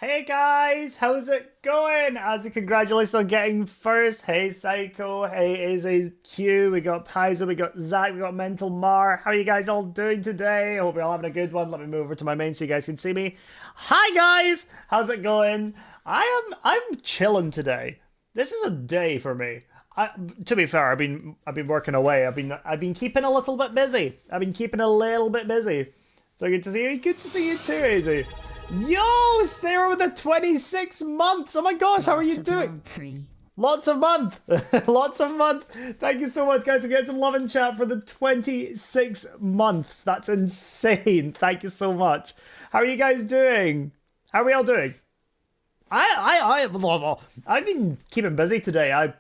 Hey guys, how's it going? As a congratulations on getting first. Hey Psycho, hey AZQ, we got Paizo, we got Zach, we got Mental Mar. How are you guys all doing today? I hope you're all having a good one. Let me move over to my main so you guys can see me. Hi guys, how's it going? I'm chilling today. This is a day for me. To be fair, I've been working away. I've been keeping a little bit busy. I've been keeping a little bit busy. So good to see you. Good to see you too, AZ. Yo, Sarah with the 26 months. Oh my gosh, how are you doing? Lots of month. Lots of month. Thank you so much, guys, for getting some love in chat for the 26 months. That's insane. Thank you so much. How are you guys doing? How are we all doing? I've been keeping busy today. I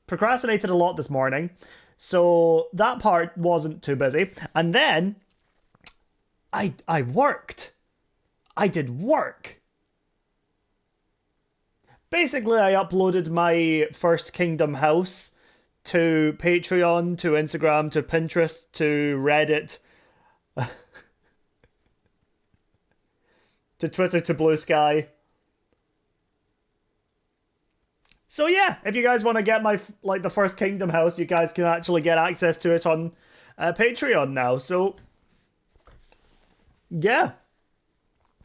procrastinated a lot this morning, so that part wasn't too busy. And then I worked. I did work. Basically, I uploaded my First Kingdom house to Patreon, to Instagram, to Pinterest, to Reddit, to Twitter, to Blue Sky. So yeah, if you guys want to get my, the First Kingdom house, you guys can actually get access to it on Patreon now. So yeah.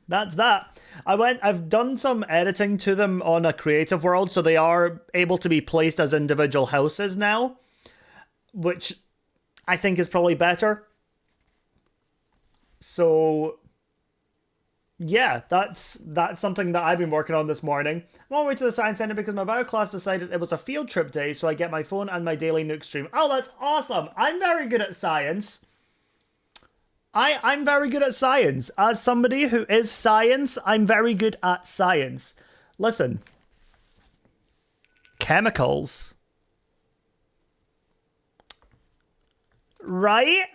That's that. I've done some editing to them on a creative world, so they are able to be placed as individual houses now, which I think is probably better. So yeah, that's something that I've been working on this morning. I'm on my way to the science center because my bio class decided it was a field trip day, so I get my phone and my daily Nuke stream. Oh, that's awesome! I'm very good at science. I'm very good at science. As somebody who is science, I'm very good at science. Listen. Chemicals. Right?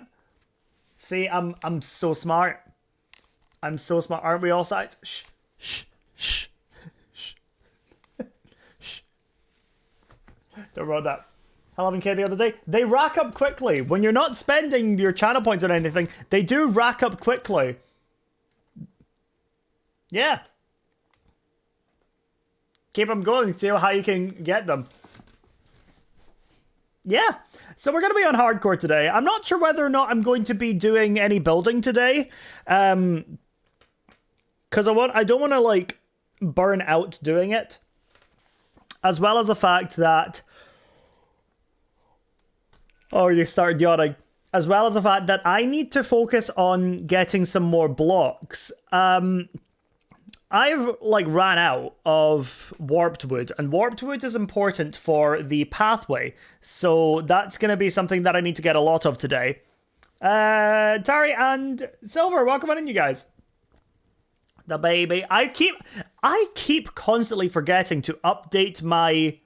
See, I'm so smart. I'm so smart. Aren't we all science? Shh. Shh. Shh. Shh. Shh. Don't write that. 11k the other day. They rack up quickly. When you're not spending your channel points on anything, they do rack up quickly. Yeah. Keep them going. See how you can get them. Yeah. So we're going to be on hardcore today. I'm not sure whether or not I'm going to be doing any building today. Because I don't want to, burn out doing it. As well as the fact that... Oh, you started yawning. As well as the fact that I need to focus on getting some more blocks. I've, ran out of warped wood, and warped wood is important for the pathway. So that's going to be something that I need to get a lot of today. Tari and Silver, welcome on in, you guys. The baby. I keep constantly forgetting to update my...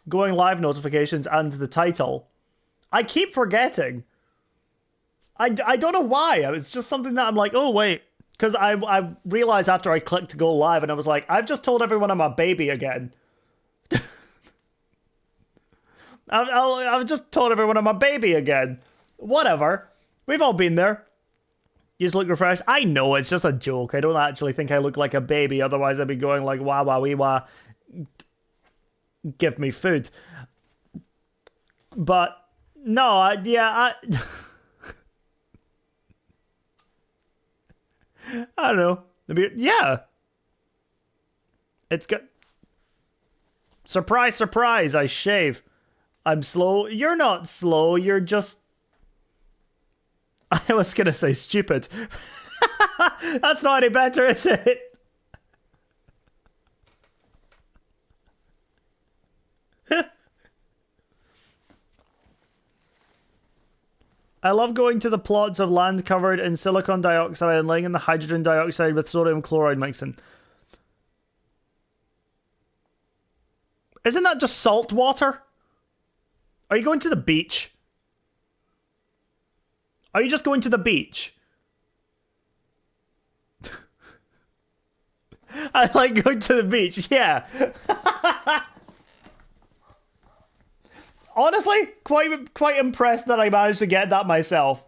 going live notifications and the title. I keep forgetting. I don't know why. It's just something that I'm like, oh wait. Because I realized after I clicked to go live and I was like, I've just told everyone I'm a baby again. I've just told everyone I'm a baby again. Whatever. We've all been there. You just look refreshed. I know, it's just a joke. I don't actually think I look like a baby. Otherwise I'd be going like, wah wah wee wah. Give me food. But no, I don't know. Yeah. It's good. Surprise, surprise, I shave. I'm slow. You're not slow, you're just... I was gonna say stupid. That's not any better, is it? I love going to the plots of land covered in silicon dioxide and laying in the hydrogen dioxide with sodium chloride mixing. Isn't that just salt water? Are you going to the beach? Are you just going to the beach? I like going to the beach, yeah. Honestly, quite impressed that I managed to get that myself.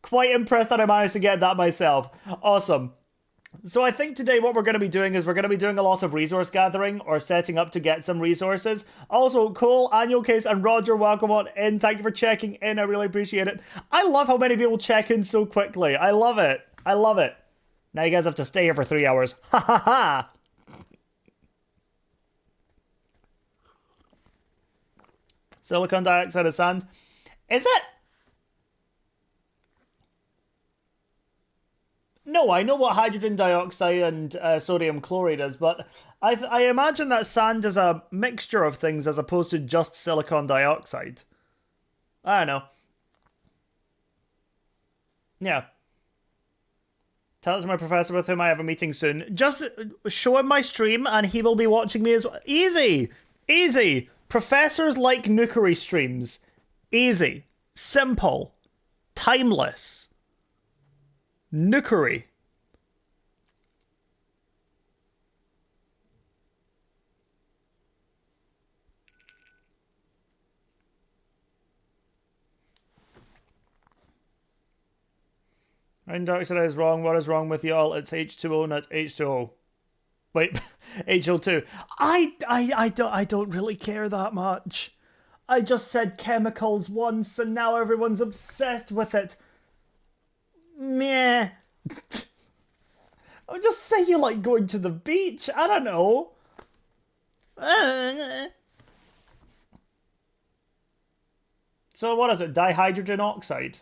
Quite impressed that I managed to get that myself. Awesome. So I think today what we're going to be doing is we're going to be doing a lot of resource gathering or setting up to get some resources. Also, Cole, Annual Case, and Roger, welcome on in. Thank you for checking in. I really appreciate it. I love how many people check in so quickly. I love it. I love it. Now you guys have to stay here for 3 hours. Ha ha ha. Silicon dioxide of sand. Is it? No, I know what hydrogen dioxide and sodium chloride is, but I imagine that sand is a mixture of things as opposed to just silicon dioxide. I don't know. Yeah. Tell it to my professor with whom I have a meeting soon. Just show him my stream and he will be watching me as well. Easy! Easy! Professors like Nukeri streams. Easy. Simple. Timeless. Nukeri. Iron dioxide is wrong. What is wrong with y'all? It's H2O, not H2O. Wait, HO2. I don't really care that much. I just said chemicals once and now everyone's obsessed with it. Meh. I'll just say you like going to the beach. I don't know. So what is it? Dihydrogen oxide?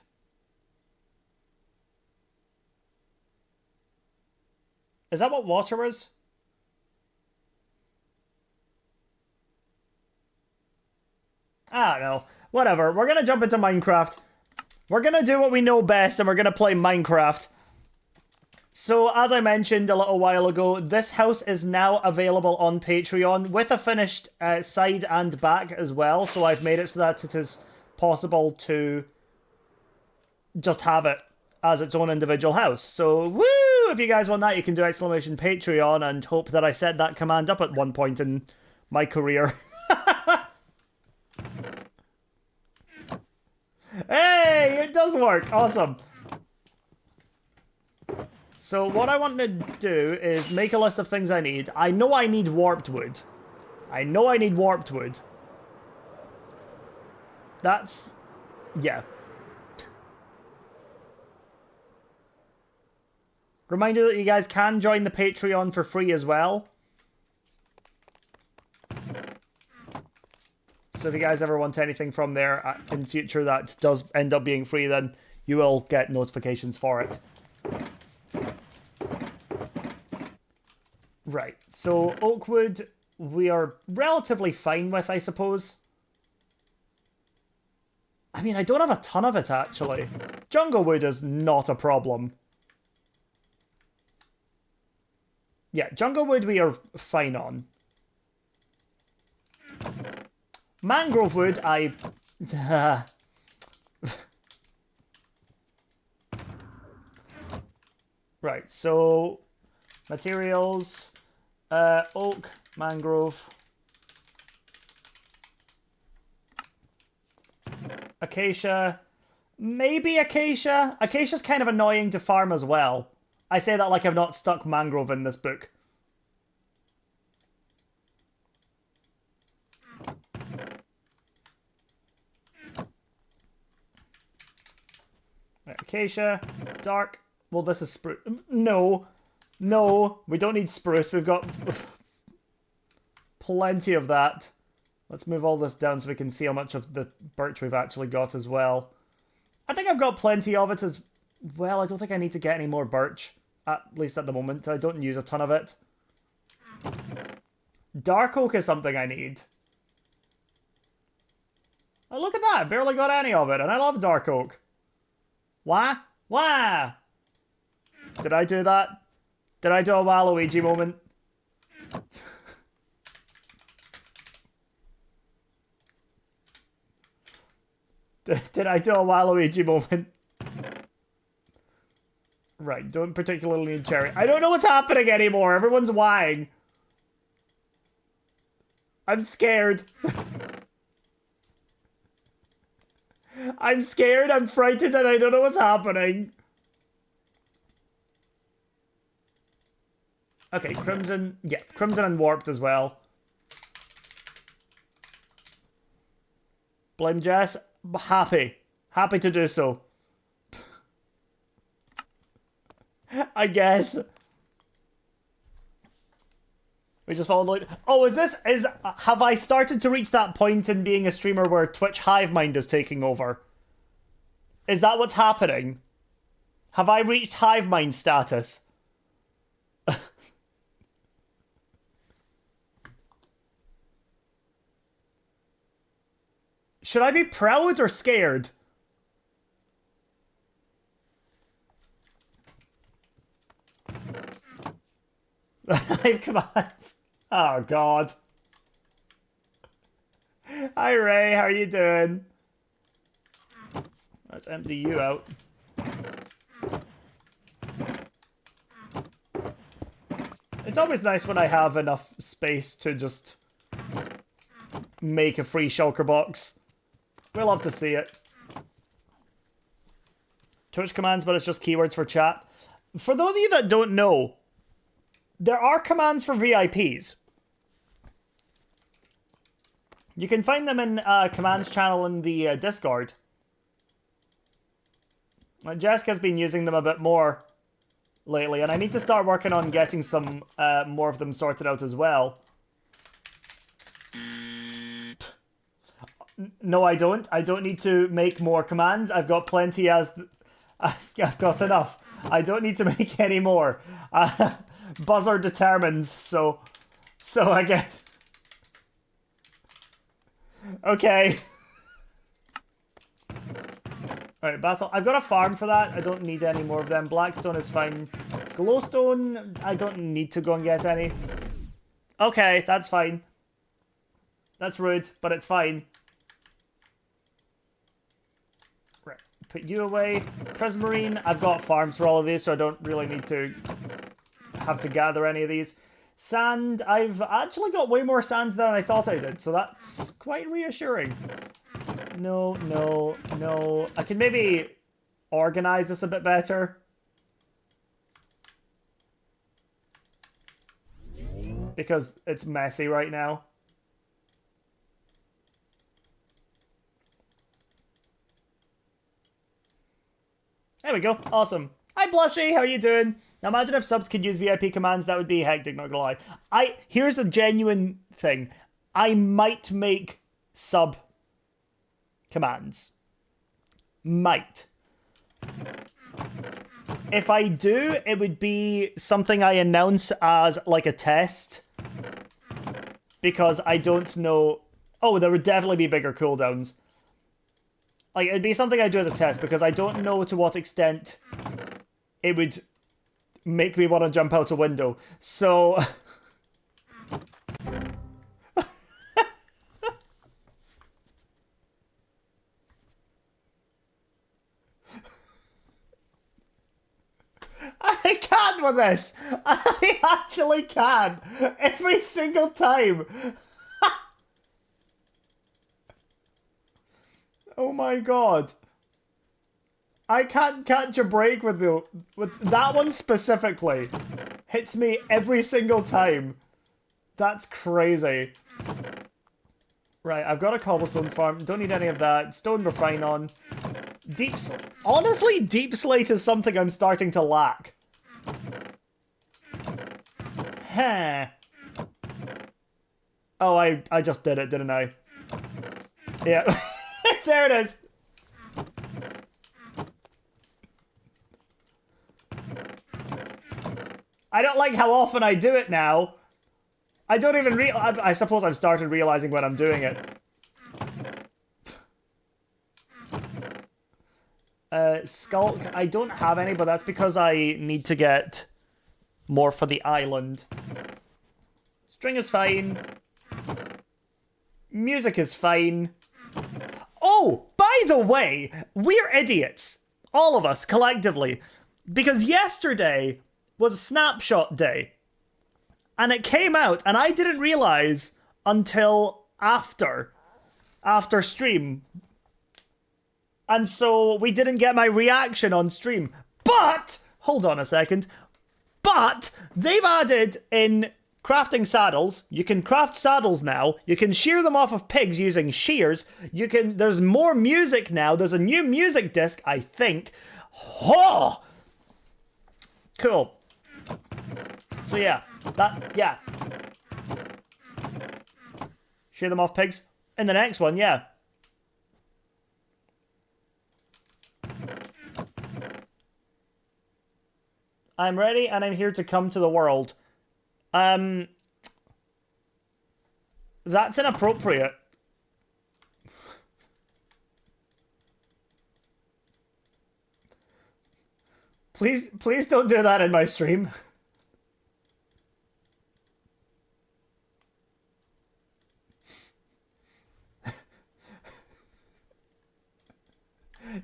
Is that what water is? I don't know. Whatever. We're going to jump into Minecraft. We're going to do what we know best, and we're going to play Minecraft. So, as I mentioned a little while ago, this house is now available on Patreon with a finished side and back as well. So I've made it so that it is possible to just have it as its own individual house. So, woo! If you guys want that, you can do exclamation Patreon and hope that I set that command up at one point in my career. Hey, it does work. Awesome. So what I want to do is make a list of things I need. I know I need warped wood. I know I need warped wood. That's... yeah. Reminder that you guys can join the Patreon for free as well. So if you guys ever want anything from there in future that does end up being free, then you will get notifications for it. Right, so oak wood we are relatively fine with, I suppose. I mean, I don't have a ton of it, actually. Jungle wood is not a problem. Yeah, jungle wood we are fine on. Mangrove wood, right, so materials, oak, mangrove, acacia, maybe acacia. Acacia's kind of annoying to farm as well. I say that like I've not stuck mangrove in this book. Right, acacia, dark. Well, this is spruce. No, no, we don't need spruce. We've got plenty of that. Let's move all this down so we can see how much of the birch we've actually got as well. I think I've got plenty of it as well. I don't think I need to get any more birch, at least at the moment. I don't use a ton of it. Dark oak is something I need. Oh, look at that. I barely got any of it, and I love dark oak. Why? Why? Did I do that? Did I do a Waluigi moment? Did I do a Waluigi moment? Right, don't particularly need cherry. I don't know what's happening anymore. Everyone's whining. I'm scared. I'm scared, I'm frightened, and I don't know what's happening. Okay, Crimson. Yeah, Crimson and Warped as well. Blame Jess. Happy. Happy to do so. I guess. We just followed like, oh, have I started to reach that point in being a streamer where Twitch Hivemind is taking over? Is that what's happening? Have I reached Hivemind status? Should I be proud or scared? Hive commands. Oh, God. Hi, Ray. How are you doing? Let's empty you out. It's always nice when I have enough space to just make a free shulker box. We'll love to see it. Twitch commands, but it's just keywords for chat. For those of you that don't know, there are commands for VIPs. You can find them in commands channel in the Discord. Jessica's been using them a bit more lately, and I need to start working on getting some more of them sorted out as well. No, I don't. I don't need to make more commands. I've got plenty as... I've got enough. I don't need to make any more. Buzzer determines, so I guess... Okay. Alright, battle. I've got a farm for that. I don't need any more of them. Blackstone is fine. Glowstone, I don't need to go and get any. Okay, that's fine. That's rude, but it's fine. Right, put you away. Prismarine, I've got farms for all of these, so I don't really need to have to gather any of these. Sand, I've actually got way more sand than I thought I did, so that's quite reassuring. No, no, no. I can maybe organize this a bit better. Because it's messy right now. There we go. Awesome. Hi, Blushy. How are you doing? Now, imagine if subs could use VIP commands. That would be hectic, not gonna lie. Here's the genuine thing. I might make sub commands. Might. If I do, it would be something I announce as like a test. Because I don't know... Oh, there would definitely be bigger cooldowns. Like, it'd be something I do as a test, because I don't know to what extent it would make me want to jump out a window. So... I can with this! I actually can! Every single time! Oh my god. I can't catch a break with that one specifically. Hits me every single time. That's crazy. Right, I've got a cobblestone farm. Don't need any of that. Stone we're fine on. Honestly, deep slate is something I'm starting to lack. Huh. Oh, I just did it, didn't I? Yeah. There it is. I don't like how often I do it now. I don't even I suppose I've started realizing when I'm doing it. Skulk, I don't have any, but that's because I need to get more for the island. String is fine. Music is fine. Oh, by the way, we're idiots. All of us, collectively. Because yesterday was Snapshot Day. And it came out, and I didn't realize until after stream. And so we didn't get my reaction on stream. But, hold on a second. But they've added in crafting saddles. You can craft saddles now. You can shear them off of pigs using shears. There's more music now. There's a new music disc, I think. Oh! Cool. So yeah, yeah. Shear them off pigs. In the next one, yeah. I'm ready and I'm here to come to the world. That's inappropriate. Please don't do that in my stream.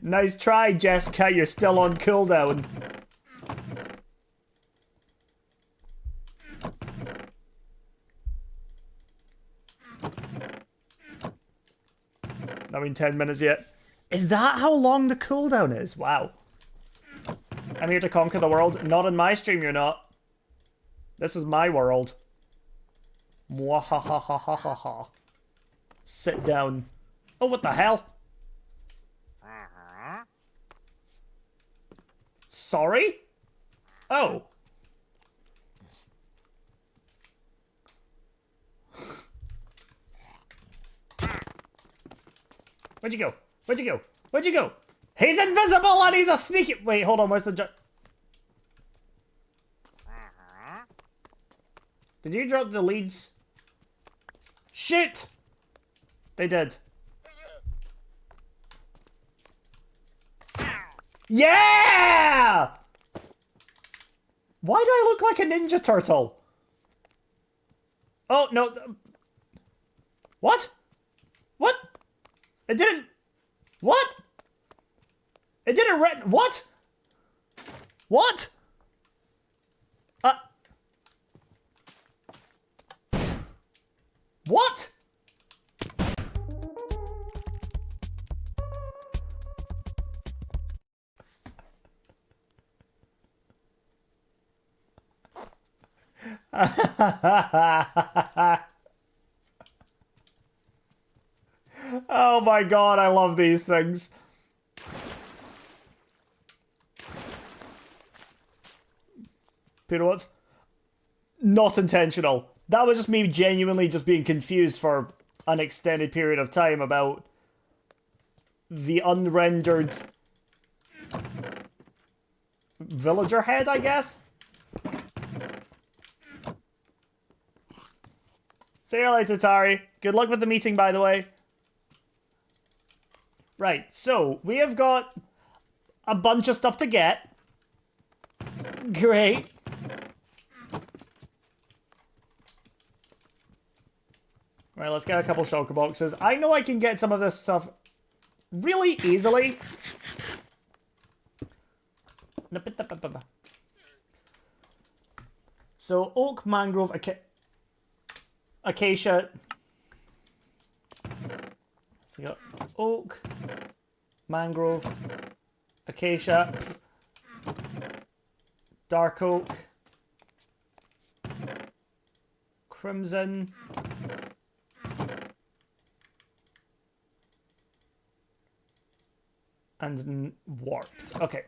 Nice try, Jessica. You're still on cooldown. Not been 10 minutes yet. Is that how long the cooldown is? Wow. I'm here to conquer the world. Not in my stream, you're not. This is my world. Mwahahahahaha. Sit down. Oh, what the hell? Sorry? Oh. Where'd you go? Where'd you go? Where'd you go? He's invisible and he's a sneaky... Wait, hold on. Where's the... Did you drop the leads? Shit! They did. Yeah! Why do I look like a Ninja Turtle? Oh, no. What? What? It didn't... What? It didn't what? What? What? Oh my god, I love these things. You know what? Not intentional. That was just me genuinely just being confused for an extended period of time about the unrendered villager head, I guess? See you later, Tari. Good luck with the meeting, by the way. Right, so we have got a bunch of stuff to get. Great. Right, let's get a couple shulker boxes. I know I can get some of this stuff really easily. So, oak, mangrove, acacia. So you got oak, mangrove, acacia, dark oak, crimson, and warped. Okay.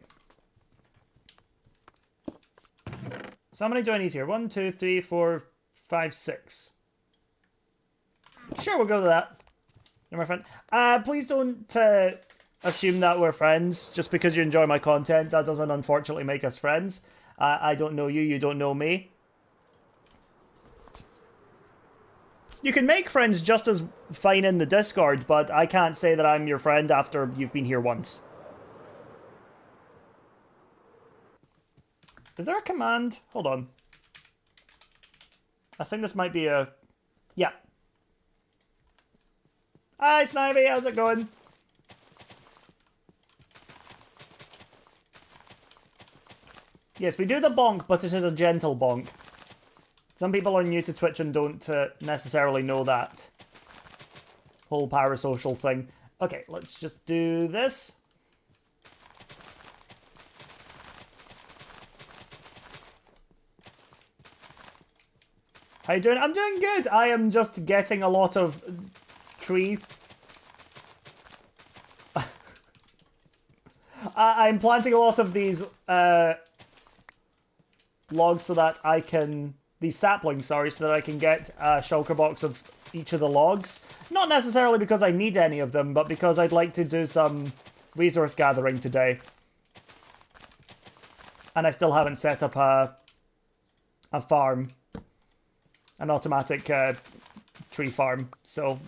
So how many do I need here? 1, 2, 3, 4, 5, 6. Sure, we'll go to that. You're my friend. Please don't assume that we're friends just because you enjoy my content. That doesn't unfortunately make us friends. I don't know you, you don't know me. You can make friends just as fine in the Discord, but I can't say that I'm your friend after you've been here once. Is there a command? Hold on. I think this might be a... Yeah. Hi, Snivy, how's it going? Yes, we do the bonk, but it is a gentle bonk. Some people are new to Twitch and don't necessarily know that whole parasocial thing. Okay, let's just do this. How you doing? I'm doing good. I am just getting a lot of tree. I'm planting a lot of these logs so that I can... These saplings, sorry, so that I can get a shulker box of each of the logs. Not necessarily because I need any of them, but because I'd like to do some resource gathering today. And I still haven't set up a farm. An automatic tree farm. So,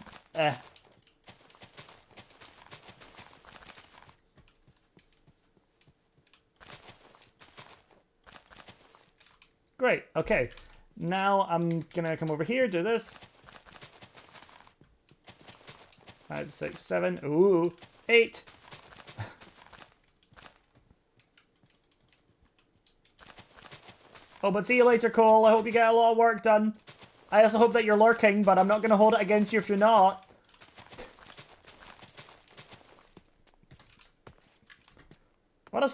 Great, okay. Now I'm gonna come over here, do this. 5, 6, 7, ooh, 8. Oh, but see you later, Cole. I hope you get a lot of work done. I also hope that you're lurking, but I'm not gonna hold it against you if you're not. What a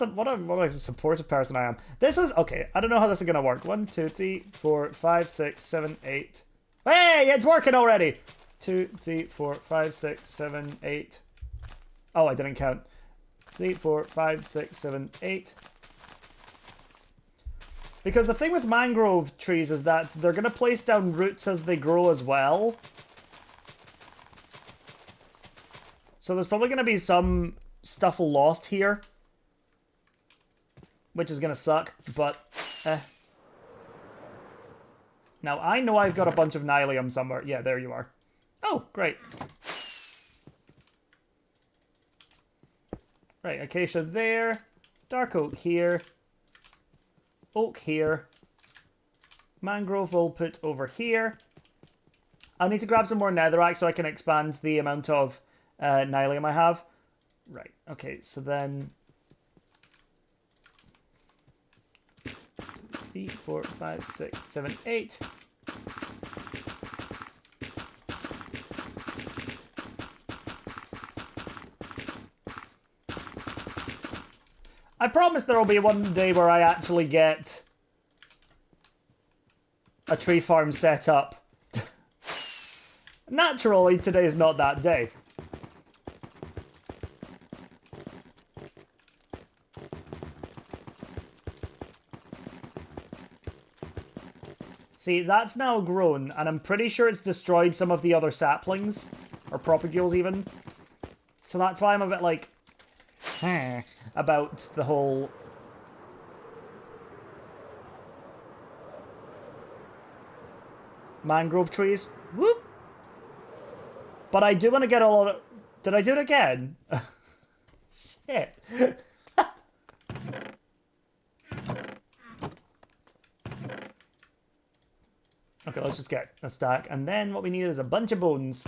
supportive person I am. This is... Okay, I don't know how this is going to work. 1, 2, 3, 4, 5, 6, 7, 8. Hey, it's working already! 2, 3, 4, 5, 6, 7, 8. Oh, I didn't count. 3, 4, 5, 6, 7, 8. Because the thing with mangrove trees is that they're going to place down roots as they grow as well. So there's probably going to be some stuff lost here. Which is going to suck, but Now, I know I've got a bunch of nylium somewhere. Yeah, there you are. Oh, great. Right, acacia there. Dark oak here. Oak here. Mangrove will put over here. I'll need to grab some more netherrack so I can expand the amount of nylium I have. Right, okay, so then... 3, 4, 5, 6, 7, 8. I promise there will be one day where I actually get a tree farm set up. Naturally, today is not that day. See, that's now grown, and I'm pretty sure it's destroyed some of the other saplings, or propagules even. So that's why I'm a bit like, about the whole... mangrove trees. Whoop! But I do want to get a lot of... Did I do it again? Shit. Okay, let's just get a stack. And then what we need is a bunch of bones.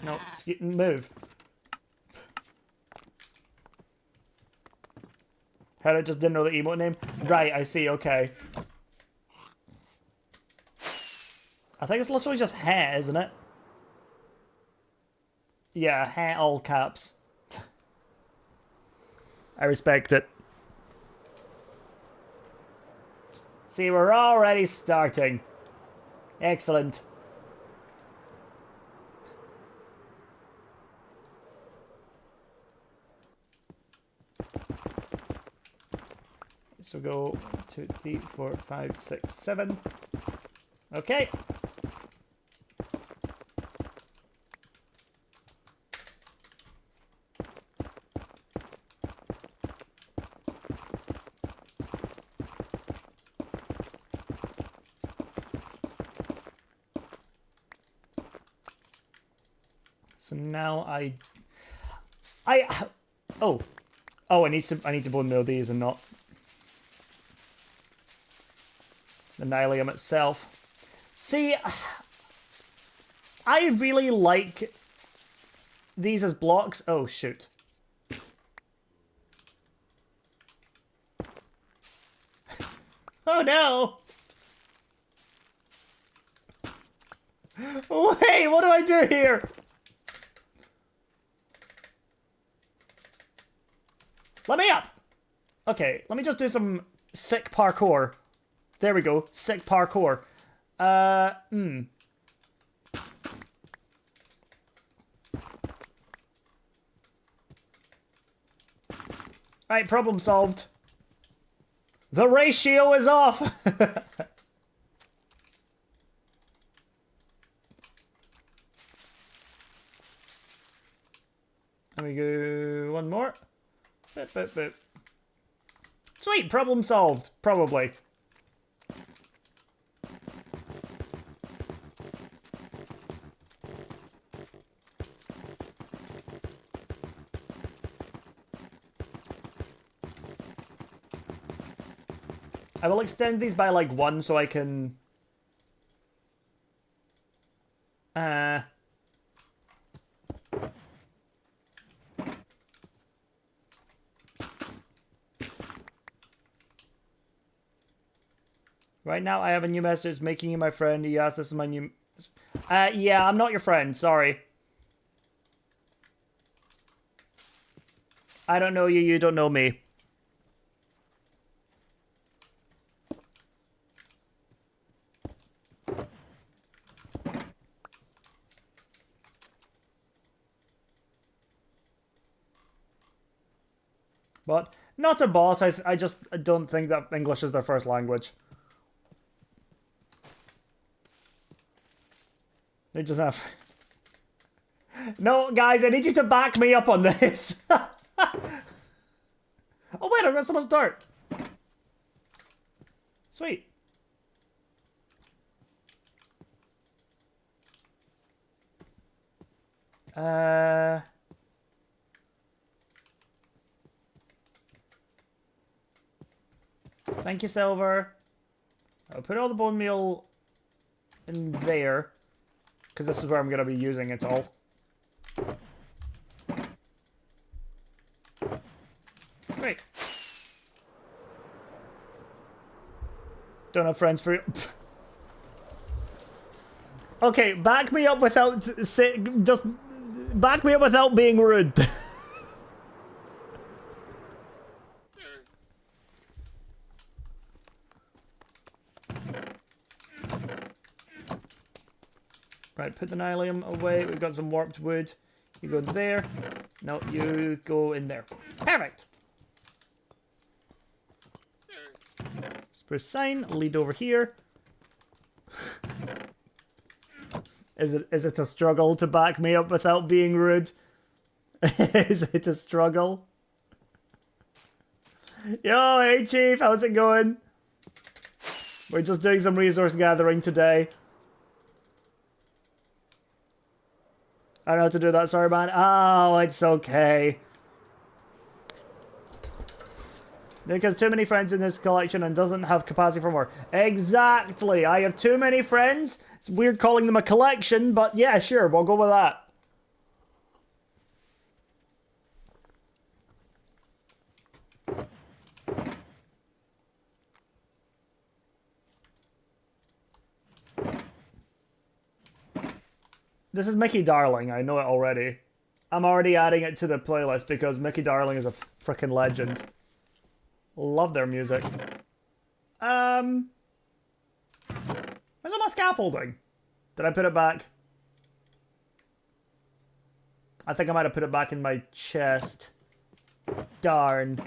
No, move. Heard I just didn't know the emote name? Right, I see, okay. I think it's literally just hair, isn't it? Yeah, hair all caps. I respect it. See, we're already starting. Excellent. So go 1, 2, 3, 4, 5, 6, 7. Okay. So now oh, I need to bone meal these and not the nylium itself. See, I really like these as blocks. Oh shoot. Oh no. Wait, what do I do here? Let me up! Okay, let me just do some sick parkour. There we go. Sick parkour. Right, problem solved. The ratio is off! Let me go one more. Boop, boop, boop. Sweet, problem solved. Probably. I will extend these by like one so I can... Right now I have a new message making you my friend. Yes, this is my new... yeah, I'm not your friend. Sorry. I don't know you, you don't know me. But not a bot. I just don't think that English is their first language. They just have... No, guys, I need you to back me up on this. Oh, wait, I've got so much dirt. Sweet. Thank you, Silver. I'll put all the bone meal in there, because this is where I'm going to be using it all. Great. Don't have friends for you. Okay, back me up without just back me up without being rude. Right, put the nylium away. We've got some warped wood. You go there. No, you go in there. Perfect. Spruce sign. Lead over here. Is it a struggle to back me up without being rude? Is it a struggle? Yo, hey Chief, how's it going? We're just doing some resource gathering today. I don't know how to do that, sorry man. Oh, it's okay. Because too many friends in this collection and doesn't have capacity for more. Exactly, I have too many friends. It's weird calling them a collection, but yeah, sure, we'll go with that. This is Mickey Darling, I know it already. I'm already adding it to the playlist because Mickey Darling is a frickin' legend. Love their music. Where's all my scaffolding? Did I put it back? I think I might have put it back in my chest. Darn.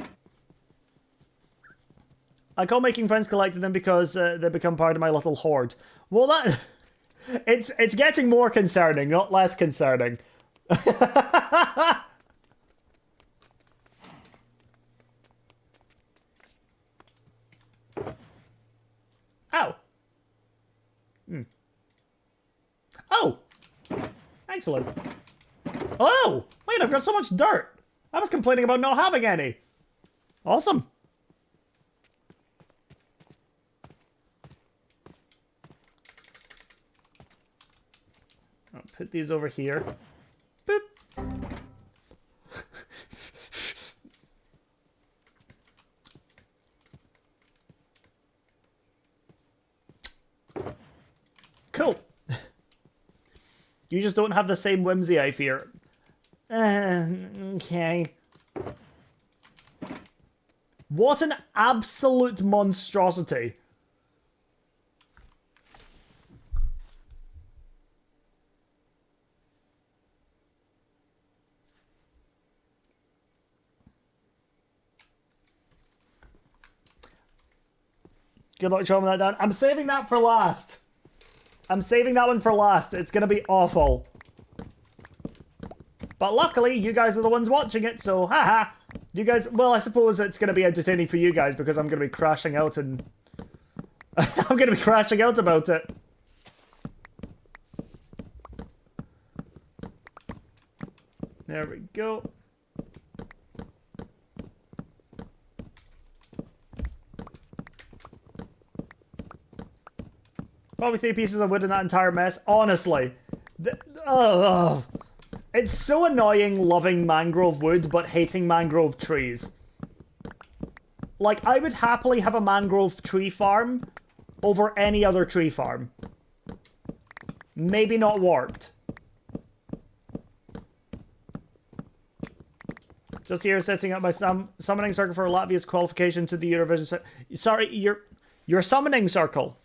I call making friends collecting them because they become part of my little horde. Well, that... It's getting more concerning, not less concerning. Ow. Oh! Excellent. Oh! Wait, I've got so much dirt! I was complaining about not having any. Awesome. I'll put these over here. Boop. Cool. You just don't have the same whimsy, I fear. Okay. What an absolute monstrosity. Good luck showing that down. I'm saving that for last. I'm saving that one for last. It's going to be awful. But luckily, you guys are the ones watching it, so haha. You guys, well, I suppose it's going to be entertaining for you guys because I'm going to be crashing out and... I'm going to be crashing out about it. There we go. Probably 3 pieces of wood in that entire mess. Honestly. It's so annoying loving mangrove wood, but hating mangrove trees. Like, I would happily have a mangrove tree farm over any other tree farm. Maybe not warped. Just here setting up my summoning circle for Latvia's qualification to the Eurovision... Sorry, your summoning circle.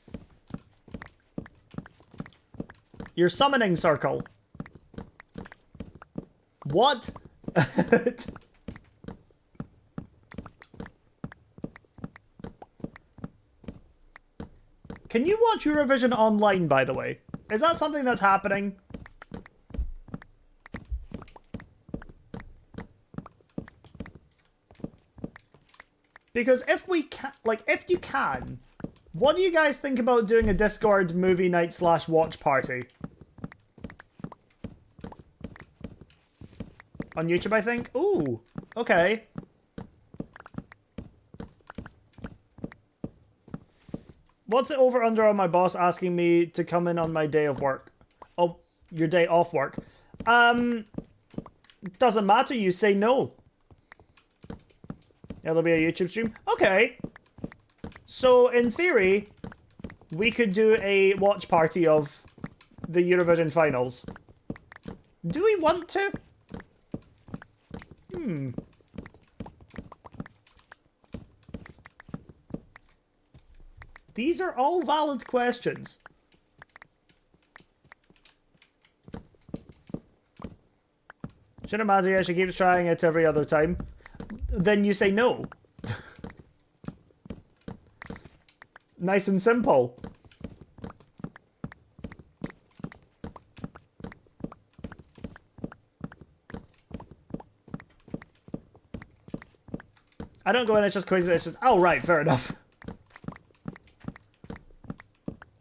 Your summoning circle. What? Can you watch Eurovision online, by the way? Is that something that's happening? Because if we can, like, if you can, what do you guys think about doing a Discord movie night / watch party? On YouTube, I think? Ooh, okay. What's the over-under on my boss asking me to come in on my day of work? Oh, your day off work. Doesn't matter, you say no. It'll be a YouTube stream? Okay. So, in theory, we could do a watch party of the Eurovision finals. Do we want to? These are all valid questions. Shouldn't matter, yeah, she keeps trying it every other time. Then you say no. Nice and simple. I don't go in, it's just crazy, it's just... Oh, right, fair enough.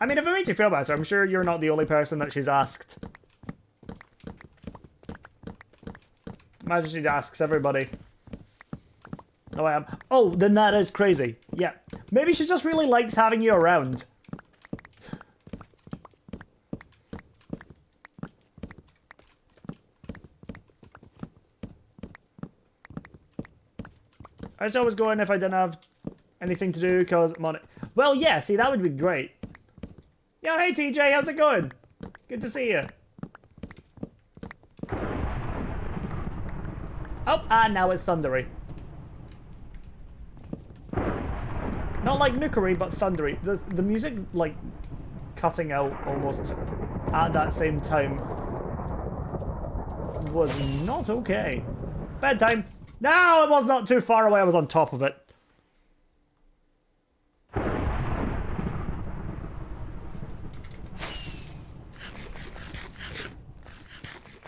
I mean, if it makes you feel better, I'm sure you're not the only person that she's asked. Imagine she asks everybody. No, I am. Oh, then that is crazy. Yeah. Maybe she just really likes having you around. I just always go in if I didn't have anything to do because I'm on it. Well, yeah, see, that would be great. Yo, hey TJ, how's it going? Good to see you. Oh, and now it's thundery. Not like Nukeri, but thundery. The music, like, cutting out almost at that same time was not okay. Bedtime. No, it was not too far away. I was on top of it.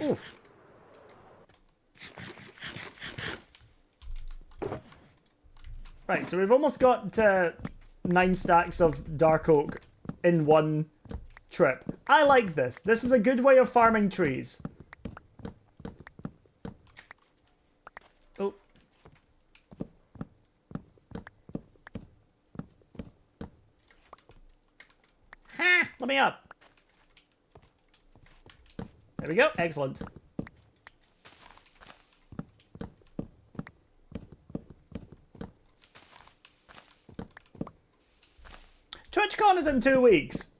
Ooh. Right, so we've almost got 9 stacks of dark oak in one trip. I like this. This is a good way of farming trees. Oh. Ha! Let me up. There we go. Excellent. TwitchCon is in 2 weeks.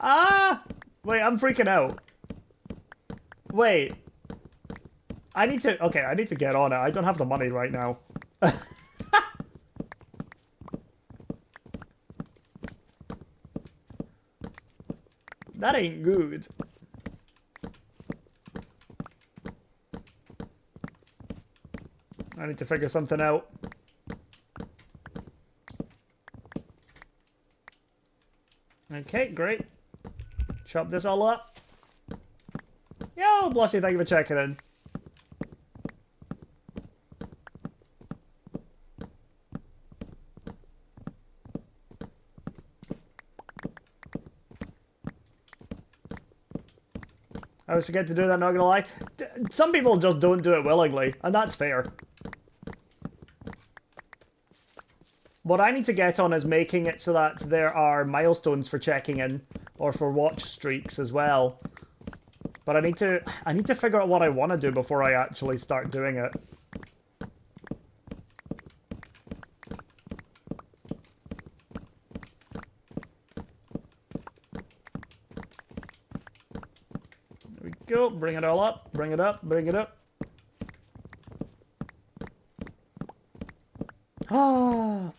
Ah! Wait, I'm freaking out. Wait. I need to... Okay, I need to get on it. I don't have the money right now. That ain't good. I need to figure something out. Okay, great. Chop this all up. Yo, Blushy, thank you for checking in. I always forget to do that, not gonna lie. Some people just don't do it willingly, and that's fair. What I need to get on is making it so that there are milestones for checking in, or for watch streaks as well. But I need to figure out what I want to do before I actually start doing it. There we go, bring it all up, bring it up, bring it up.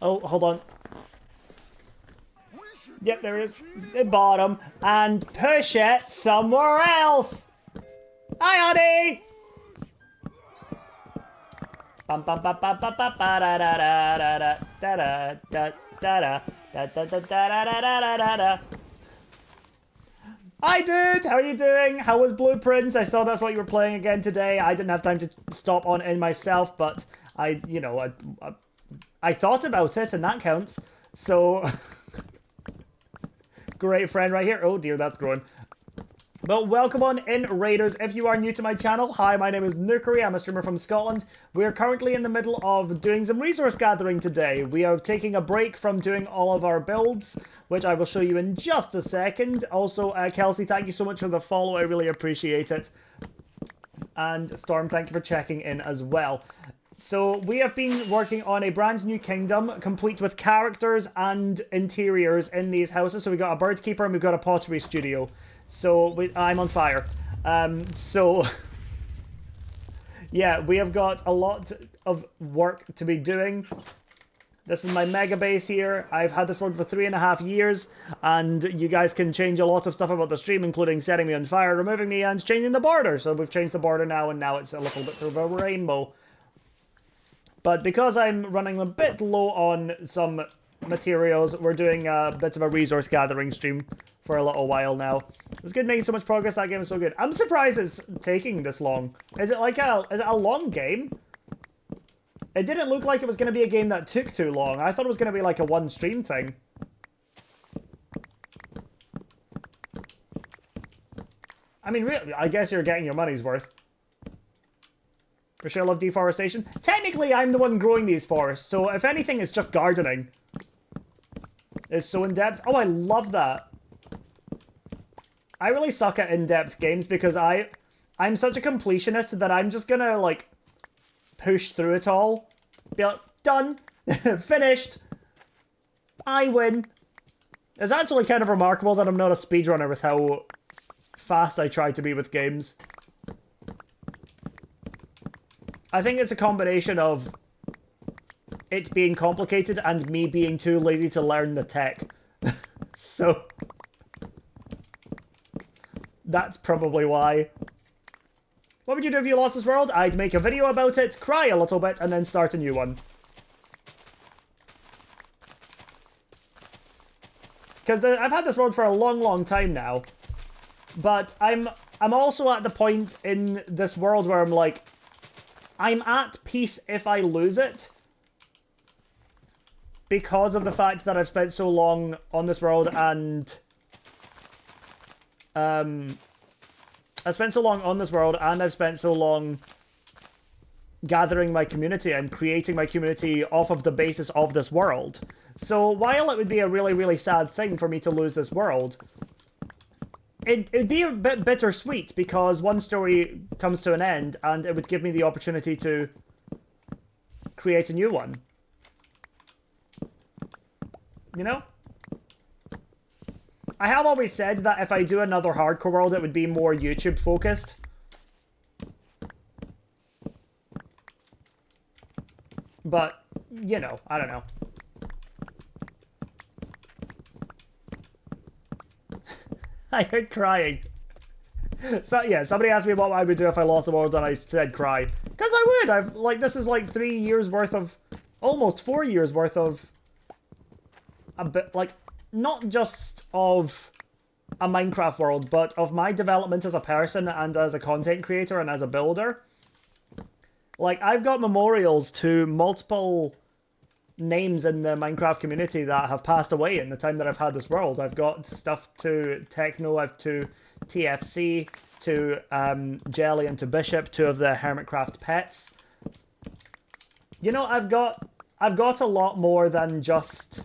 Oh, hold on. Yep, there it is. The bottom. And push it somewhere else. Hi, honey. Bum bum bum bum bum bum ba da da da da da da da da da da da da da da da da. Hi, dude. How are you doing? How was Blueprints? I saw that's what you were playing again today. I didn't have time to stop on in myself, but I thought about it, and that counts. So, great friend right here. Oh dear, that's growing. But welcome on in, Raiders. If you are new to my channel, hi, my name is Nukeri. I'm a streamer from Scotland. We are currently in the middle of doing some resource gathering today. We are taking a break from doing all of our builds, which I will show you in just a second. Also, Kelsey, thank you so much for the follow. I really appreciate it. And Storm, thank you for checking in as well. So we have been working on a brand new kingdom, complete with characters and interiors in these houses. So we got a bird keeper and we've got a pottery studio. So I'm on fire. Yeah, we have got a lot of work to be doing. This is my mega base here. I've had this one for 3.5 years, and you guys can change a lot of stuff about the stream, including setting me on fire, removing me, and changing the border. So we've changed the border now, and now it's a little bit of a rainbow. But because I'm running a bit low on some materials, we're doing a bit of a resource gathering stream for a little while now. It was good making so much progress. That game is so good. I'm surprised it's taking this long. Is it a long game? It didn't look like it was going to be a game that took too long. I thought it was going to be like a one stream thing. I mean, really, I guess you're getting your money's worth. For sure, love deforestation. Technically, I'm the one growing these forests, so if anything, it's just gardening. It's so in-depth. Oh, I love that. I really suck at in-depth games because I'm such a completionist that I'm just gonna, like, push through it all. Be like, done. Finished. I win. It's actually kind of remarkable that I'm not a speedrunner with how fast I try to be with games. I think it's a combination of it being complicated and me being too lazy to learn the tech. So, that's probably why. What would you do if you lost this world? I'd make a video about it, cry a little bit, and then start a new one. Because I've had this world for a long, long time now. But I'm also at the point in this world where I'm like, I'm at peace if I lose it. Because of the fact that I've spent so long on this world and... I've spent so long on this world and I've spent so long gathering my community and creating my community off of the basis of this world. So while it would be a really, really sad thing for me to lose this world, it'd be a bit bittersweet because one story comes to an end and it would give me the opportunity to create a new one. You know? I have always said that if I do another hardcore world, it would be more YouTube focused. But, you know, I don't know. I heard crying. So, yeah, somebody asked me what I would do if I lost the world, and I said cry. Because I would! this is like 3 years worth of... Almost 4 years worth of... A bit, like, not just of a Minecraft world, but of my development as a person and as a content creator and as a builder. Like, I've got memorials to multiple names in the Minecraft community that have passed away in the time that I've had this world. I've got stuff to Techno, I've to TFC, to Jelly, and to Bishop, 2 of the Hermitcraft pets. You know, I've got a lot more than just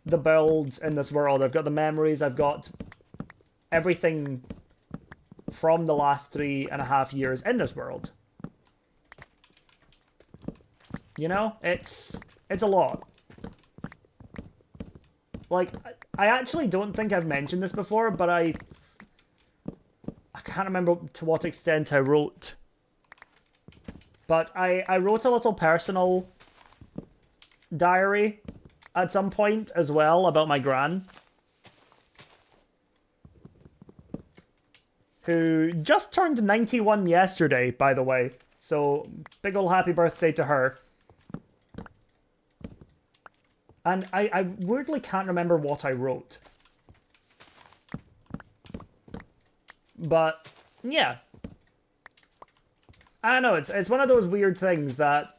the builds in this world. I've got the memories, I've got everything from the last 3.5 years in this world. You know, it's a lot. Like, I actually don't think I've mentioned this before, but I can't remember to what extent I wrote. But I wrote a little personal diary at some point as well about my gran, who just turned 91 yesterday, by the way. So, big ol' happy birthday to her. And I weirdly can't remember what I wrote. But, yeah. I don't know, it's one of those weird things that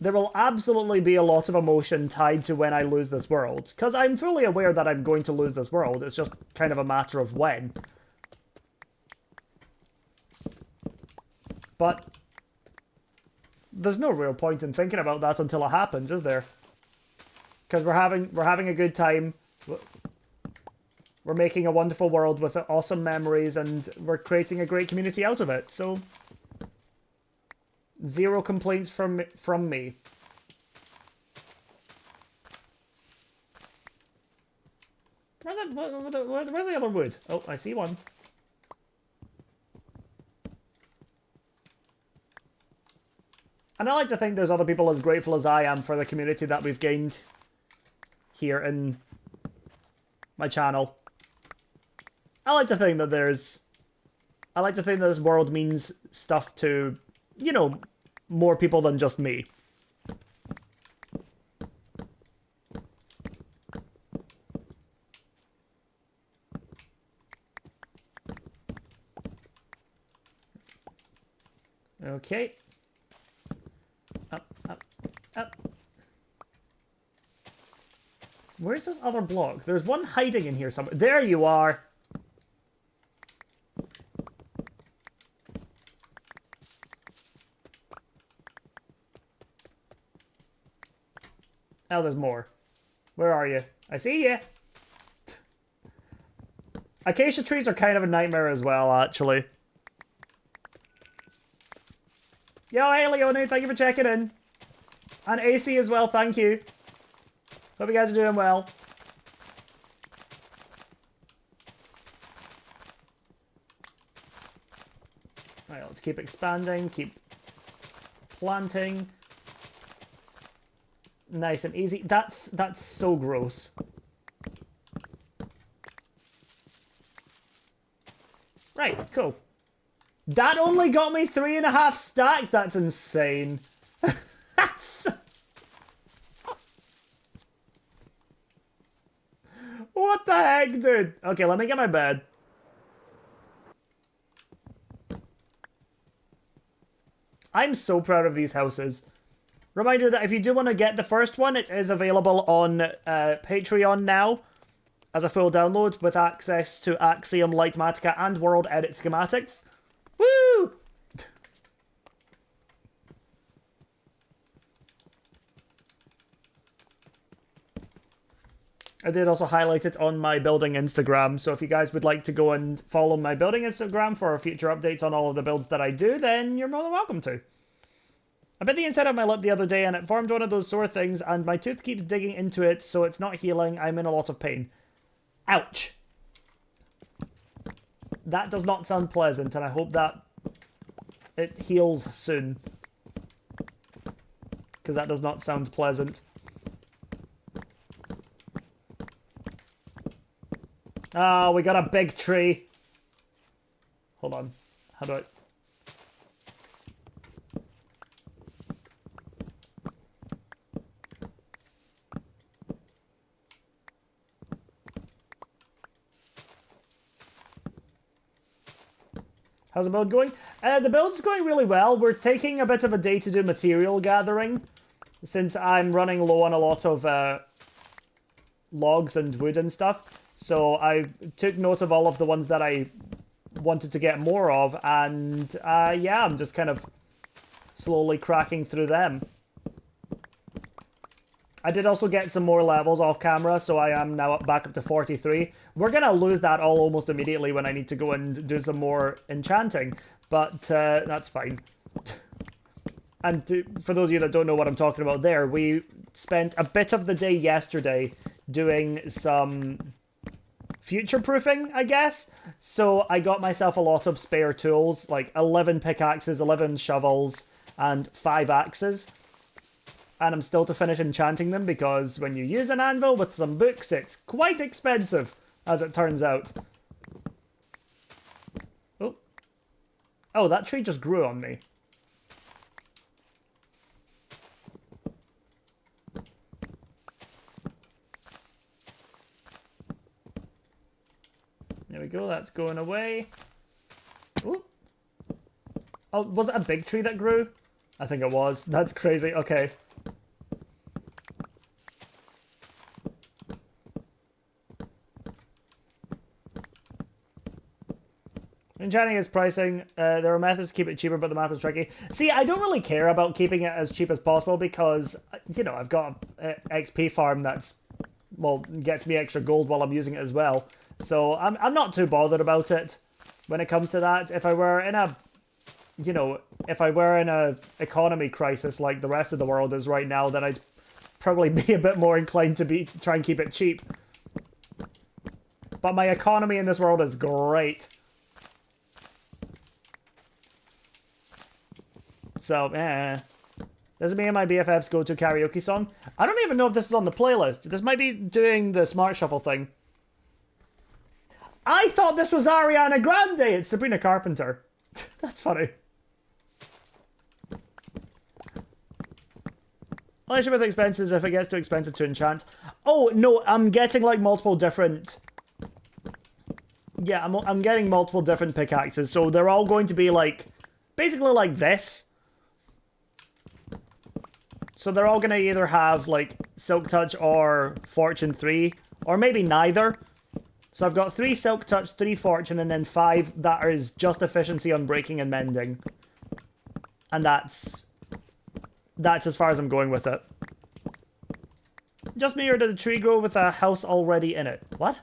there will absolutely be a lot of emotion tied to when I lose this world. Because I'm fully aware that I'm going to lose this world, it's just kind of a matter of when. But there's no real point in thinking about that until it happens, is there? Because we're having a good time. We're making a wonderful world with awesome memories, and we're creating a great community out of it. So, 0 complaints from me. Where's the other wood? Oh, I see one. And I like to think there's other people as grateful as I am for the community that we've gained here in my channel. I like to think that this world means stuff to, you know, more people than just me. Okay. Up, up, up. Where's this other block? There's one hiding in here somewhere. There you are! Oh, there's more. Where are you? I see you! Acacia trees are kind of a nightmare as well, actually. Yo, hey Leone, thank you for checking in. And AC as well, thank you. Hope you guys are doing well. Alright, let's keep expanding, keep planting. Nice and easy. That's so gross. Right, cool. That only got me 3.5 stacks? That's insane. That's... What the heck, dude? Okay, let me get my bed. I'm so proud of these houses. Reminder that if you do want to get the first one, it is available on Patreon now as a full download with access to Axiom, Lightmatica, and World Edit schematics. Woo! I did also highlight it on my building Instagram, so if you guys would like to go and follow my building Instagram for future updates on all of the builds that I do, then you're more than welcome to. I bit the inside of my lip the other day and it formed one of those sore things, and my tooth keeps digging into it, so it's not healing. I'm in a lot of pain. Ouch. That does not sound pleasant, and I hope that it heals soon. because that does not sound pleasant. Oh, we got a big tree. Hold on. How do I... How's the build going? The build's going really well. We're taking a bit of a day to do material gathering, since I'm running low on a lot of logs and wood and stuff. So I took note of all of the ones that I wanted to get more of, and yeah, I'm just kind of slowly cracking through them. I did also get some more levels off camera, so I am now back up to 43. We're going to lose that all almost immediately when I need to go and do some more enchanting, but that's fine. And for those of you that don't know what I'm talking about there, we spent a bit of the day yesterday doing some future-proofing, I guess. So I got myself a lot of spare tools, like 11 pickaxes, 11 shovels, and 5 axes. And I'm still to finish enchanting them, because when you use an anvil with some books, it's quite expensive, as it turns out. Oh. Oh, that tree just grew on me. There we go, that's going away. Ooh. Oh, was it a big tree that grew? I think it was. That's crazy. Okay. Enchanting is pricing. There are methods to keep it cheaper, but the math is tricky. See, I don't really care about keeping it as cheap as possible because, you know, I've got an XP farm that's, well, gets me extra gold while I'm using it as well. So I'm not too bothered about it when it comes to that. If I were in a, you know, if I were in a economy crisis like the rest of the world is right now, then I'd probably be a bit more inclined to try and keep it cheap. But my economy in this world is great. So, this is me and my BFF's go-to karaoke song. I don't even know if this is on the playlist. This might be doing the Smart Shuffle thing. I thought this was Ariana Grande! It's Sabrina Carpenter. That's funny. Only issue with expenses if it gets too expensive to enchant. Oh, no, I'm getting, like, multiple different... Yeah, I'm getting multiple different pickaxes, so they're all going to be, like, basically like this. So they're all going to either have, like, Silk Touch or Fortune 3, or maybe neither. So I've got 3 Silk Touch, 3 Fortune, and then 5 that is just efficiency on breaking and mending. And that's as far as I'm going with it. Just me, or did the tree grow with a house already in it? What?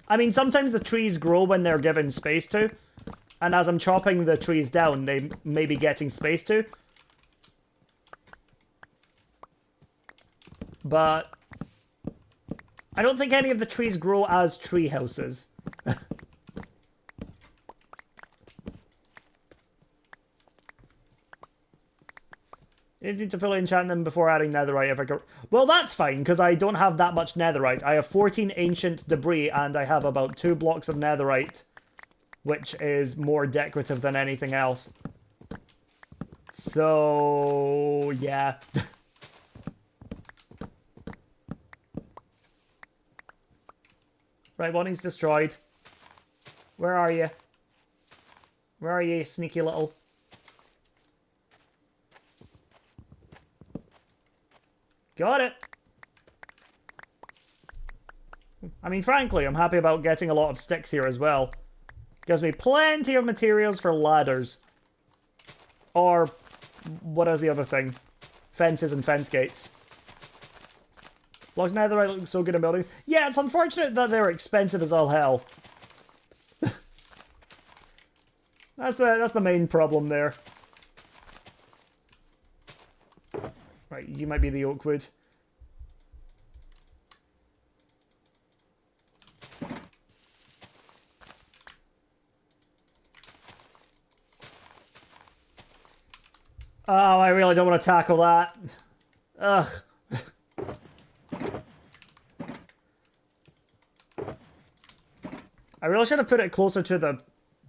I mean, sometimes the trees grow when they're given space to. And as I'm chopping the trees down, they may be getting space to. But I don't think any of the trees grow as tree houses. You need to fully enchant them before adding netherite if I go... Well, that's fine, because I don't have that much netherite. I have 14 ancient debris, and I have about 2 blocks of netherite, which is more decorative than anything else. So, yeah. Right, one is destroyed. Where are you? Where are you, sneaky little... Got it! I mean, frankly, I'm happy about getting a lot of sticks here as well. Gives me plenty of materials for ladders. Or, what is the other thing? Fences and fence gates. Blocks netherite look so good in buildings. Yeah, it's unfortunate that they're expensive as all hell. That's the main problem there. Right, you might be the oak wood. Oh, I really don't want to tackle that. Ugh. I really should have put it closer to the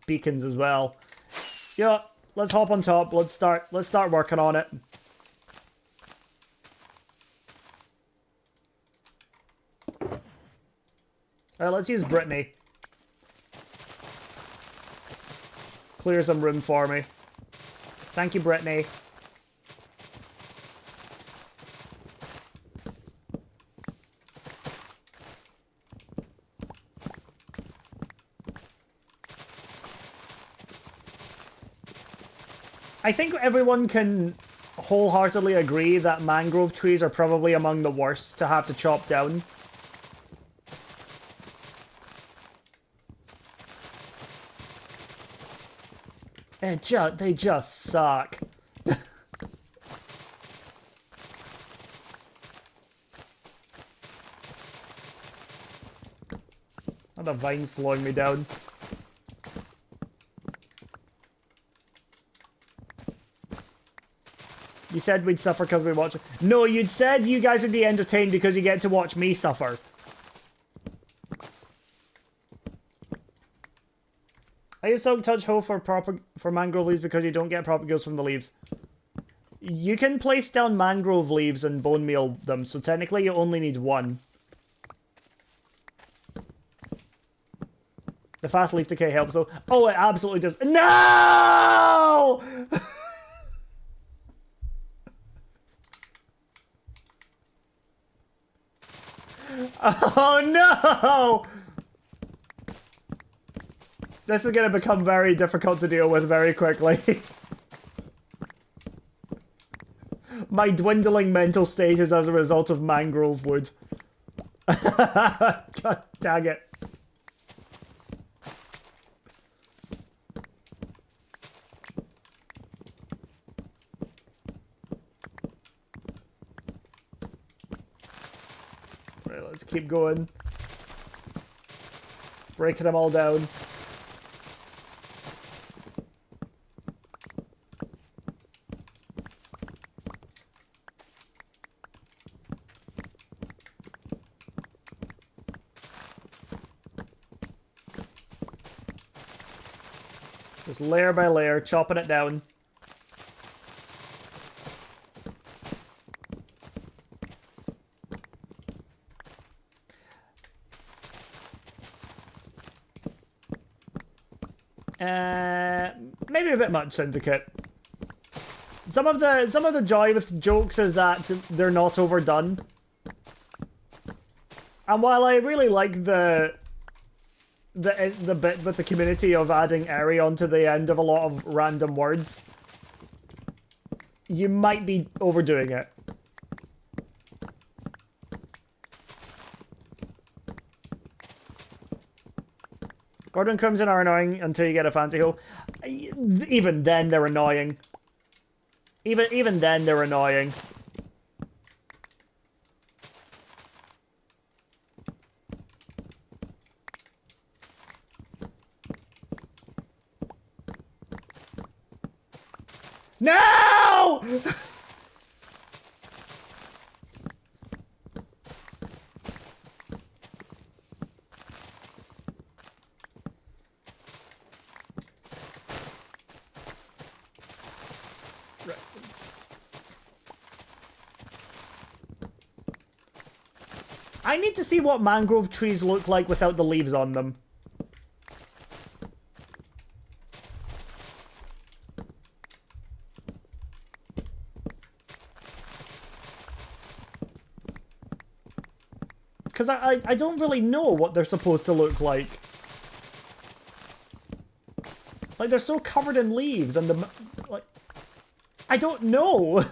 beacons as well. Yeah, let's hop on top. Let's start working on it. Let's use Brittany. Clear some room for me. Thank you, Brittany. I think everyone can wholeheartedly agree that mangrove trees are probably among the worst to have to chop down. They just suck. Oh, the vine's slowing me down. You said we'd suffer because we watch it. No, you'd said you guys would be entertained because you get to watch me suffer. I use Silk Touch Hoe for mangrove leaves because you don't get propagulls from the leaves. You can place down mangrove leaves and bone meal them, so technically you only need one. The fast leaf decay helps though. Oh, it absolutely does. No! Oh no! This is going to become very difficult to deal with very quickly. My dwindling mental state is as a result of mangrove wood. God dang it. Right, let's keep going. Breaking them all down. Just layer by layer, chopping it down. Maybe a bit much, Syndicate. Some of the joy with jokes is that they're not overdone. And while I really like the bit with the community of adding Eri onto the end of a lot of random words, you might be overdoing it. Gordon Crimson are annoying until you get a fancy hoe. Even then, they're annoying. Even then, they're annoying. No! I need to see what mangrove trees look like without the leaves on them. Because I don't really know what they're supposed to look like. Like, they're so covered in leaves and the... Like, I don't know!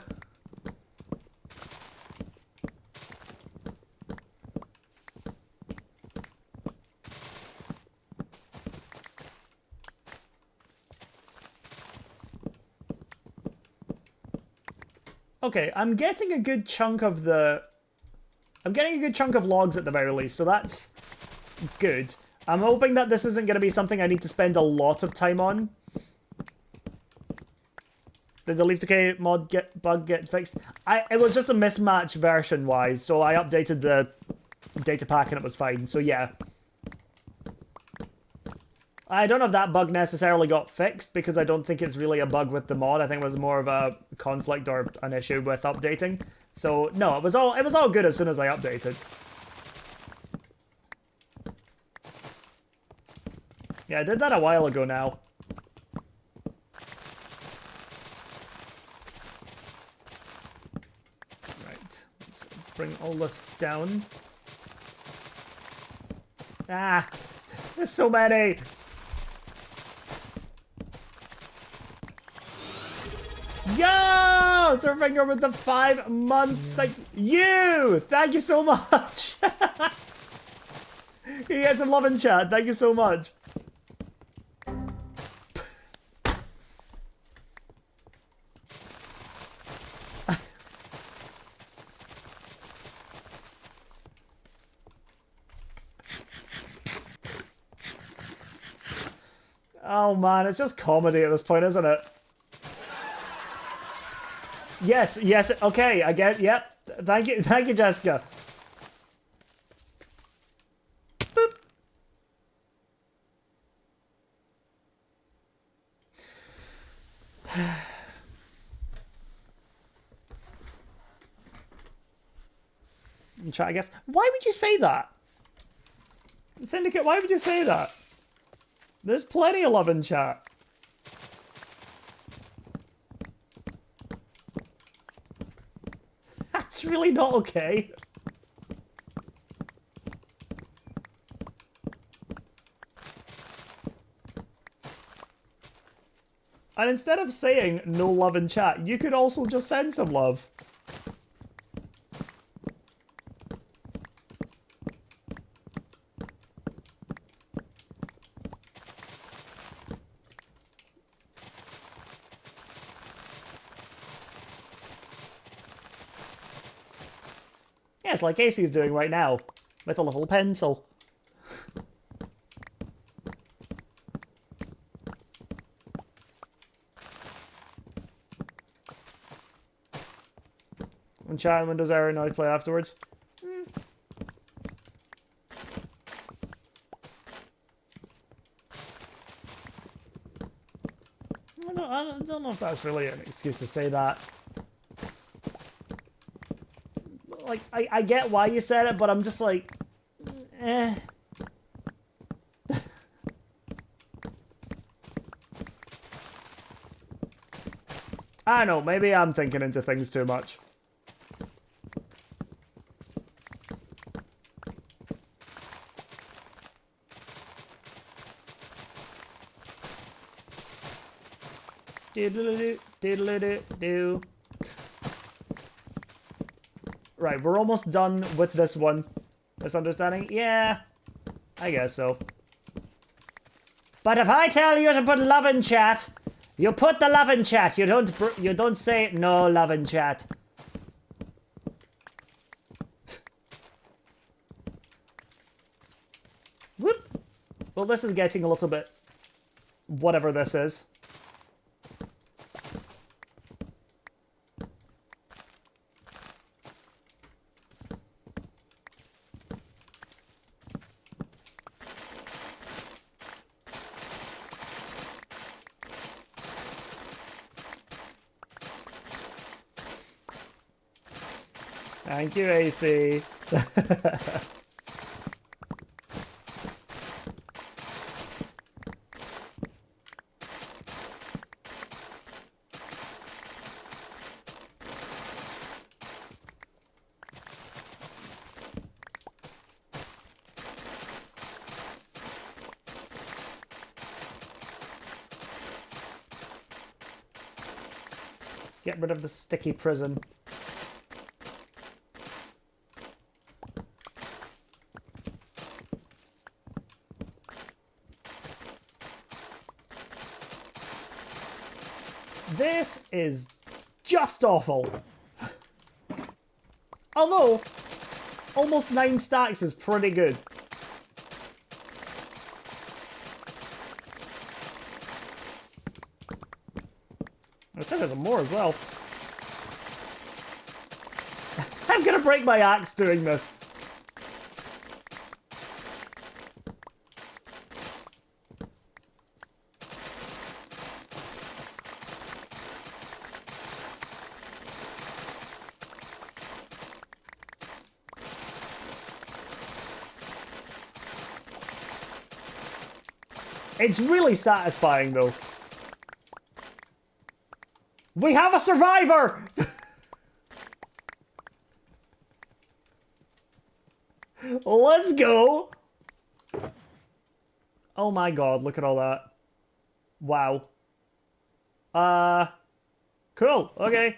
Okay, I'm getting a good chunk of the... I'm getting a good chunk of logs at the very least, so that's good. I'm hoping that this isn't going to be something I need to spend a lot of time on. Did the Leaf Decay bug get fixed? It was just a mismatch version wise, so I updated the data pack and it was fine. So yeah. I don't know if that bug necessarily got fixed because I don't think it's really a bug with the mod. I think it was more of a conflict or an issue with updating. So no, it was all good as soon as I updated. Yeah, I did that a while ago now. Right, let's bring all this down. Ah, there's so many. Yo! Surfinger with the 5 months. Thank you! Thank you so much! He had some love in chat. Thank you so much. Oh man, it's just comedy at this point, isn't it? Yes, yes, okay, I get, yep. Thank you, Jessica. Boop. Chat, I guess. Why would you say that? Syndicate, why would you say that? There's plenty of love in chat. That's really not okay. And instead of saying no love in chat, you could also just send some love. Yes, like Casey's doing right now, with a little pencil. When chat and Windows error, now I play afterwards. I don't know if that's really an excuse to say that. Like, I get why you said it, but I'm just like, eh. I don't know, maybe I'm thinking into things too much. Diddle-a-doo, diddle-a-doo-doo. Right, we're almost done with this one. Misunderstanding? Yeah, I guess so. But if I tell you to put love in chat, you put the love in chat. You don't say no love in chat. Whoop. Well, this is getting a little bit whatever this is. Thank you, AC. Get rid of the sticky prison. This is just awful. Although, almost 9 stacks is pretty good. I think there's more as well. I'm gonna break my axe doing this. It's really satisfying, though. We have a survivor! Let's go! Oh my god, look at all that. Wow. Cool, okay.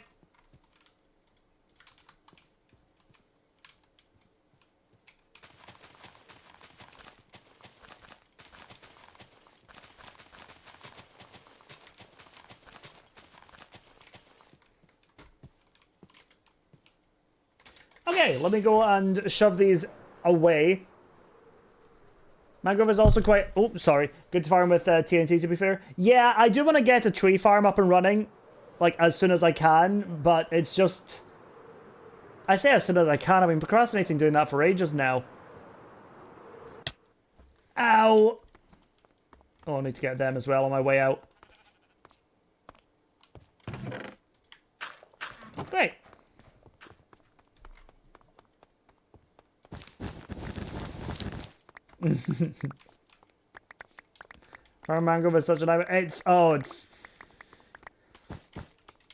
Okay, let me go and shove these away. Mangrove is also quite... Oh, sorry. Good to farm with TNT, to be fair. Yeah, I do want to get a tree farm up and running, like, as soon as I can, but it's just... I say as soon as I can. I've been procrastinating doing that for ages now. Ow! Oh, I need to get them as well on my way out. Great. Our mangrove is such a nightmare.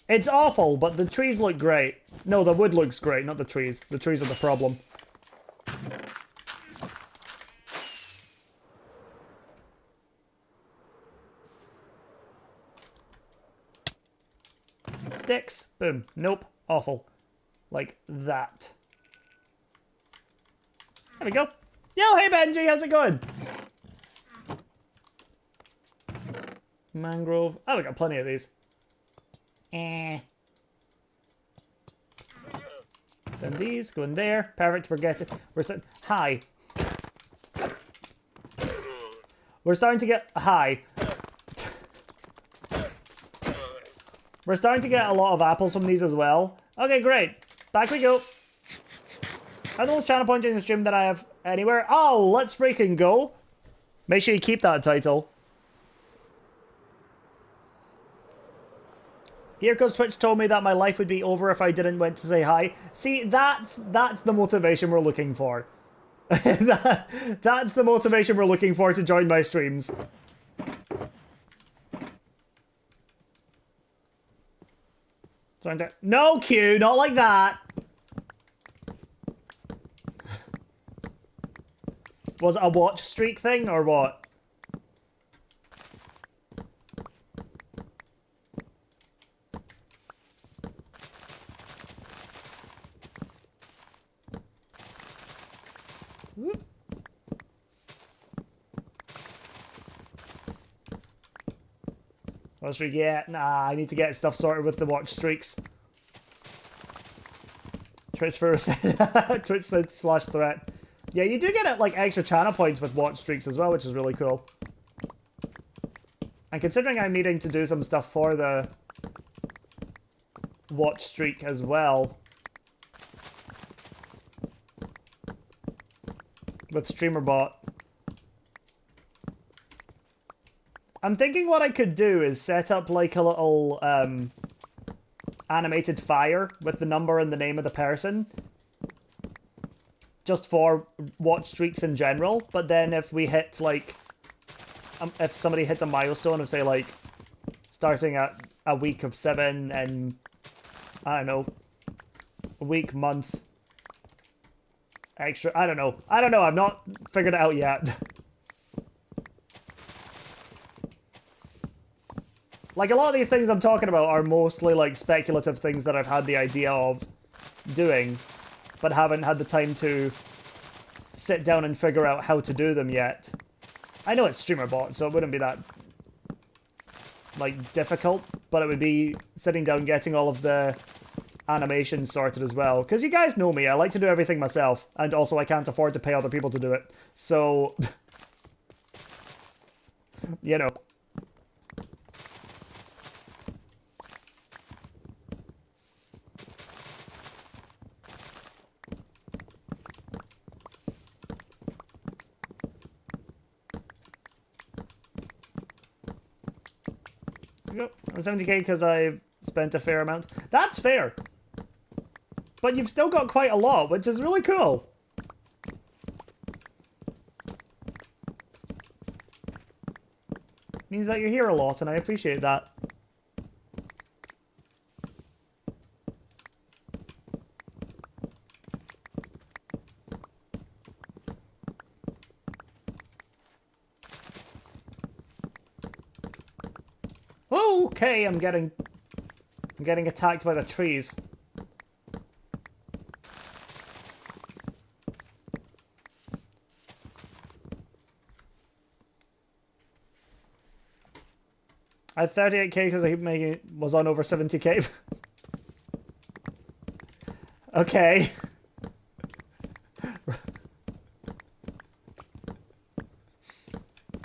It's awful, but the trees look great. No, the wood looks great, not the trees. The trees are the problem. Sticks. Boom. Nope. Awful. Like that. There we go. Yo, hey Benji, how's it going? Mangrove. Oh, we got plenty of these. Then these go in there. Perfect. Forget it. Hi. We're starting to get high. We're starting to get a lot of apples from these as well. Okay, great. Back we go. Are those channel points in the stream that I have anywhere? Oh, let's freaking go. Make sure you keep that title. Here Goes Twitch told me that my life would be over if I didn't want to say hi. See, that's the motivation we're looking for. That's the motivation we're looking for to join my streams. No, Q, not like that. Was it a watch streak thing or what? Whoop. Watch streak, yeah. Nah, I need to get stuff sorted with the watch streaks. Twitch first. Twitch said /threat. Yeah, you do get like extra channel points with watch streaks as well, which is really cool. And considering I'm needing to do some stuff for the watch streak as well, with StreamerBot, I'm thinking what I could do is set up like a little animated fire with the number and the name of the person, just for watch streaks in general. But then if we hit like, if somebody hits a milestone of say like starting at a week of 7 and I don't know, a week, month, extra, I don't know, I've not figured it out yet. Like, a lot of these things I'm talking about are mostly, like, speculative things that I've had the idea of doing, but haven't had the time to sit down and figure out how to do them yet. I know it's StreamerBot, so it wouldn't be that, like, difficult, but it would be sitting down getting all of the animations sorted as well. Because you guys know me, I like to do everything myself, and also I can't afford to pay other people to do it. So, you know. Yep, I'm 70k because I spent a fair amount. That's fair. But you've still got quite a lot, which is really cool. Means that you're here a lot, and I appreciate that. Okay, I'm getting attacked by the trees. I had 38k because I keep making it was on over 70k. Okay.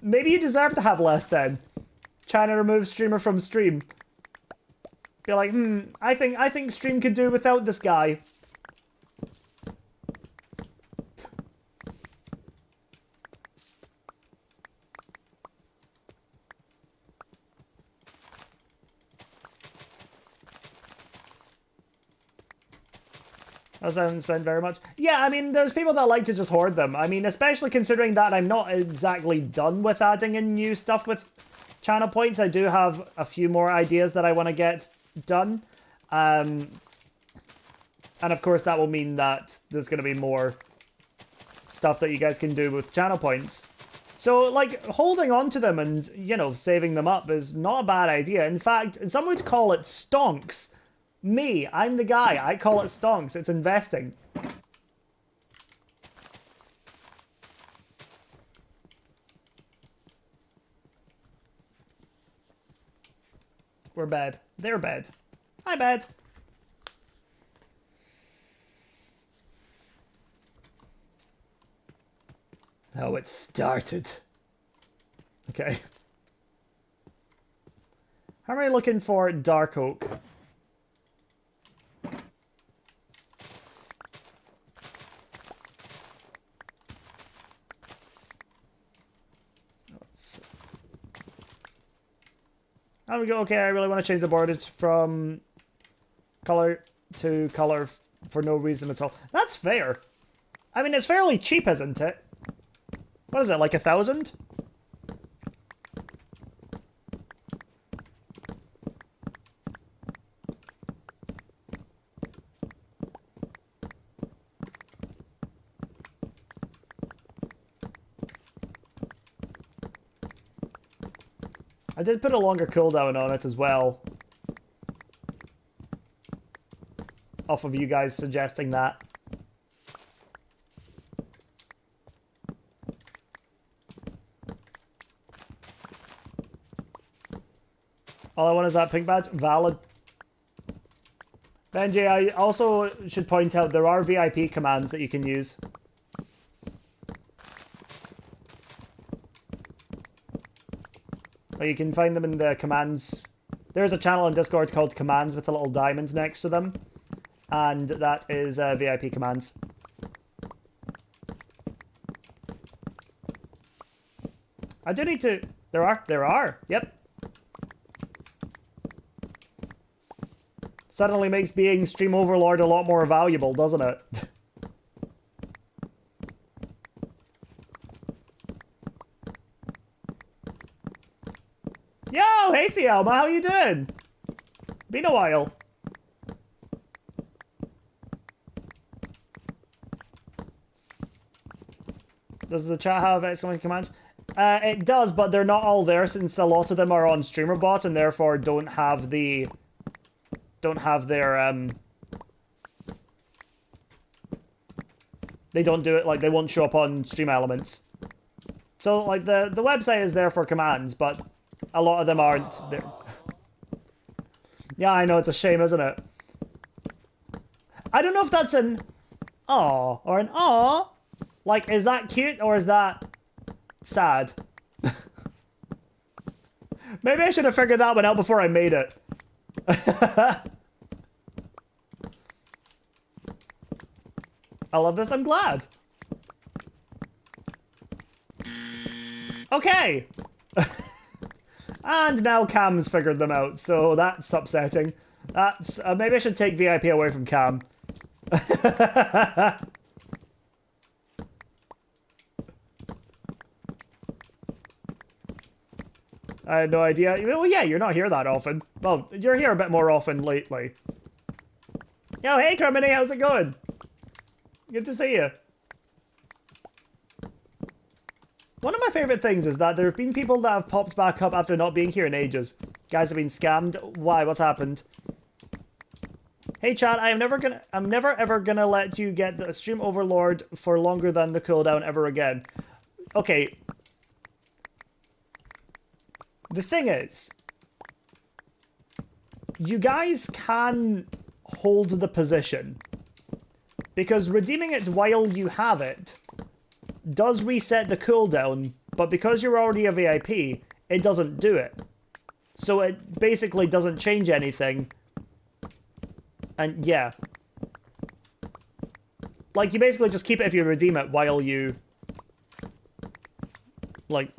Maybe you deserve to have less then. Trying to remove streamer from stream. Be like, I think stream could do without this guy. I haven't spent very much. Yeah, I mean, there's people that like to just hoard them. I mean, especially considering that I'm not exactly done with adding in new stuff with channel points. I do have a few more ideas that I want to get done. And of course, that will mean that there's going to be more stuff that you guys can do with channel points. So, like, holding on to them and, you know, saving them up is not a bad idea. In fact, some would call it stonks. Me, I'm the guy. I call it stonks. It's investing. We're bad. They're bad. Hi, bad. Oh, it started. Okay. How am I looking for dark oak? There we go. Okay, I really want to change the borders from color to color for no reason at all. That's fair. I mean, it's fairly cheap, isn't it? What is it, like 1,000? I did put a longer cooldown on it as well. Off of you guys suggesting that. All I want is that pink badge. Valid. Benji, I also should point out there are VIP commands that you can use. Or you can find them in the commands. There's a channel on Discord called Commands with a little diamond next to them. And that is VIP commands. I do need to... There are. Yep. Suddenly makes being Stream Overlord a lot more valuable, doesn't it? Yo, hey Alma, how you doing? Been a while. Does the chat have exclamation commands? It does, but they're not all there since a lot of them are on StreamerBot and therefore don't have their they don't do it, like, they won't show up on Stream Elements. So, like, the website is there for commands, but a lot of them aren't there. Yeah, I know, it's a shame, isn't it? I don't know if that's an aw or an aw. Like, is that cute or is that sad? Maybe I should have figured that one out before I made it. I love this, I'm glad. Okay. And now Cam's figured them out, so that's upsetting. That's maybe I should take VIP away from Cam. I had no idea. Well, yeah, you're not here that often. Well, you're here a bit more often lately. Yo, hey, Criminy, how's it going? Good to see you. One of my favorite things is that there have been people that have popped back up after not being here in ages. Guys have been scammed. Why? What's happened? Hey, chat, I'm never ever gonna let you get the stream overlord for longer than the cooldown ever again. Okay. The thing is, you guys can hold the position, because redeeming it while you have it does reset the cooldown, but because you're already a VIP, it doesn't do it. So it basically doesn't change anything. And yeah. Like, you basically just keep it if you redeem it while you... like,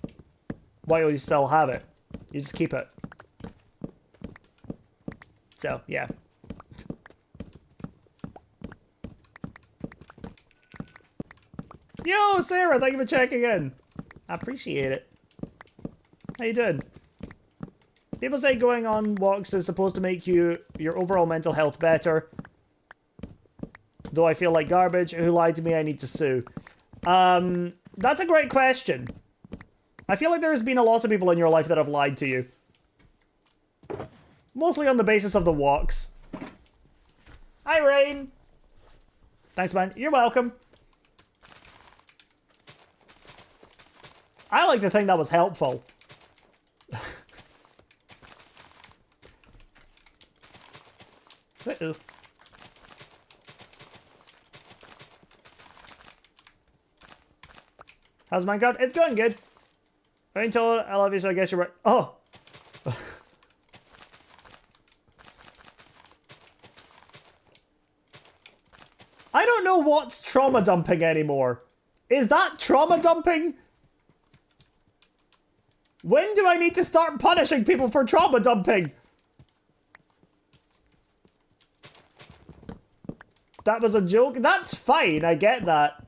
while you still have it. You just keep it. So, yeah. Yo, Sarah, thank you for checking in. I appreciate it. How you doing? People say going on walks is supposed to make your overall mental health better. Though I feel like garbage. Who lied to me? I need to sue. That's a great question. I feel like there's been a lot of people in your life that have lied to you. Mostly on the basis of the walks. Hi, Rain. Thanks, man. You're welcome. I like to think that was helpful. Uh-oh. How's Minecraft? It's going good. I told I love you, so I guess you're right. Oh. I don't know what's trauma dumping anymore. Is that trauma dumping? When do I need to start punishing people for trauma dumping? That was a joke? That's fine, I get that.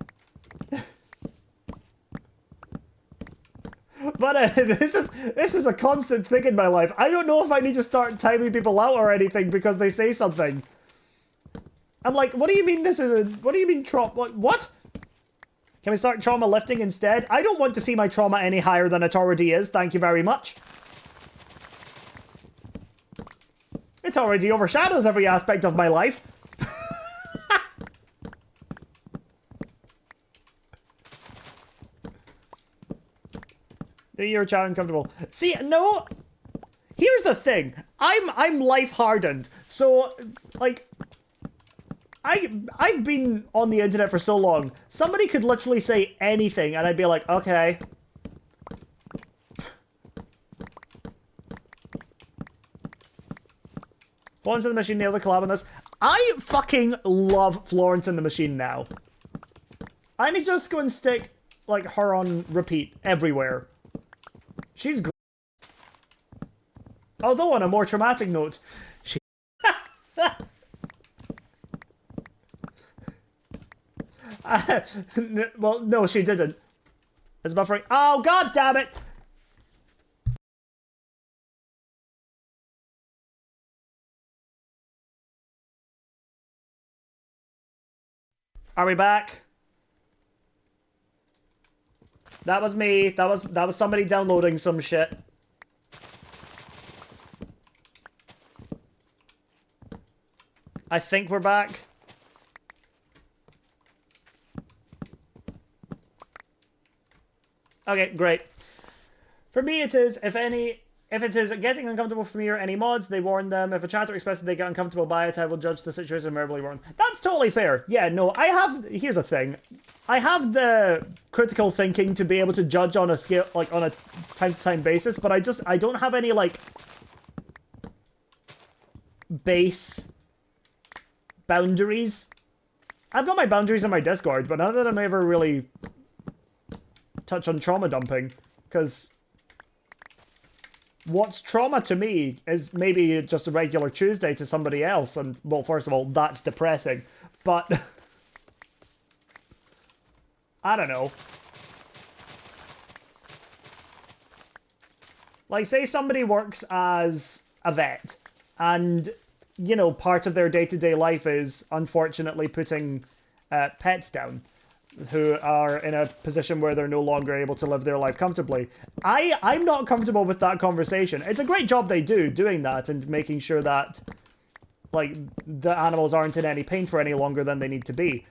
But this is a constant thing in my life. I don't know if I need to start timing people out or anything because they say something. I'm like, what do you mean this is a... What do you mean trauma... What? Can we start trauma lifting instead? I don't want to see my trauma any higher than it already is. Thank you very much. It already overshadows every aspect of my life. You're chat uncomfortable. See, no. Here's the thing. I'm life hardened. So, like, I've been on the internet for so long. Somebody could literally say anything, and I'd be like, okay. Florence and the Machine nailed the collab on this. I fucking love Florence and the Machine now. I need to just go and stick, like, her on repeat everywhere. She's great. Although, on a more traumatic note, she... well, no, she didn't. It's buffering. Oh, god damn it! Are we back? That was me. That was somebody downloading some shit. I think we're back. Okay, great. For me, it is, if it is getting uncomfortable for me or any mods, they warn them. If a chatter expresses they get uncomfortable by it, I will judge the situation and verbally warn. That's totally fair. Yeah, no, I have... Here's the thing. I have the critical thinking to be able to judge on a scale, like, on a time-to-time basis, but I don't have any, like, base boundaries. I've got my boundaries in my Discord, but none of them ever really touch on trauma dumping, because What's trauma to me is maybe just a regular Tuesday to somebody else, and, well, first of all, that's depressing, but I don't know. Like, say somebody works as a vet, and, you know, part of their day-to-day life is, unfortunately, putting pets down, who are in a position where they're no longer able to live their life comfortably. I'm not comfortable with that conversation. It's a great job they do, doing that, and making sure that, like, the animals aren't in any pain for any longer than they need to be.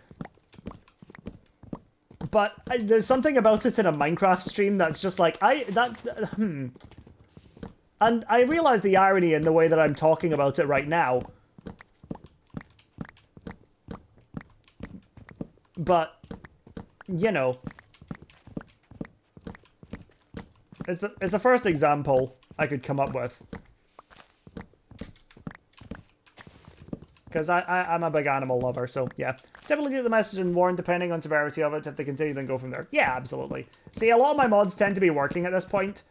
But there's something about it in a Minecraft stream that's just like, And I realize the irony in the way that I'm talking about it right now. But, you know, it's the first example I could come up with. Because I'm a big animal lover, so yeah. Typically get the message and warn depending on severity of it. If they continue, then go from there. Yeah, absolutely. See, a lot of my mods tend to be working at this point.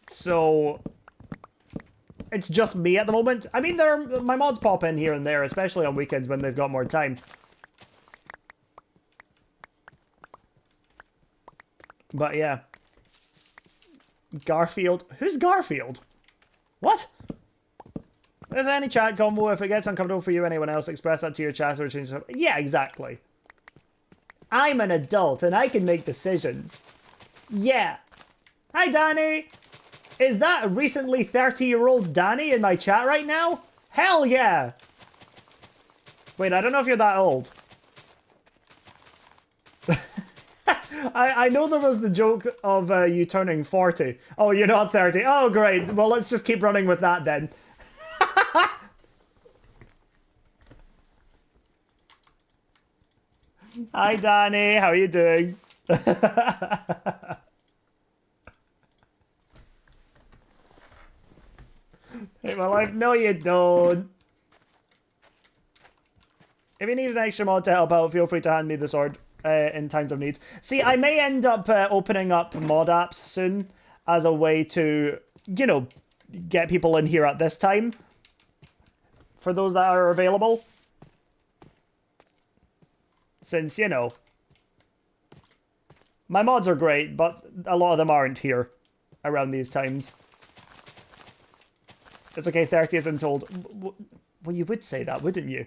So it's just me at the moment. I mean, my mods pop in here and there, especially on weekends when they've got more time. But yeah. Garfield? Who's Garfield? What? With any chat combo, if it gets uncomfortable for you, anyone else, express that to your chat or change it. Yeah, exactly. I'm an adult and I can make decisions. Yeah. Hi, Danny. Is that a recently 30-year-old Danny in my chat right now? Hell yeah. Wait, I don't know if you're that old. I know there was the joke of you turning 40. Oh, you're not 30. Oh, great. Well, let's just keep running with that then. Hi, Danny. How are you doing? Hate my life? No, you don't. If you need an extra mod to help out, feel free to hand me the sword in times of need. See, I may end up opening up mod apps soon as a way to, you know, get people in here at this time. For those that are available. Since, you know, my mods are great, but a lot of them aren't here around these times. It's okay, 30 isn't old. Well, you would say that, wouldn't you?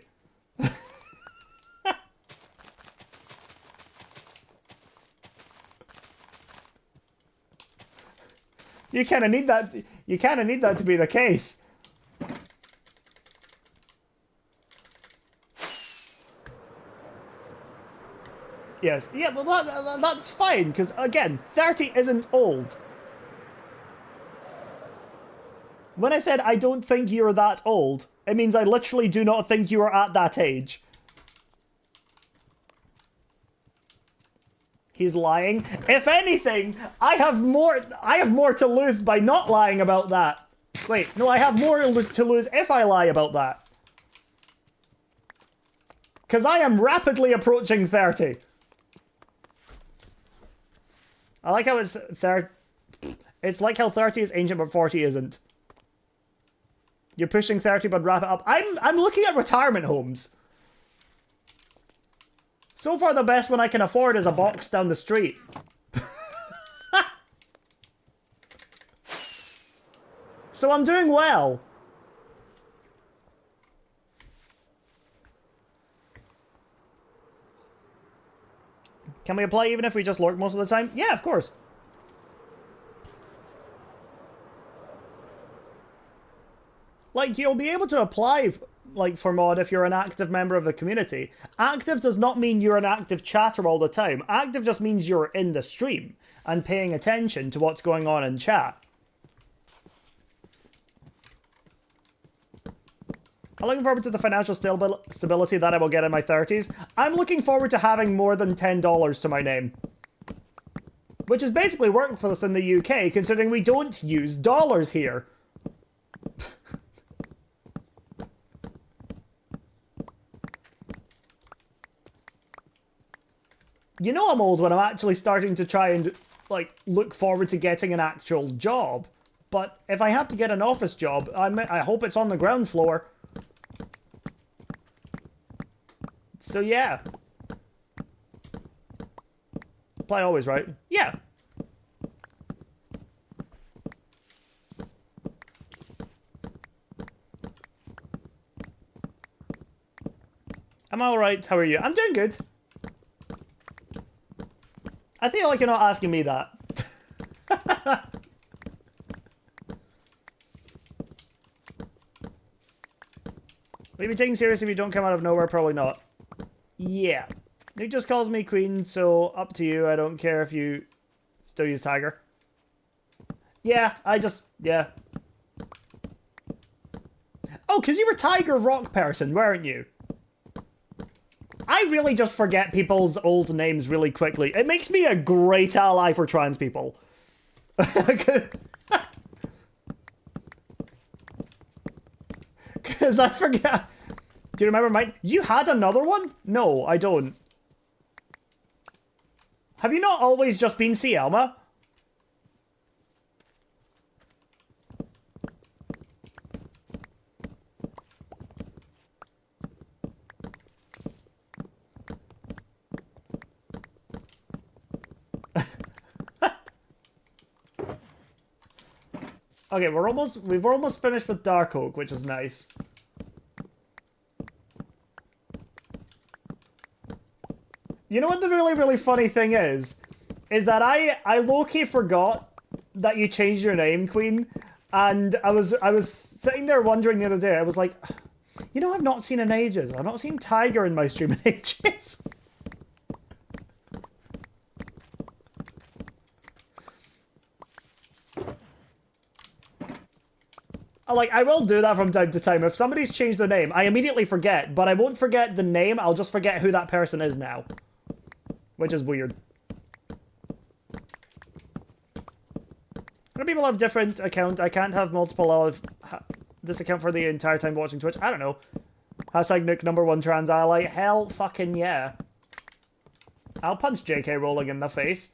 You kind of need that. You kind of need that to be the case. Yes. Yeah, well, that's fine, because, again, 30 isn't old. When I said I don't think you're that old, it means I literally do not think you are at that age. He's lying. If anything, I have more to lose by not lying about that. Wait, no, I have more to lose if I lie about that. Because I am rapidly approaching 30. I like how it's 30. It's like how 30 is ancient but 40 isn't. You're pushing 30 but wrap it up. I'm looking at retirement homes. So far the best one I can afford is a box down the street. So I'm doing well. Can we apply even if we just lurk most of the time? Yeah, of course. Like, you'll be able to apply, like, for mod if you're an active member of the community. Active does not mean you're an active chatter all the time. Active just means you're in the stream and paying attention to what's going on in chat. I'm looking forward to the financial stability that I will get in my 30s. I'm looking forward to having more than $10 to my name. Which is basically worthless in the UK, considering we don't use dollars here. You know I'm old when I'm actually starting to try and, like, look forward to getting an actual job. But if I have to get an office job, I hope it's on the ground floor. So yeah. Apply always, right? Yeah. I'm alright, how are you? I'm doing good. I feel like you're not asking me that. Will you be taken serious if you don't come out of nowhere? Probably not. Yeah. Nick just calls me queen, so up to you. I don't care if you still use tiger. Yeah, yeah. Oh, because you were Tiger Rock person, weren't you? I really just forget people's old names really quickly. It makes me a great ally for trans people. Because I forget. Do you remember mine? You had another one? No, I don't. Have you not always just been C. Elma? Okay, we've almost finished with Dark Oak, which is nice. You know what the really, really funny thing is? Is that I low-key forgot that you changed your name, Queen. And I was sitting there wondering the other day, I was like, you know, I've not seen in ages. I've not seen Tiger in my stream in ages. Like, I will do that from time to time. If somebody's changed their name, I immediately forget, but I won't forget the name, I'll just forget who that person is now. Which is weird. Other people have different accounts. I can't have multiple of this account for the entire time watching Twitch. I don't know. Hashtag Nuke #1 trans ally. Hell fucking yeah. I'll punch JK Rowling in the face.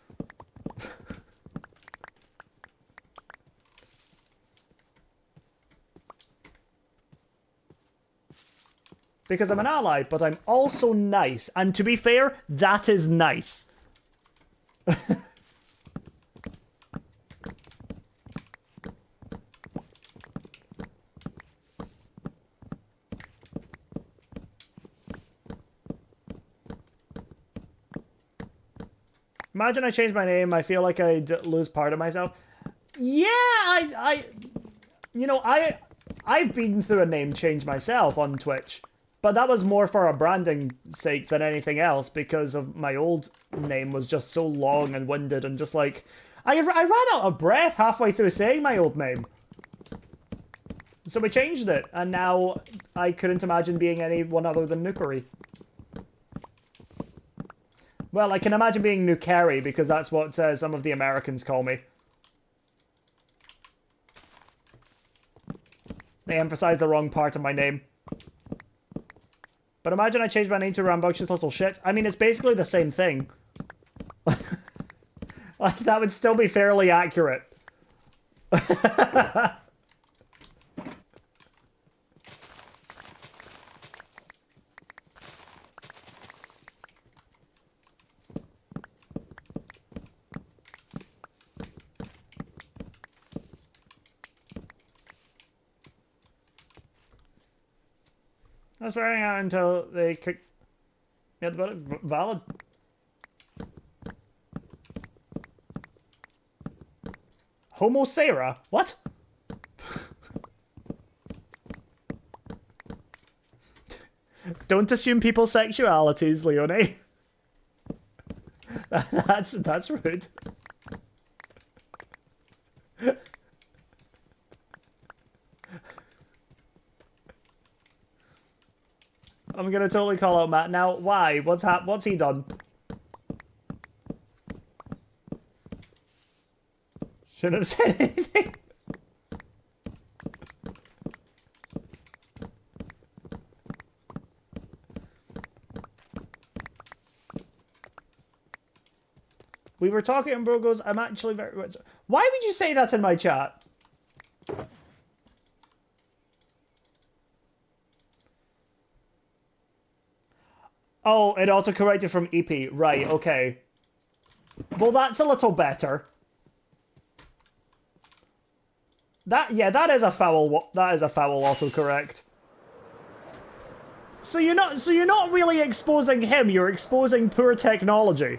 Because I'm an ally, but I'm also nice. And to be fair, that is nice. Imagine I changed my name, I feel like I'd lose part of myself. Yeah, you know, I've been through a name change myself on Twitch. But that was more for a branding sake than anything else, because of my old name was just so long and winded and just like... I ran out of breath halfway through saying my old name. So we changed it, and now I couldn't imagine being anyone other than Nukeri. Well, I can imagine being Nukeri, because that's what some of the Americans call me. They emphasize the wrong part of my name. But imagine I changed my name to Rambunctious Little Shit. I mean, it's basically the same thing. Like, that would still be fairly accurate. I was wearing out until they kicked me out the butt. Valid. Homo Sarah? What? Don't assume people's sexualities, Leonie. That's rude. I'm gonna totally call out Matt now. Why? What's he done? Shouldn't have said anything. We were talking and Bro goes, I'm actually very... Why would you say that in my chat? Oh, it auto-corrected from EP. Right, okay. Well, that's a little better. That is a foul autocorrect. So you're not really exposing him, you're exposing poor technology.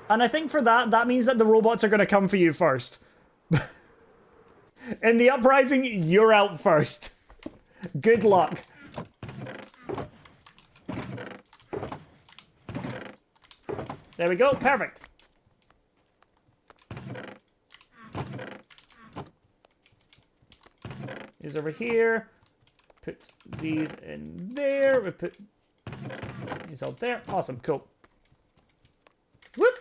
And I think for that means that the robots are going to come for you first. In the uprising, you're out first. Good luck. There we go, perfect. These over here. Put these in there. We put these out there. Awesome, cool. Whoop!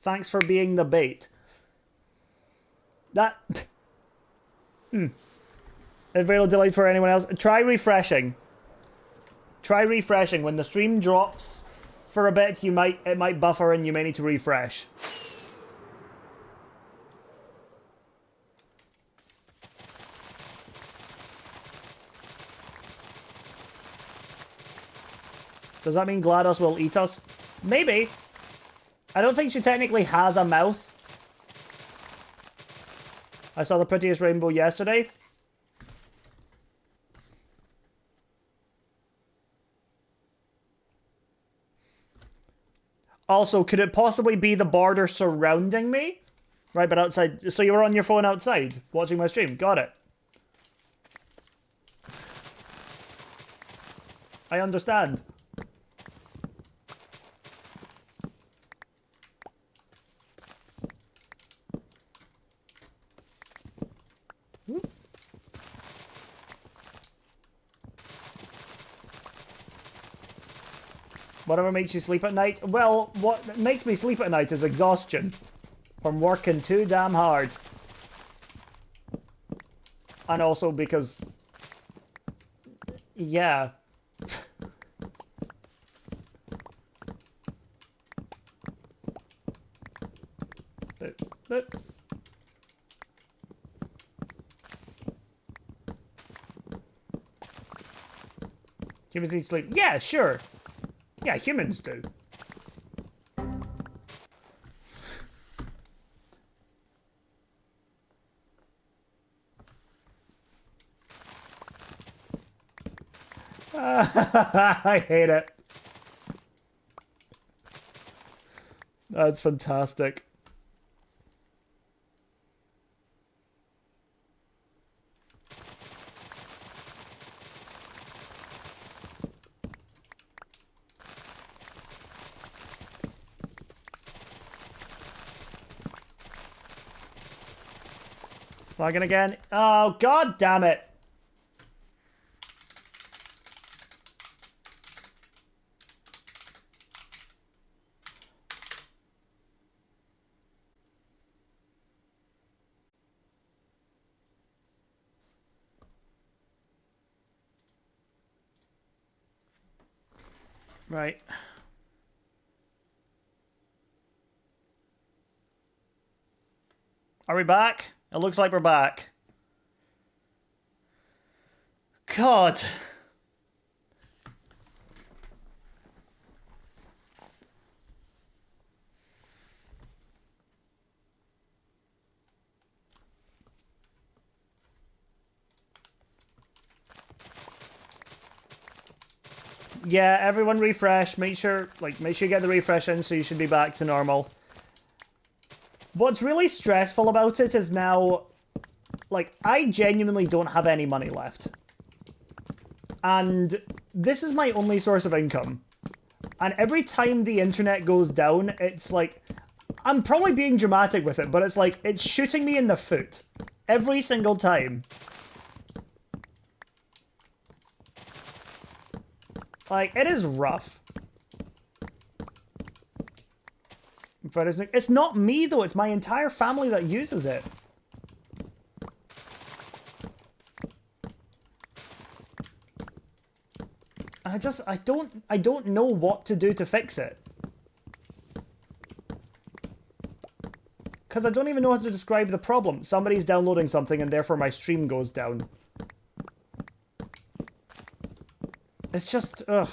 Thanks for being the bait. That... Available delay for anyone else. Try refreshing. Try refreshing. When the stream drops for a bit, it might buffer and you may need to refresh. Does that mean GLaDOS will eat us? Maybe. I don't think she technically has a mouth. I saw the prettiest rainbow yesterday. Also, could it possibly be the border surrounding me? Right, but outside. So you were on your phone outside, watching my stream. Got it. I understand. Whatever makes you sleep at night? Well, what makes me sleep at night is exhaustion. From working too damn hard. And also because... Yeah. But... Humans need sleep. Yeah, sure. Yeah, humans do. I hate it. That's fantastic. Lagging again. Oh, god damn it. Right. Are we back? It looks like we're back. God. Yeah, everyone refresh. Make sure you get the refresh in so you should be back to normal. What's really stressful about it is now, like, I genuinely don't have any money left. And this is my only source of income. And every time the internet goes down, it's like, I'm probably being dramatic with it, but it's like, it's shooting me in the foot. Every single time. Like, it is rough. It's not me, though. It's my entire family that uses it. I don't know what to do to fix it. Because I don't even know how to describe the problem. Somebody's downloading something and therefore my stream goes down. It's just, ugh.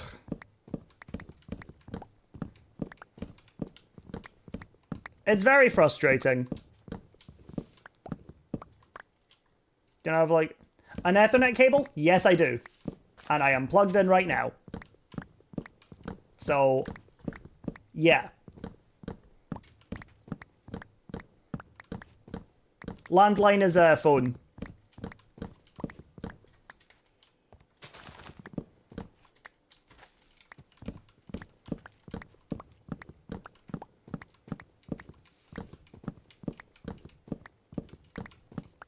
It's very frustrating. Do I have, like, an Ethernet cable? Yes, I do. And I am plugged in right now. So, yeah. Landline is a phone.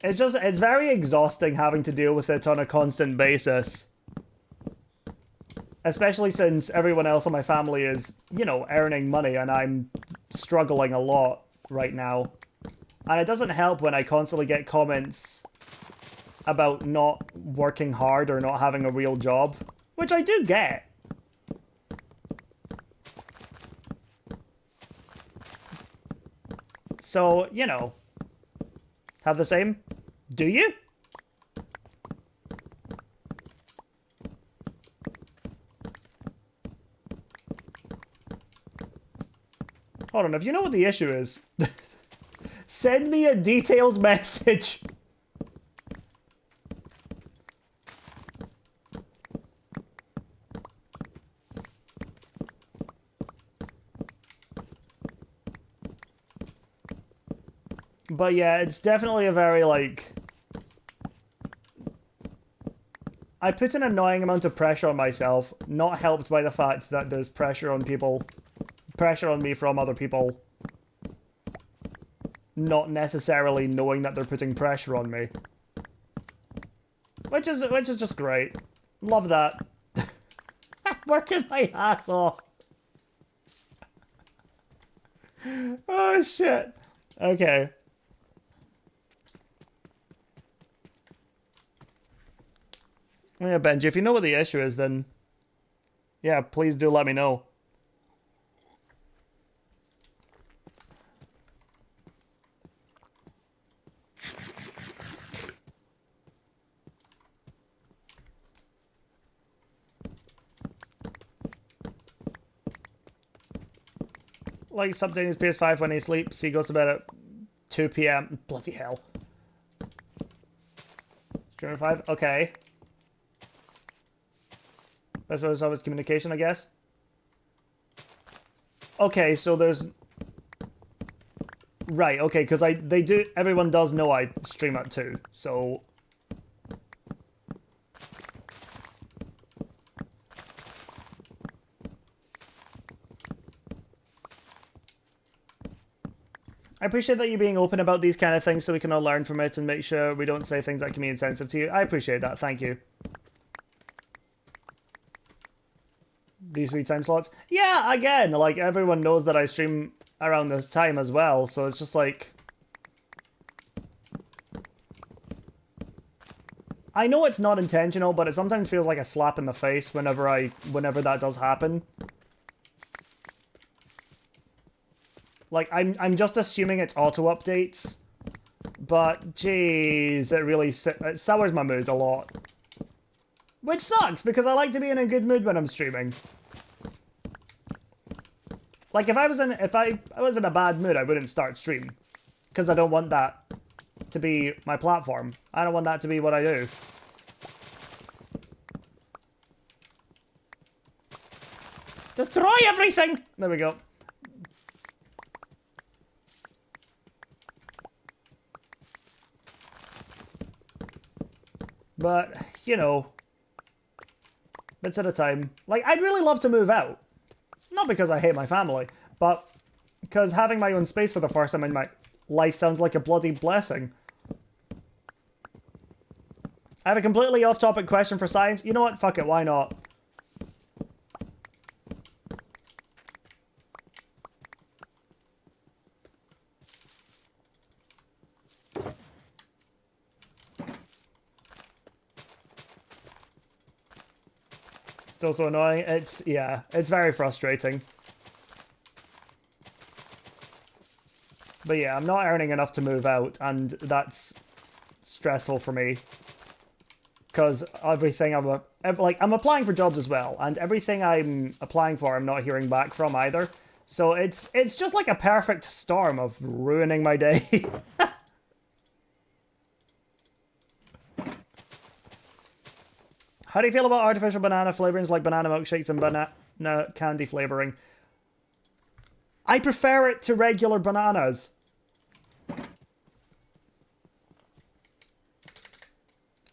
It's very exhausting having to deal with it on a constant basis. Especially since everyone else in my family is, you know, earning money and I'm struggling a lot right now. And it doesn't help when I constantly get comments about not working hard or not having a real job, which I do get. So, you know, have the same? Do you? Hold on, if you know what the issue is, send me a detailed message. But yeah, it's definitely a very, like... I put an annoying amount of pressure on myself, not helped by the fact that there's pressure on people... Pressure on me from other people. Not necessarily knowing that they're putting pressure on me. Which is just great. Love that. Working my ass off. Oh, shit. Okay. Yeah, Benji, if you know what the issue is, then... Yeah, please do let me know. Like something his PS5 when he sleeps, he goes to bed at 2 PM. Bloody hell. Streamer 5? Okay. Best way to solve is communication, I guess. Okay, so there's... Right, okay, because everyone does know I stream at 2, so... I appreciate that you being open about these kind of things so we can all learn from it and make sure we don't say things that can be insensitive to you. I appreciate that, thank you. These 3 time slots? Yeah, again, like, everyone knows that I stream around this time as well, so it's just like... I know it's not intentional, but it sometimes feels like a slap in the face whenever that does happen. Like, I'm just assuming it's auto-updates, but jeez, it sours my mood a lot. Which sucks, because I like to be in a good mood when I'm streaming. Like, if I was in a bad mood, I wouldn't start stream. Because I don't want that to be my platform. I don't want that to be what I do. Destroy everything! There we go. But, you know, bits at a time. Like, I'd really love to move out. Not because I hate my family, but because having my own space for the first time in my life sounds like a bloody blessing. I have a completely off-topic question for science. You know what? Fuck it, why not? Still so annoying. Yeah, it's very frustrating. But yeah, I'm not earning enough to move out, and that's stressful for me. Because everything I'm applying for jobs as well, and everything I'm applying for, I'm not hearing back from either. So it's just like a perfect storm of ruining my day. How do you feel about artificial banana flavorings like banana milkshakes and banana candy flavoring? I prefer it to regular bananas.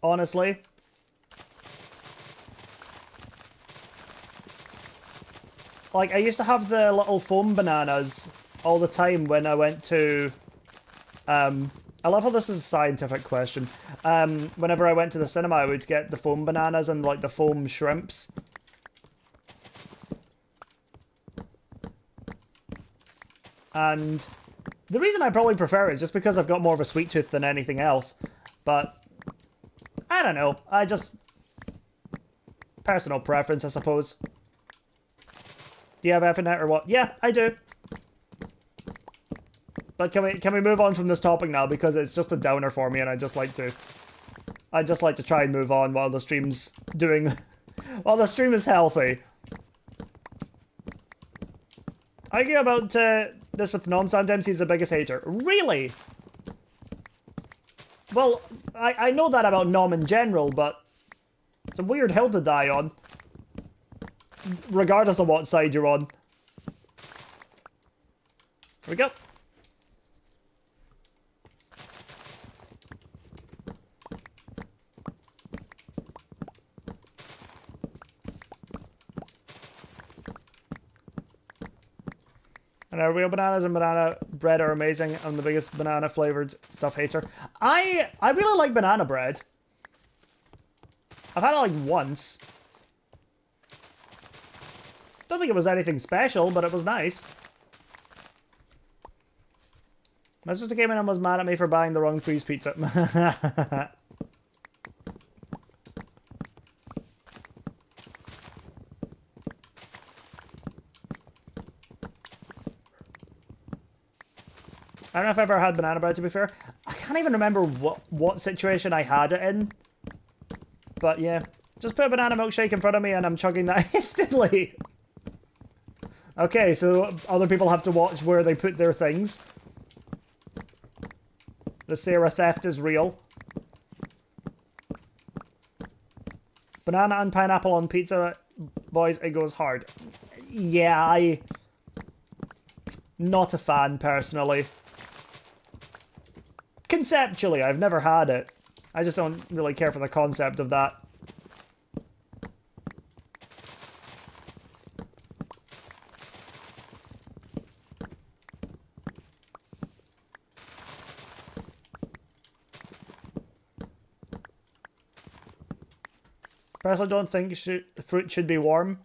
Honestly. Like, I used to have the little foam bananas all the time when I went to... I love how this is a scientific question. Whenever I went to the cinema, I would get the foam bananas and, like, the foam shrimps. And the reason I probably prefer it is just because I've got more of a sweet tooth than anything else. But, I don't know. I just... Personal preference, I suppose. Do you have Ethernet or what? Yeah, I do. But can we move on from this topic now, because it's just a downer for me, and I just like to try and move on while the stream's doing while the stream is healthy. I argue about this with Nom. Sometimes he's the biggest hater. Really? Well, I know that about Nom in general, but it's a weird hill to die on. Regardless of what side you're on. Here we go. And real bananas and banana bread are amazing. I'm the biggest banana flavored stuff hater. I really like banana bread. I've had it like once. Don't think it was anything special, but it was nice. My sister came in and was mad at me for buying the wrong freeze pizza. I don't know if I've ever had banana bread, to be fair. I can't even remember what situation I had it in. But yeah, just put a banana milkshake in front of me and I'm chugging that instantly. Okay, so other people have to watch where they put their things. The Sarah theft is real. Banana and pineapple on pizza, boys, it goes hard. Yeah, not a fan, personally. Conceptually, I've never had it. I just don't really care for the concept of that. Personally, don't think fruit should be warm.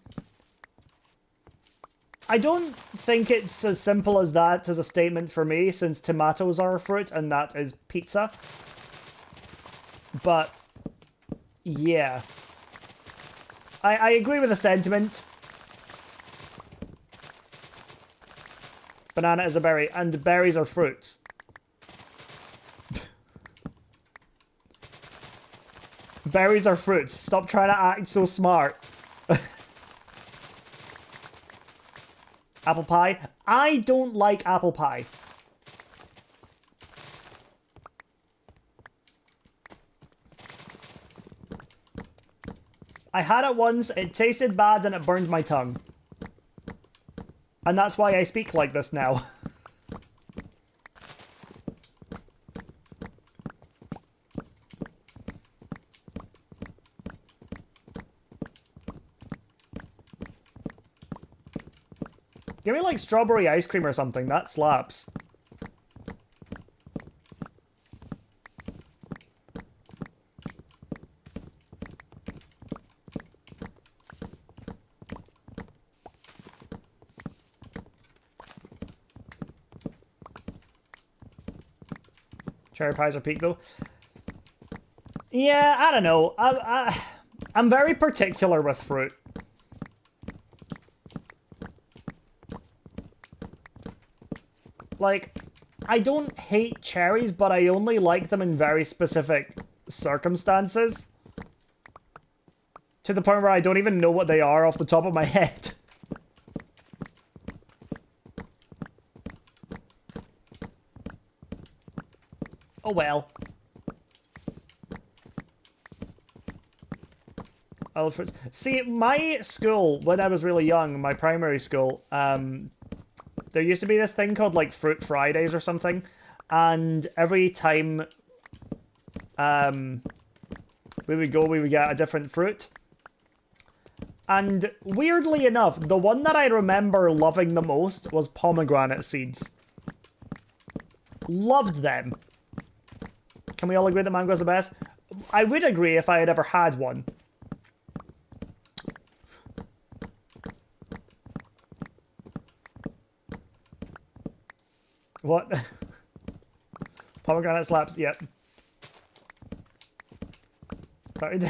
I don't think it's as simple as that as a statement for me, since tomatoes are a fruit and that is pizza. But, yeah. I agree with the sentiment. Banana is a berry, and berries are fruits. Berries are fruits. Stop trying to act so smart. Apple pie? I don't like apple pie. I had it once, it tasted bad, and it burned my tongue. And that's why I speak like this now. Give me like strawberry ice cream or something, that slaps. Cherry pies are peak though. Yeah, I don't know. I'm very particular with fruit. Like, I don't hate cherries, but I only like them in very specific circumstances. To the point where I don't even know what they are off the top of my head. Oh well. Oh, see, my school, when I was really young, my primary school, there used to be this thing called, like, Fruit Fridays or something. And every time we would go, we would get a different fruit. And weirdly enough, the one that I remember loving the most was pomegranate seeds. Loved them. Can we all agree that mango's the best? I would agree if I had ever had one. What? Pomegranate slaps, yep. Sorry.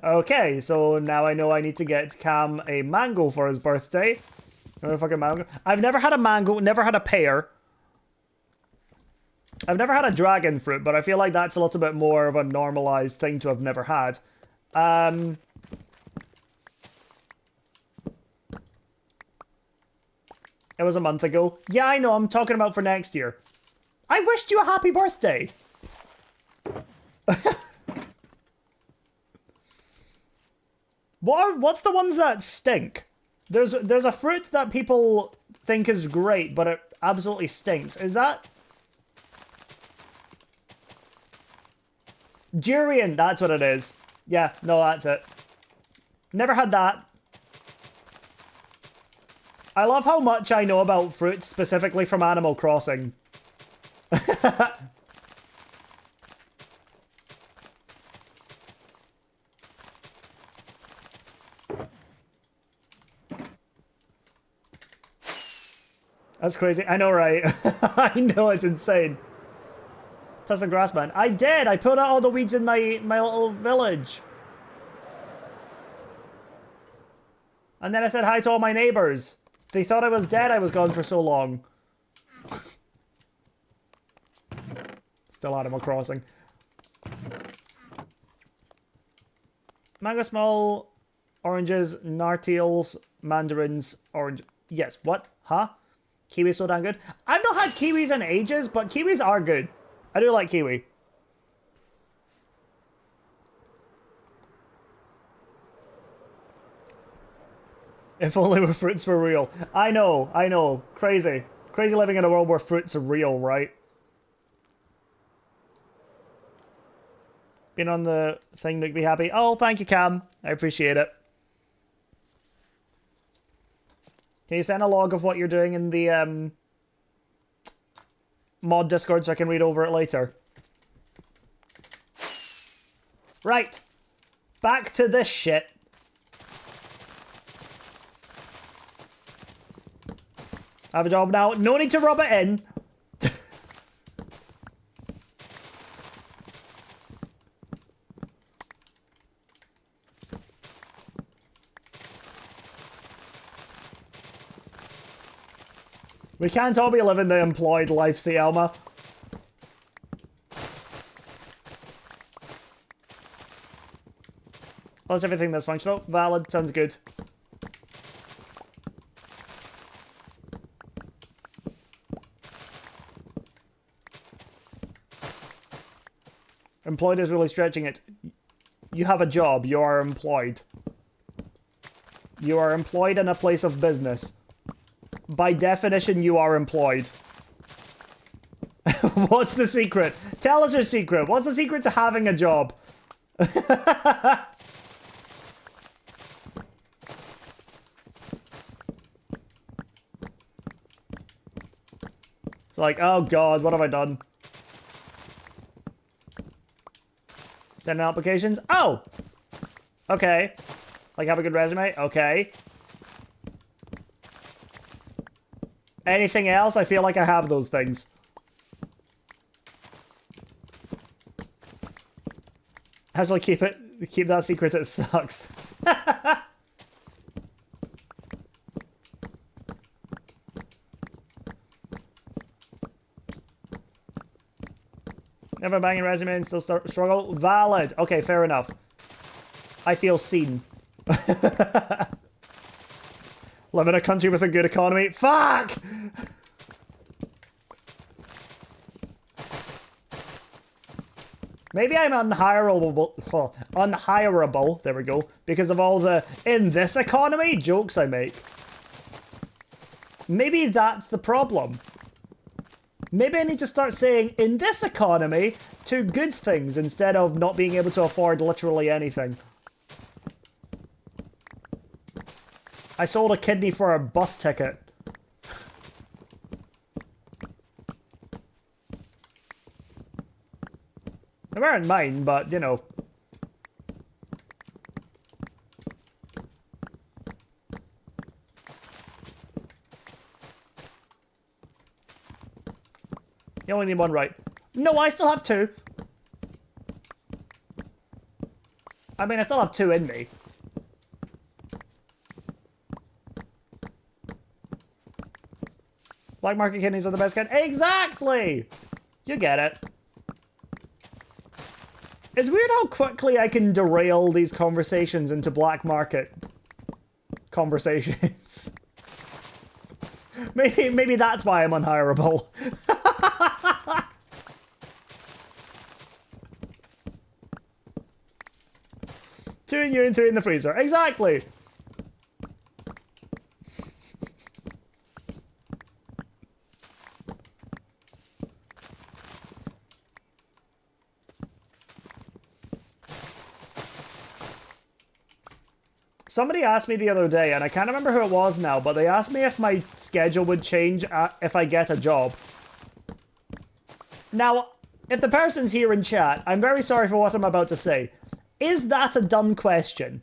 Okay, so now I know I need to get Cam a mango for his birthday. Fucking mango. I've never had a mango, never had a pear. I've never had a dragon fruit, but I feel like that's a little bit more of a normalized thing to have never had. It was a month ago. Yeah, I know, I'm talking about for next year. I wished you a happy birthday! What's the ones that stink? There's a fruit that people think is great, but it absolutely stinks. Is that... Durian, that's what it is. Yeah, no, that's it. Never had that. I love how much I know about fruits, specifically from Animal Crossing. That's crazy. I know, right? I know, it's insane. Touch some grass, man. I did! I put out all the weeds in my little village. And then I said hi to all my neighbors. They thought I was dead, I was gone for so long. Still Animal Crossing. Mango, small oranges, nartials, mandarins, orange. Yes, what? Huh? Kiwi's so damn good. I've not had kiwis in ages, but kiwis are good. I do like kiwi. If only where fruits were real. I know, I know. Crazy. Crazy living in a world where fruits are real, right? Being on the thing to be happy. Oh, thank you, Cam. I appreciate it. Can you send a log of what you're doing in the mod Discord so I can read over it later? Right. Back to this shit. I have a job now. No need to rub it in. We can't all be living the employed life, see, Elma. Oh, that's everything that's functional. Valid. Sounds good. Employed is really stretching it. You have a job. You are employed. You are employed in a place of business. By definition, you are employed. What's the secret? Tell us your secret. What's the secret to having a job? It's like, oh god, what have I done? Sending applications? Oh! Okay. Like, have a good resume? Okay. Anything else? I feel like I have those things. Actually, keep that secret, it sucks. Never banging resume and still struggle. Valid. Okay, fair enough. I feel seen. Live in a country with a good economy. Fuck! Maybe I'm unhirable, unhirable, there we go, because of all the, in this economy, jokes I make. Maybe that's the problem. Maybe I need to start saying, in this economy, to good things instead of not being able to afford literally anything. I sold a kidney for a bus ticket. They weren't mine, but, you know. You only need one right. No, I still have two. I mean, I still have two in me. Black market kidneys are the best kind. Exactly! You get it. It's weird how quickly I can derail these conversations into black market conversations. Maybe that's why I'm unhirable. Two in you and three in the freezer. Exactly! Somebody asked me the other day, and I can't remember who it was now, but they asked me if my schedule would change if I get a job. Now, if the person's here in chat, I'm very sorry for what I'm about to say. Is that a dumb question?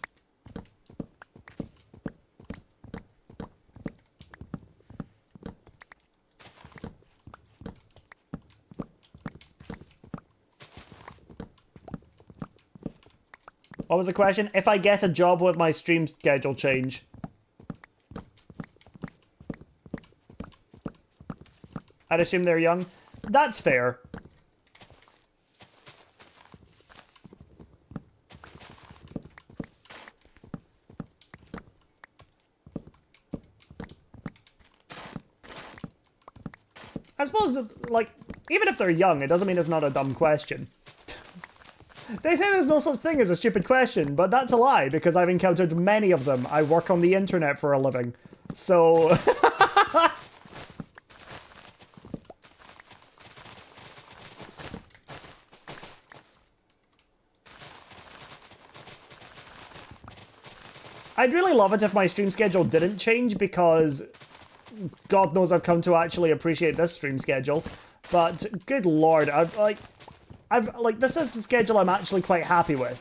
What was the question? If I get a job, with my stream schedule change? I'd assume they're young. That's fair. I suppose, like, even if they're young, it doesn't mean it's not a dumb question. They say there's no such thing as a stupid question, but that's a lie, because I've encountered many of them. I work on the internet for a living. So... I'd really love it if my stream schedule didn't change, because God knows I've come to actually appreciate this stream schedule. But good lord, this is a schedule I'm actually quite happy with.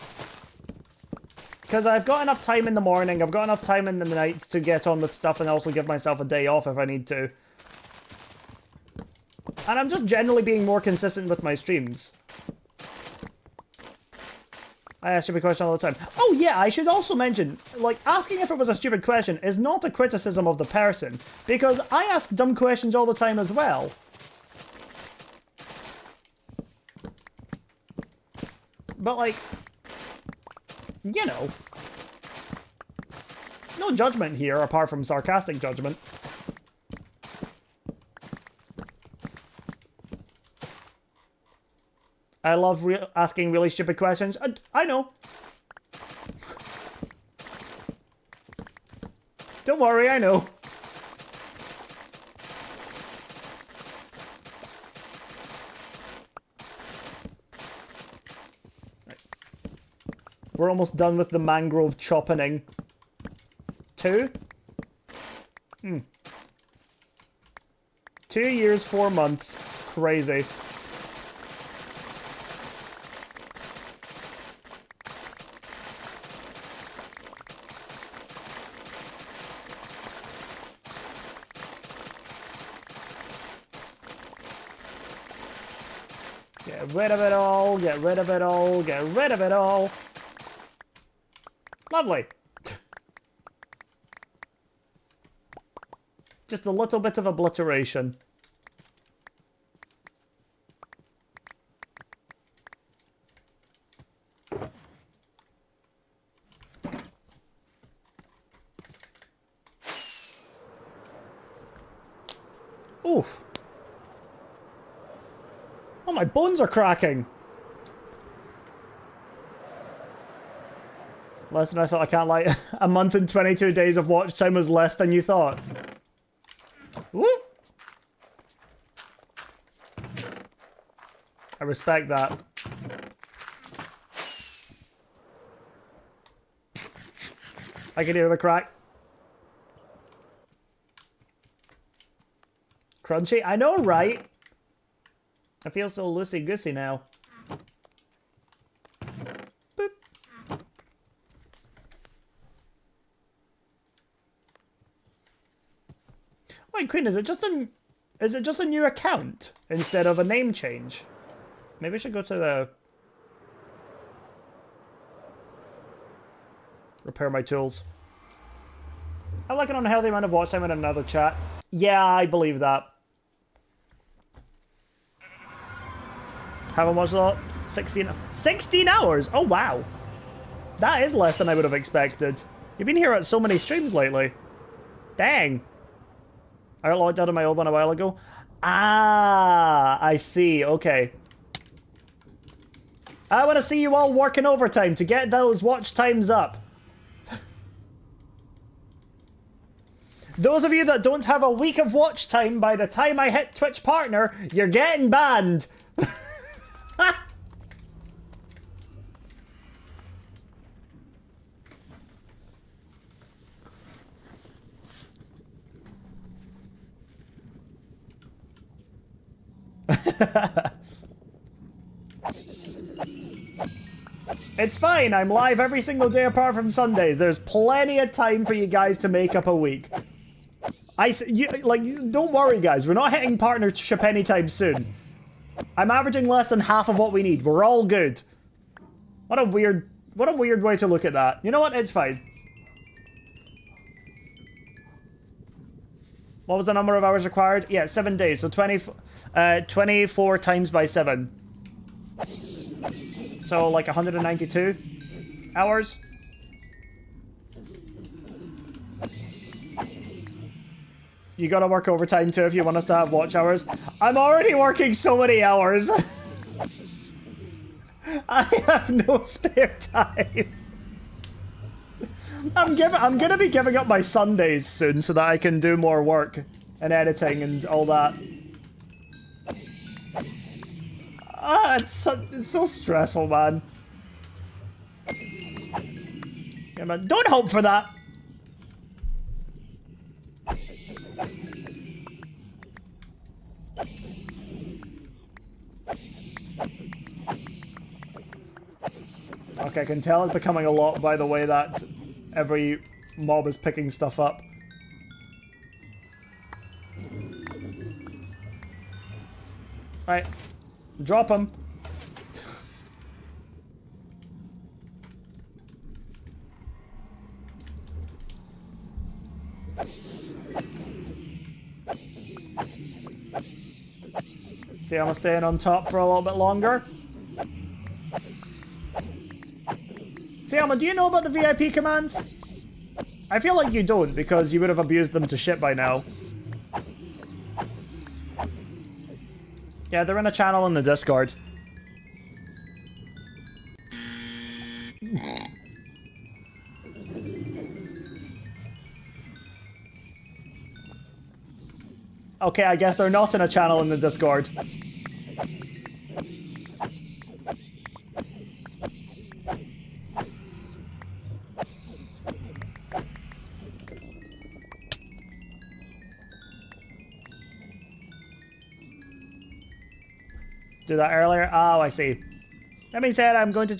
Because I've got enough time in the morning, I've got enough time in the nights to get on with stuff and also give myself a day off if I need to. And I'm just generally being more consistent with my streams. I ask stupid questions all the time. Oh yeah, I should also mention, like, asking if it was a stupid question is not a criticism of the person, because I ask dumb questions all the time as well. But, like, you know, no judgment here apart from sarcastic judgment. I love asking really stupid questions. I know. Don't worry, I know. We're almost done with the mangrove chopping. 2? 2 years, 4 months. Crazy. Get rid of it all, get rid of it all, get rid of it all. Lovely. Just a little bit of obliteration. Oof. Oh, my bones are cracking. Less than I thought, I can't lie. A month and 22 days of watch time was less than you thought. Woo! I respect that. I can hear the crack. Crunchy? I know, right? I feel so loosey-goosey now. Boop. Wait, Queen, is it just a new account instead of a name change? Maybe I should go to the... Repair my tools. I like an unhealthy amount of watch time in another chat. Yeah, I believe that. Haven't watched a lot. 16 hours? Oh, wow. That is less than I would have expected. You've been here at so many streams lately. Dang. I got logged out of my old one a while ago. Ah, I see. Okay. I want to see you all working overtime to get those watch times up. Those of you that don't have a week of watch time by the time I hit Twitch Partner, you're getting banned. It's fine, I'm live every single day apart from Sundays. There's plenty of time for you guys to make up a week. Don't worry guys, we're not hitting partnership anytime soon. I'm averaging less than half of what we need. We're all good. What a weird way to look at that. You know what? It's fine. What was the number of hours required? Yeah, 7 days. So 24 times by 7. So like 192 hours. You gotta work overtime too if you want us to have watch hours. I'm already working so many hours. I have no spare time. I'm gonna be giving up my Sundays soon so that I can do more work and editing and all that. It's so stressful, man. Yeah, man. Don't hope for that. Okay, I can tell it's becoming a lot by the way that every mob is picking stuff up. Right. Drop him. See, I'm staying on top for a little bit longer. Selma, do you know about the VIP commands? I feel like you don't, because you would have abused them to shit by now. Yeah, they're in a channel in the Discord. Okay, I guess they're not in a channel in the Discord. Do that earlier? Oh, I see. That being said, I'm gonna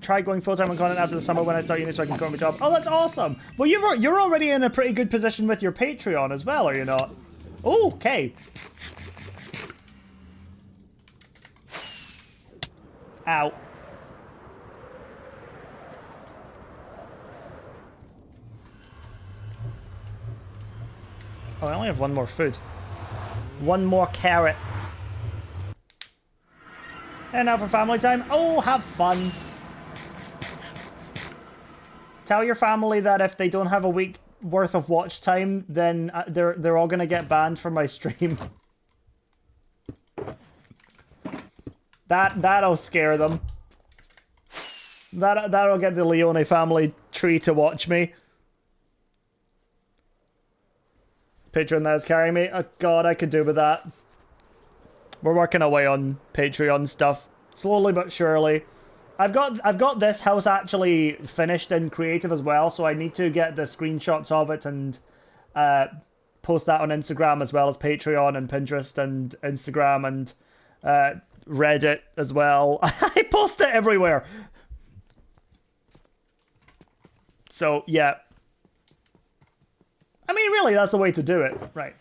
try going full-time on content after the summer when I start uni so I can quit my job. Oh, that's awesome! Well, you're already in a pretty good position with your Patreon as well, are you not? Oh, okay. Ow. Oh, I only have one more food. One more carrot. And now for family time. Oh, have fun. Tell your family that if they don't have a week worth of watch time, then they're all gonna get banned from my stream. That'll scare them. That'll get the Leone family tree to watch me. Patreon that's carrying me. Oh god, I could do with that. We're working away on Patreon stuff. Slowly but surely. I've got this house actually finished in creative as well, so I need to get the screenshots of it and post that on Instagram as well as Patreon and Pinterest and Instagram and Reddit as well. I post it everywhere. So, yeah. I mean, really, that's the way to do it. Right.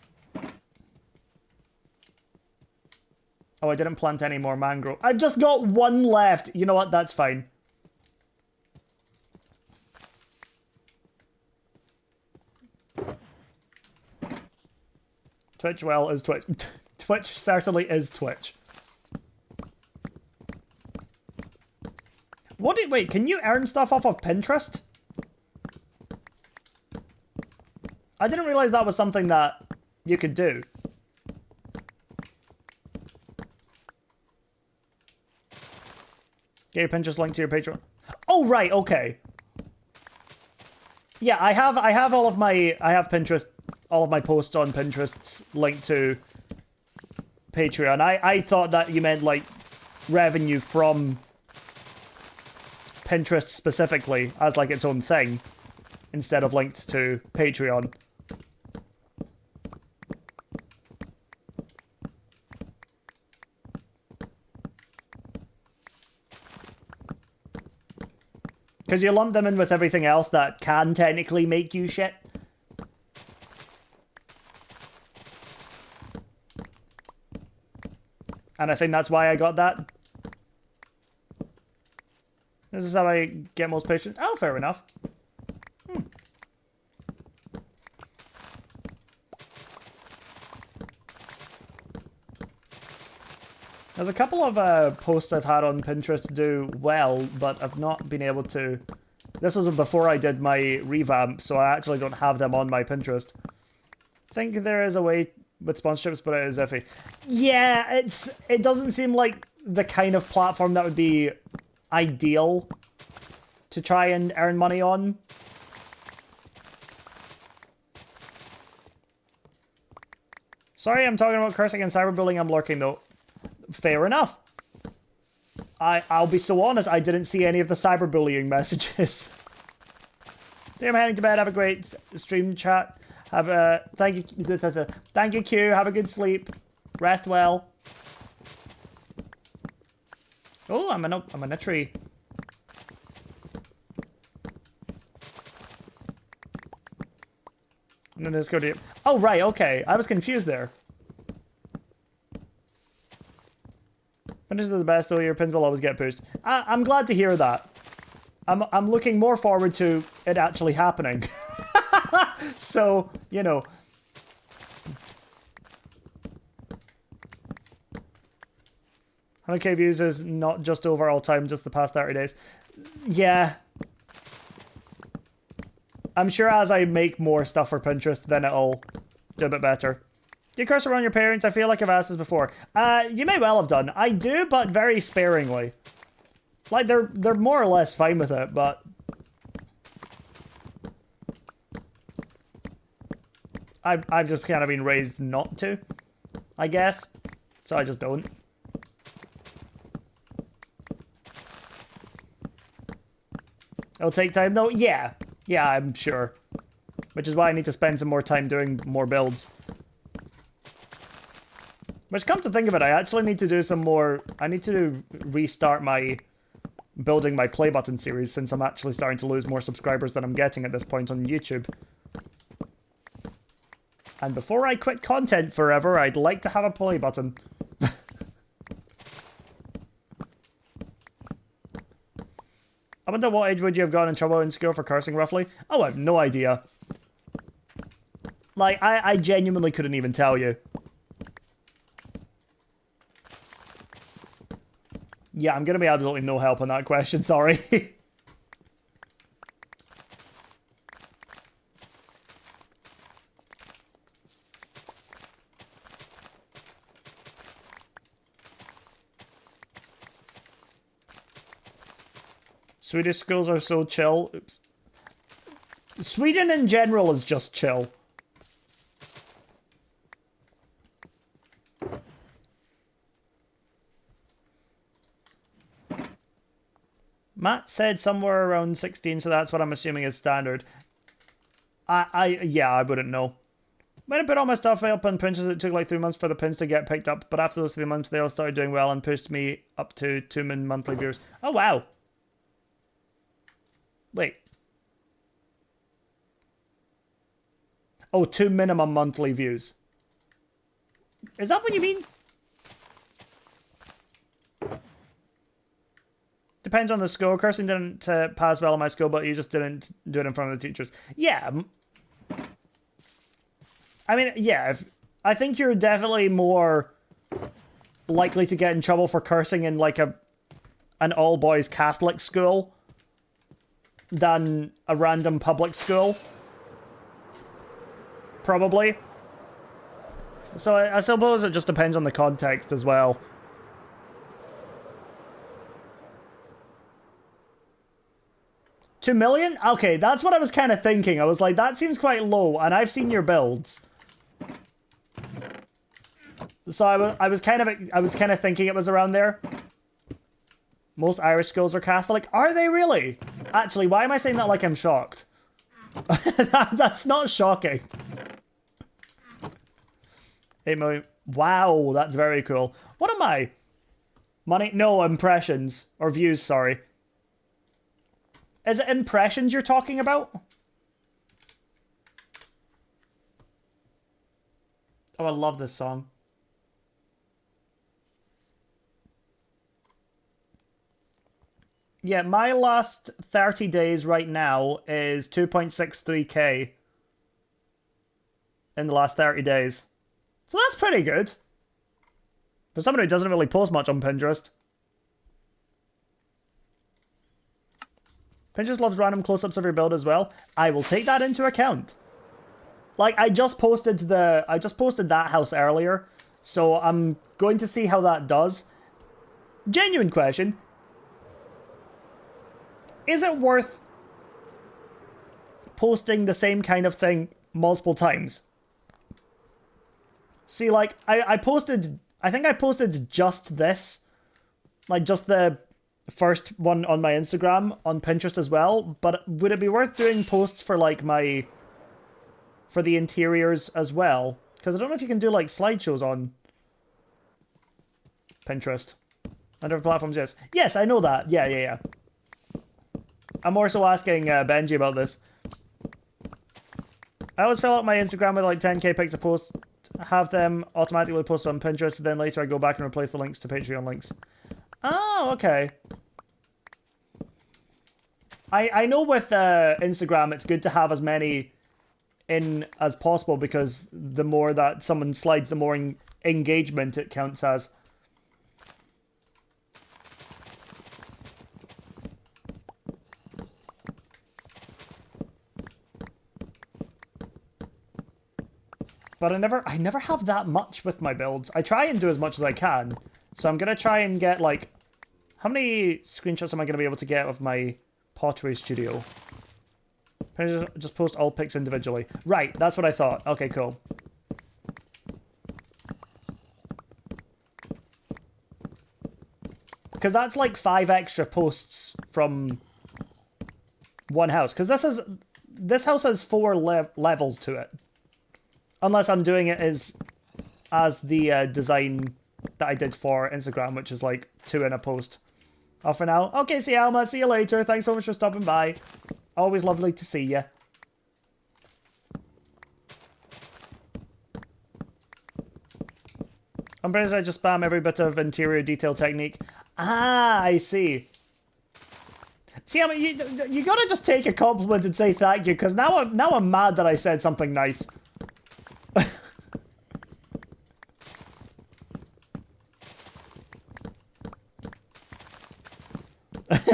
Oh, I didn't plant any more mangrove. I've just got one left. You know what? That's fine. Twitch, well, is Twitch. Twitch certainly is Twitch. Wait, can you earn stuff off of Pinterest? I didn't realize that was something that you could do. Get your Pinterest link to your Patreon. Oh, right, okay. Yeah, I have Pinterest, all of my posts on Pinterest linked to Patreon. I thought that you meant, like, revenue from Pinterest specifically as, like, its own thing, instead of linked to Patreon. Because you lump them in with everything else that can technically make you shit. And I think that's why I got that. This is how I get most patients. Oh, fair enough. There's a couple of posts I've had on Pinterest do well, but I've not been able to... This was before I did my revamp, so I actually don't have them on my Pinterest. I think there is a way with sponsorships, but it is iffy. Yeah, it doesn't seem like the kind of platform that would be ideal to try and earn money on. Sorry, I'm talking about cursing and cyberbullying. I'm lurking, though. Fair enough. I'll be so honest, I didn't see any of the cyberbullying messages. I'm heading to bed. Have a great stream chat. Have a thank you, Q. Have a good sleep. Rest well. Oh, I'm in a tree. And then let's go to... Oh, right, okay. I was confused there. Pinterest is the best, though your pins will always get pushed. I'm glad to hear that. I'm looking more forward to it actually happening. So, you know. 100k views is not just overall time, just the past 30 days. Yeah. I'm sure as I make more stuff for Pinterest, then it'll do a bit better. Do you curse around your parents? I feel like I've asked this before. You may well have done. I do, but very sparingly. Like, they're more or less fine with it, but... I've just kind of been raised not to, I guess. So I just don't. It'll take time, though? Yeah. Yeah, I'm sure. Which is why I need to spend some more time doing more builds. Which, come to think of it, I actually need to do some more... I need to restart my... building my play button series, since I'm actually starting to lose more subscribers than I'm getting at this point on YouTube. And before I quit content forever, I'd like to have a play button. I wonder what age would you have gotten in trouble in school for cursing, roughly? Oh, I have no idea. Like, I genuinely couldn't even tell you. Yeah, I'm going to be absolutely no help on that question, sorry. Swedish schools are so chill. Oops. Sweden in general is just chill. Matt said somewhere around 16, so that's what I'm assuming is standard. Yeah, I wouldn't know. When I put all my stuff up on Pinterest, it took like 3 months for the pins to get picked up, but after those 3 months, they all started doing well and pushed me up to 2 million monthly viewers. Oh, wow. Wait. Oh, 2 minimum monthly views. Is that what you mean? Depends on the school. Cursing didn't pass well in my school, but you just didn't do it in front of the teachers. Yeah. I mean, yeah. I think you're definitely more likely to get in trouble for cursing in like an all-boys Catholic school than a random public school. Probably. So I suppose it just depends on the context as well. $2 million? Okay, that's what I was kind of thinking. I was like, that seems quite low, and I've seen your builds. So I was kind of thinking it was around there. Most Irish schools are Catholic. Are they really? Actually, why am I saying that like I'm shocked? That's not shocking. 8 million. Wow, that's very cool. What am I? Money? No, impressions. Or views, sorry. Is it impressions you're talking about? Oh, I love this song. Yeah, my last 30 days right now is 2.63k in the last 30 days. So that's pretty good. For someone who doesn't really post much on Pinterest. Pinterest loves random close-ups of your build as well. I will take that into account. Like, I just posted that house earlier, so I'm going to see how that does. Genuine question. Is it worth posting the same kind of thing multiple times? See, like, I think I posted just this. Like, just the first one on my Instagram, on Pinterest as well. But would it be worth doing posts for, like, for the interiors as well? Because I don't know if you can do, like, slideshows on Pinterest. On other platforms, yes. Yes, I know that. Yeah. I'm also asking Benji about this. I always fill out my Instagram with like 10k pics a post, have them automatically posted on Pinterest, then later I go back and replace the links to Patreon links. Oh, okay. I know with Instagram it's good to have as many in as possible because the more that someone slides, the more engagement it counts as. But I never have that much with my builds. I try and do as much as I can. So I'm going to try and get, like... How many screenshots am I going to be able to get of my pottery studio? Just post all pics individually. Right, that's what I thought. Okay, cool. Because that's like 5 extra posts from one house. Because this house has 4 levels to it. Unless I'm doing it as the design that I did for Instagram, which is like 2 in a post. Off for now. Okay, see you, Alma. See you later. Thanks so much for stopping by. Always lovely to see you. I'm pretty sure I just spam every bit of interior detail technique. Ah, I see. See, I mean, you gotta just take a compliment and say thank you, because now I'm mad that I said something nice.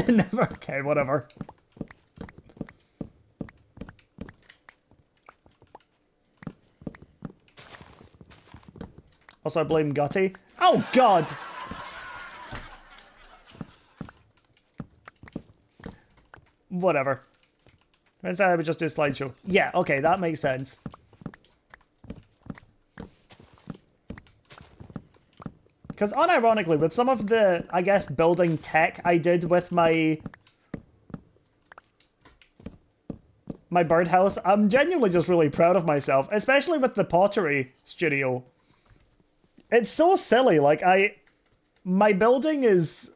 Never. Okay, whatever. Also, I blame Gutty. Oh, God! Whatever. Let's say I would just do a slideshow. Yeah, okay, that makes sense. Because unironically, with some of the, I guess, building tech I did with my birdhouse, I'm genuinely just really proud of myself, especially with the pottery studio. It's so silly, like, my building is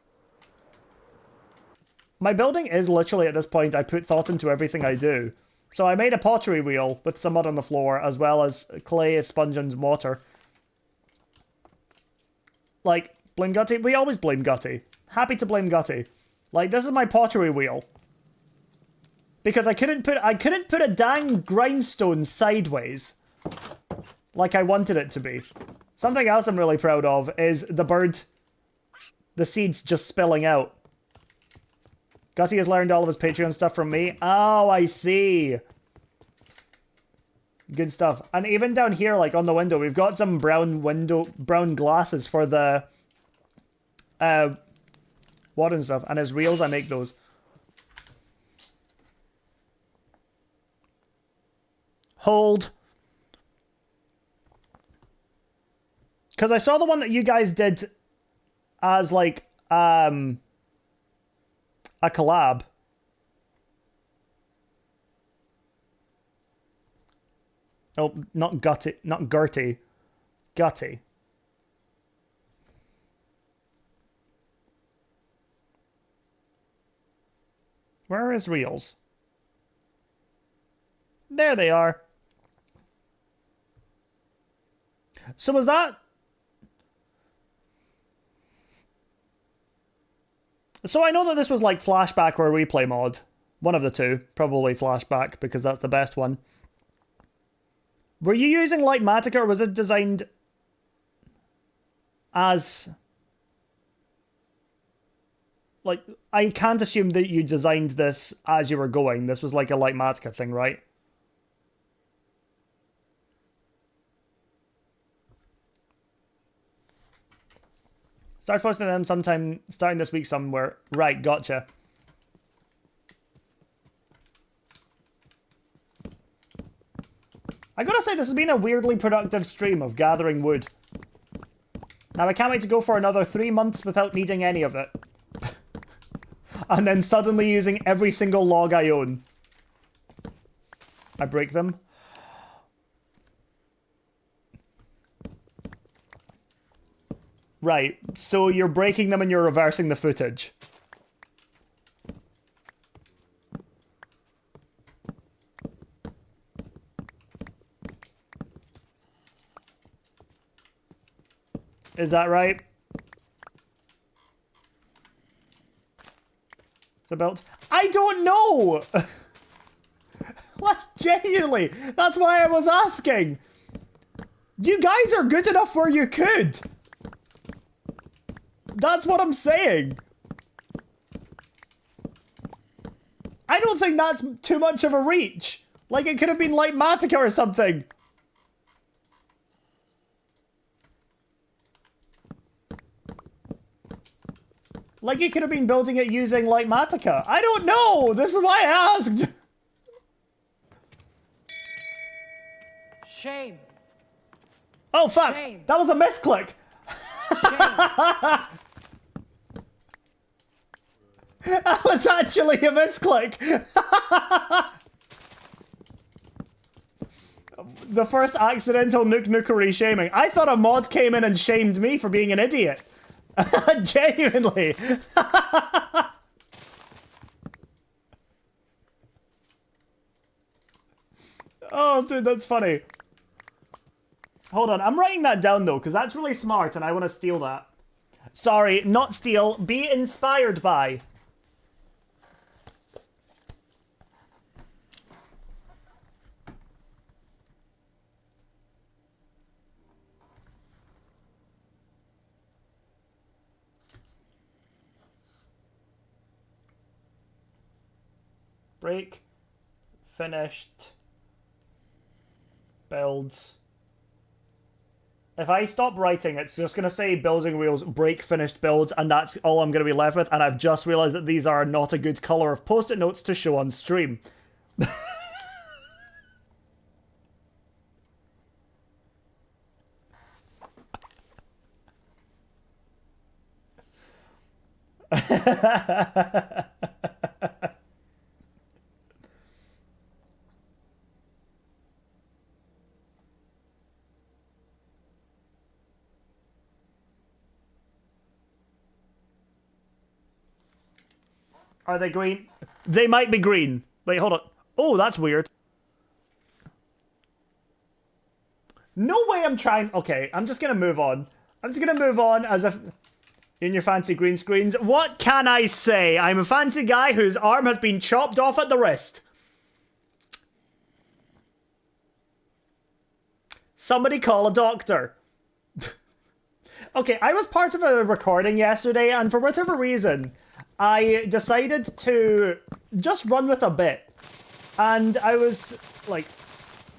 literally, at this point, I put thought into everything I do. So I made a pottery wheel with some mud on the floor, as well as clay, sponge, and water. Like, blame Gutty? We always blame Gutty. Happy to blame Gutty. Like, this is my pottery wheel. Because I couldn't put a dang grindstone sideways like I wanted it to be. Something else I'm really proud of is the seeds just spilling out. Gutty has learned all of his Patreon stuff from me. Oh, I see. Good stuff. And even down here, like on the window, we've got some brown glasses for the water and stuff. And as reels, I make those. Hold. Because I saw the one that you guys did as like a collab. Oh, not Gutty, not Gertie. Gutty. Where are his reels? There they are. So was that... So I know that this was like flashback or a replay mod. One of the two. Probably flashback, because that's the best one. Were you using Lightmatica, or was it designed as... Like, I can't assume that you designed this as you were going. This was like a Lightmatica thing, right? Start posting them sometime, starting this week somewhere. Right, gotcha. I gotta say, this has been a weirdly productive stream of gathering wood. Now, I can't wait to go for another 3 months without needing any of it. And then suddenly using every single log I own. I break them. Right, so you're breaking them and you're reversing the footage. Is that right? The belt? I don't know! Like, genuinely, that's why I was asking. You guys are good enough where you could. That's what I'm saying. I don't think that's too much of a reach. Like, it could have been Lightmatica or something. Like, you could have been building it using Lightmatica. I don't know! This is why I asked! Shame. Oh, fuck! Shame. That was a misclick! That was actually a misclick! The first accidental Nukeri shaming. I thought a mod came in and shamed me for being an idiot. Genuinely. Oh, dude, that's funny. Hold on, I'm writing that down though, because that's really smart and I want to steal that. Sorry, not steal, be inspired by. Break. Finished. Builds. If I stop writing, it's just going to say building wheels, break finished builds, and that's all I'm going to be left with. And I've just realized that these are not a good color of post-it notes to show on stream. Are they green? They might be green. Wait, hold on. Oh, that's weird. No way I'm trying... Okay, I'm just gonna move on. I'm just gonna move on as if... In your fancy green screens. What can I say? I'm a fancy guy whose arm has been chopped off at the wrist. Somebody call a doctor. Okay, I was part of a recording yesterday, and for whatever reason, I decided to just run with a bit. And I was, like,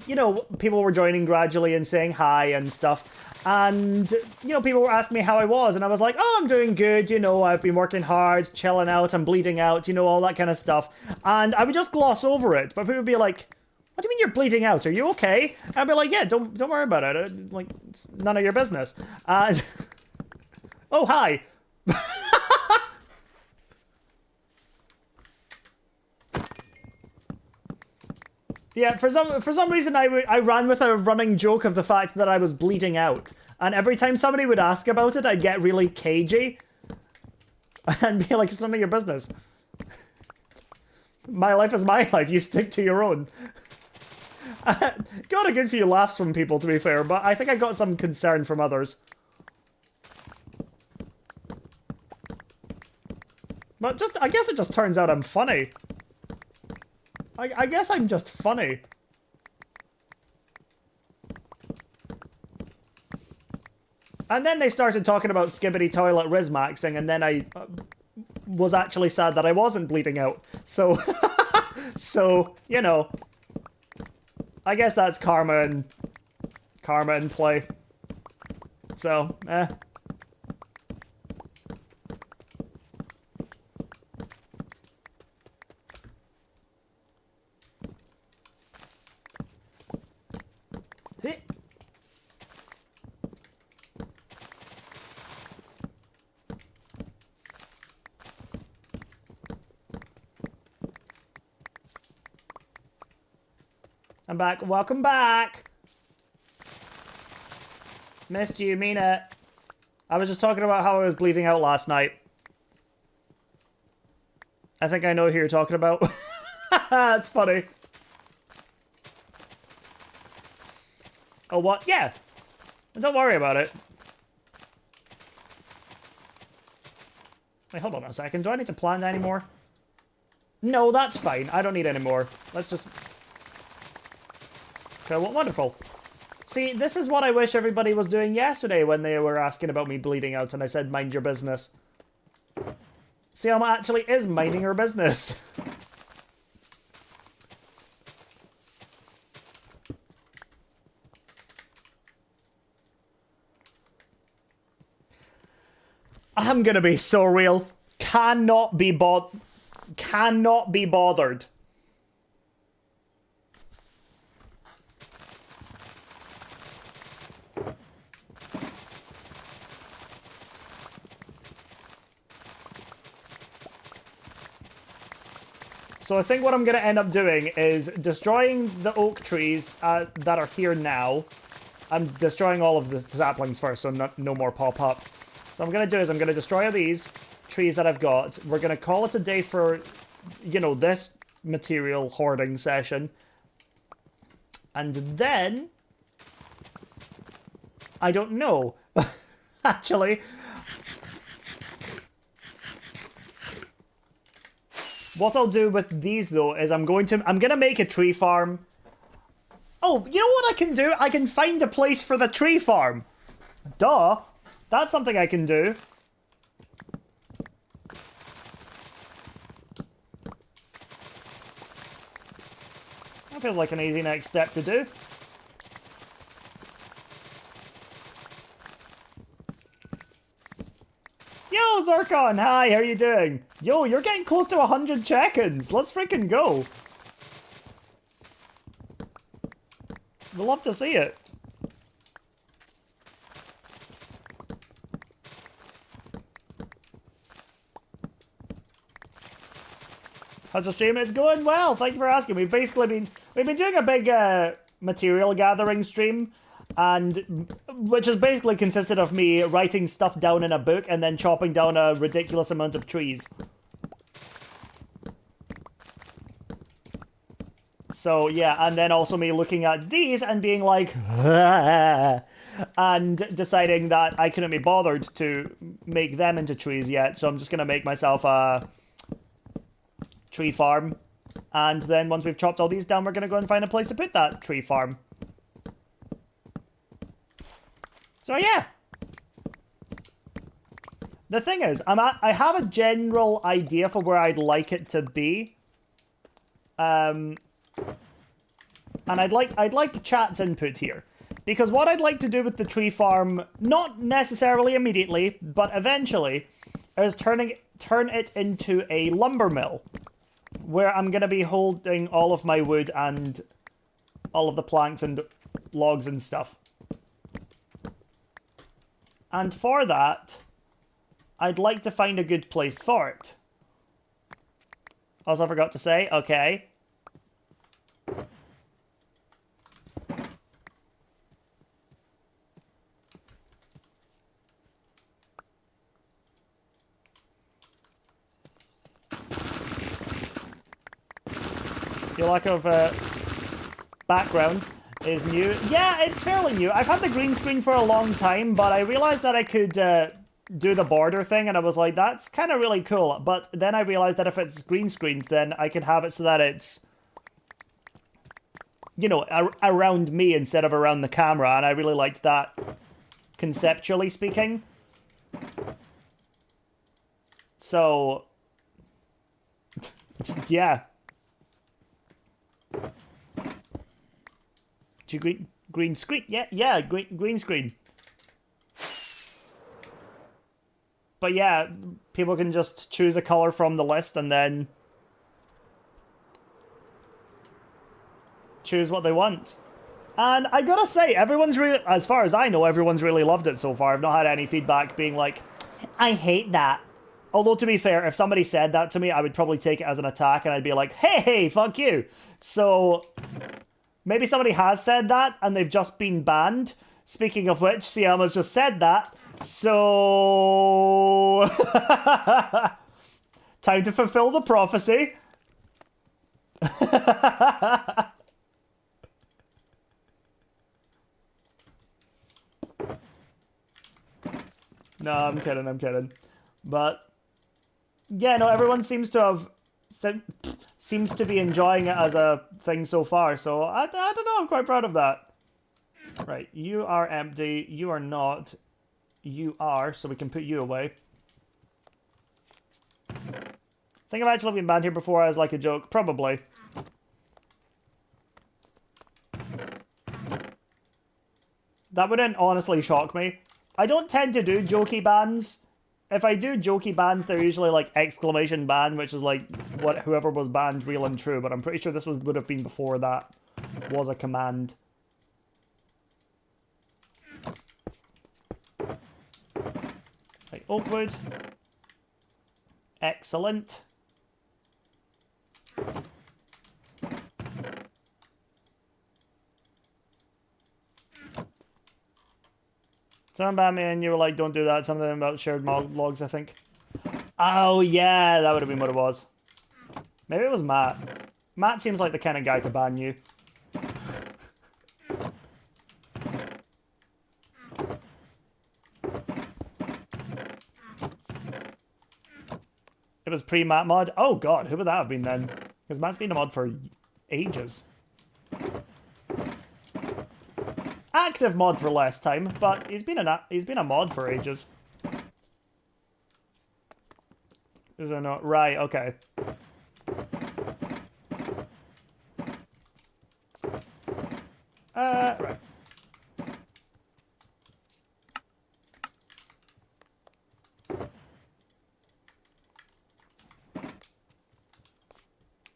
you know, people were joining gradually and saying hi and stuff. And, you know, people were asking me how I was, and I was like, oh, I'm doing good, you know, I've been working hard, chilling out, I'm bleeding out, you know, all that kind of stuff. And I would just gloss over it, but people would be like, what do you mean you're bleeding out? Are you okay? And I'd be like, yeah, don't worry about it. Like, it's none of your business. And oh, hi. Yeah, for some reason I ran with a running joke of the fact that I was bleeding out. And every time somebody would ask about it, I'd get really cagey. And be like, it's none of your business. My life is my life, you stick to your own. Got a good few laughs from people, to be fair, but I think I got some concern from others. But just, I guess it just turns out I'm funny. I guess I'm just funny. And then they started talking about skibbity toilet Rizmaxing, and then I was actually sad that I wasn't bleeding out. So, so, you know, I guess that's karma in play. So, eh. I'm back. Welcome back. Missed you, mean it. I was just talking about how I was bleeding out last night. I think I know who you're talking about. That's funny. Oh, what? Yeah. Don't worry about it. Wait, hold on a second. Do I need to plant anymore? No, that's fine. I don't need any more. Let's just... Okay, well, wonderful. See, this is what I wish everybody was doing yesterday when they were asking about me bleeding out and I said, mind your business. See, I'm actually is minding her business. I'm gonna be so real. Cannot be bothered. So I think what I'm going to end up doing is destroying the oak trees that are here now. I'm destroying all of the saplings first, so no more pop up. So what I'm going to do is I'm going to destroy these trees that I've got. We're going to call it a day for, you know, this material hoarding session. And then... I don't know. Actually... What I'll do with these, though, is I'm gonna make a tree farm. Oh, you know what I can do? I can find a place for the tree farm. Duh. That's something I can do. That feels like an easy next step to do. Yo, Zircon, hi, how you doing? Yo, you're getting close to 100 check-ins. Let's freaking go. We'd love to see it. How's the stream? It's going well. Thank you for asking. We've been doing a big material gathering stream, and which has basically consisted of me writing stuff down in a book and then chopping down a ridiculous amount of trees. So yeah, and then also me looking at these and being like, and deciding that I couldn't be bothered to make them into trees yet, so I'm just gonna make myself a tree farm, and then once we've chopped all these down, we're gonna go and find a place to put that tree farm. So yeah. The thing is, I have a general idea for where I'd like it to be. And I'd like chat's input here. Because what I'd like to do with the tree farm, not necessarily immediately, but eventually, is turn it into a lumber mill. Where I'm going to be holding all of my wood and all of the planks and logs and stuff. And for that, I'd like to find a good place for it. Also, I forgot to say, okay. Your lack of background is new. Yeah, it's fairly new. I've had the green screen for a long time, but I realized that I could do the border thing, and I was like, that's kind of really cool. But then I realized that if it's green screened, then I could have it so that it's, you know, around me instead of around the camera, and I really liked that, conceptually speaking. So, yeah. Green screen? Yeah, green screen. But yeah, people can just choose a color from the list and then choose what they want. And I gotta say, everyone's really, as far as I know, everyone's really loved it so far. I've not had any feedback being like, I hate that. Although, to be fair, if somebody said that to me, I would probably take it as an attack and I'd be like, hey, fuck you. So, maybe somebody has said that and they've just been banned. Speaking of which, Siama's just said that. So... time to fulfill the prophecy. No, I'm kidding. But... yeah, no, everyone seems to be enjoying it as a thing so far, so I don't know, I'm quite proud of that. Right, you are empty, you are not, you are, so we can put you away. I think I've actually been banned here before as like a joke, probably. That wouldn't honestly shock me. I don't tend to do jokey bans. If I do jokey bans, they're usually like exclamation ban, which is like what whoever was banned real and true, but I'm pretty sure this would have been before that was a command. Like Oakwood. Excellent. Someone banned me and you were like, don't do that. Something about shared logs, I think. Oh, yeah, that would have been what it was. Maybe it was Matt. Matt seems like the kind of guy to ban you. It was pre-Matt mod? Oh, God, who would that have been then? Because Matt's been a mod for ages. Active mod for less time, but he's been a mod for ages. Is there not? Right, okay. Right.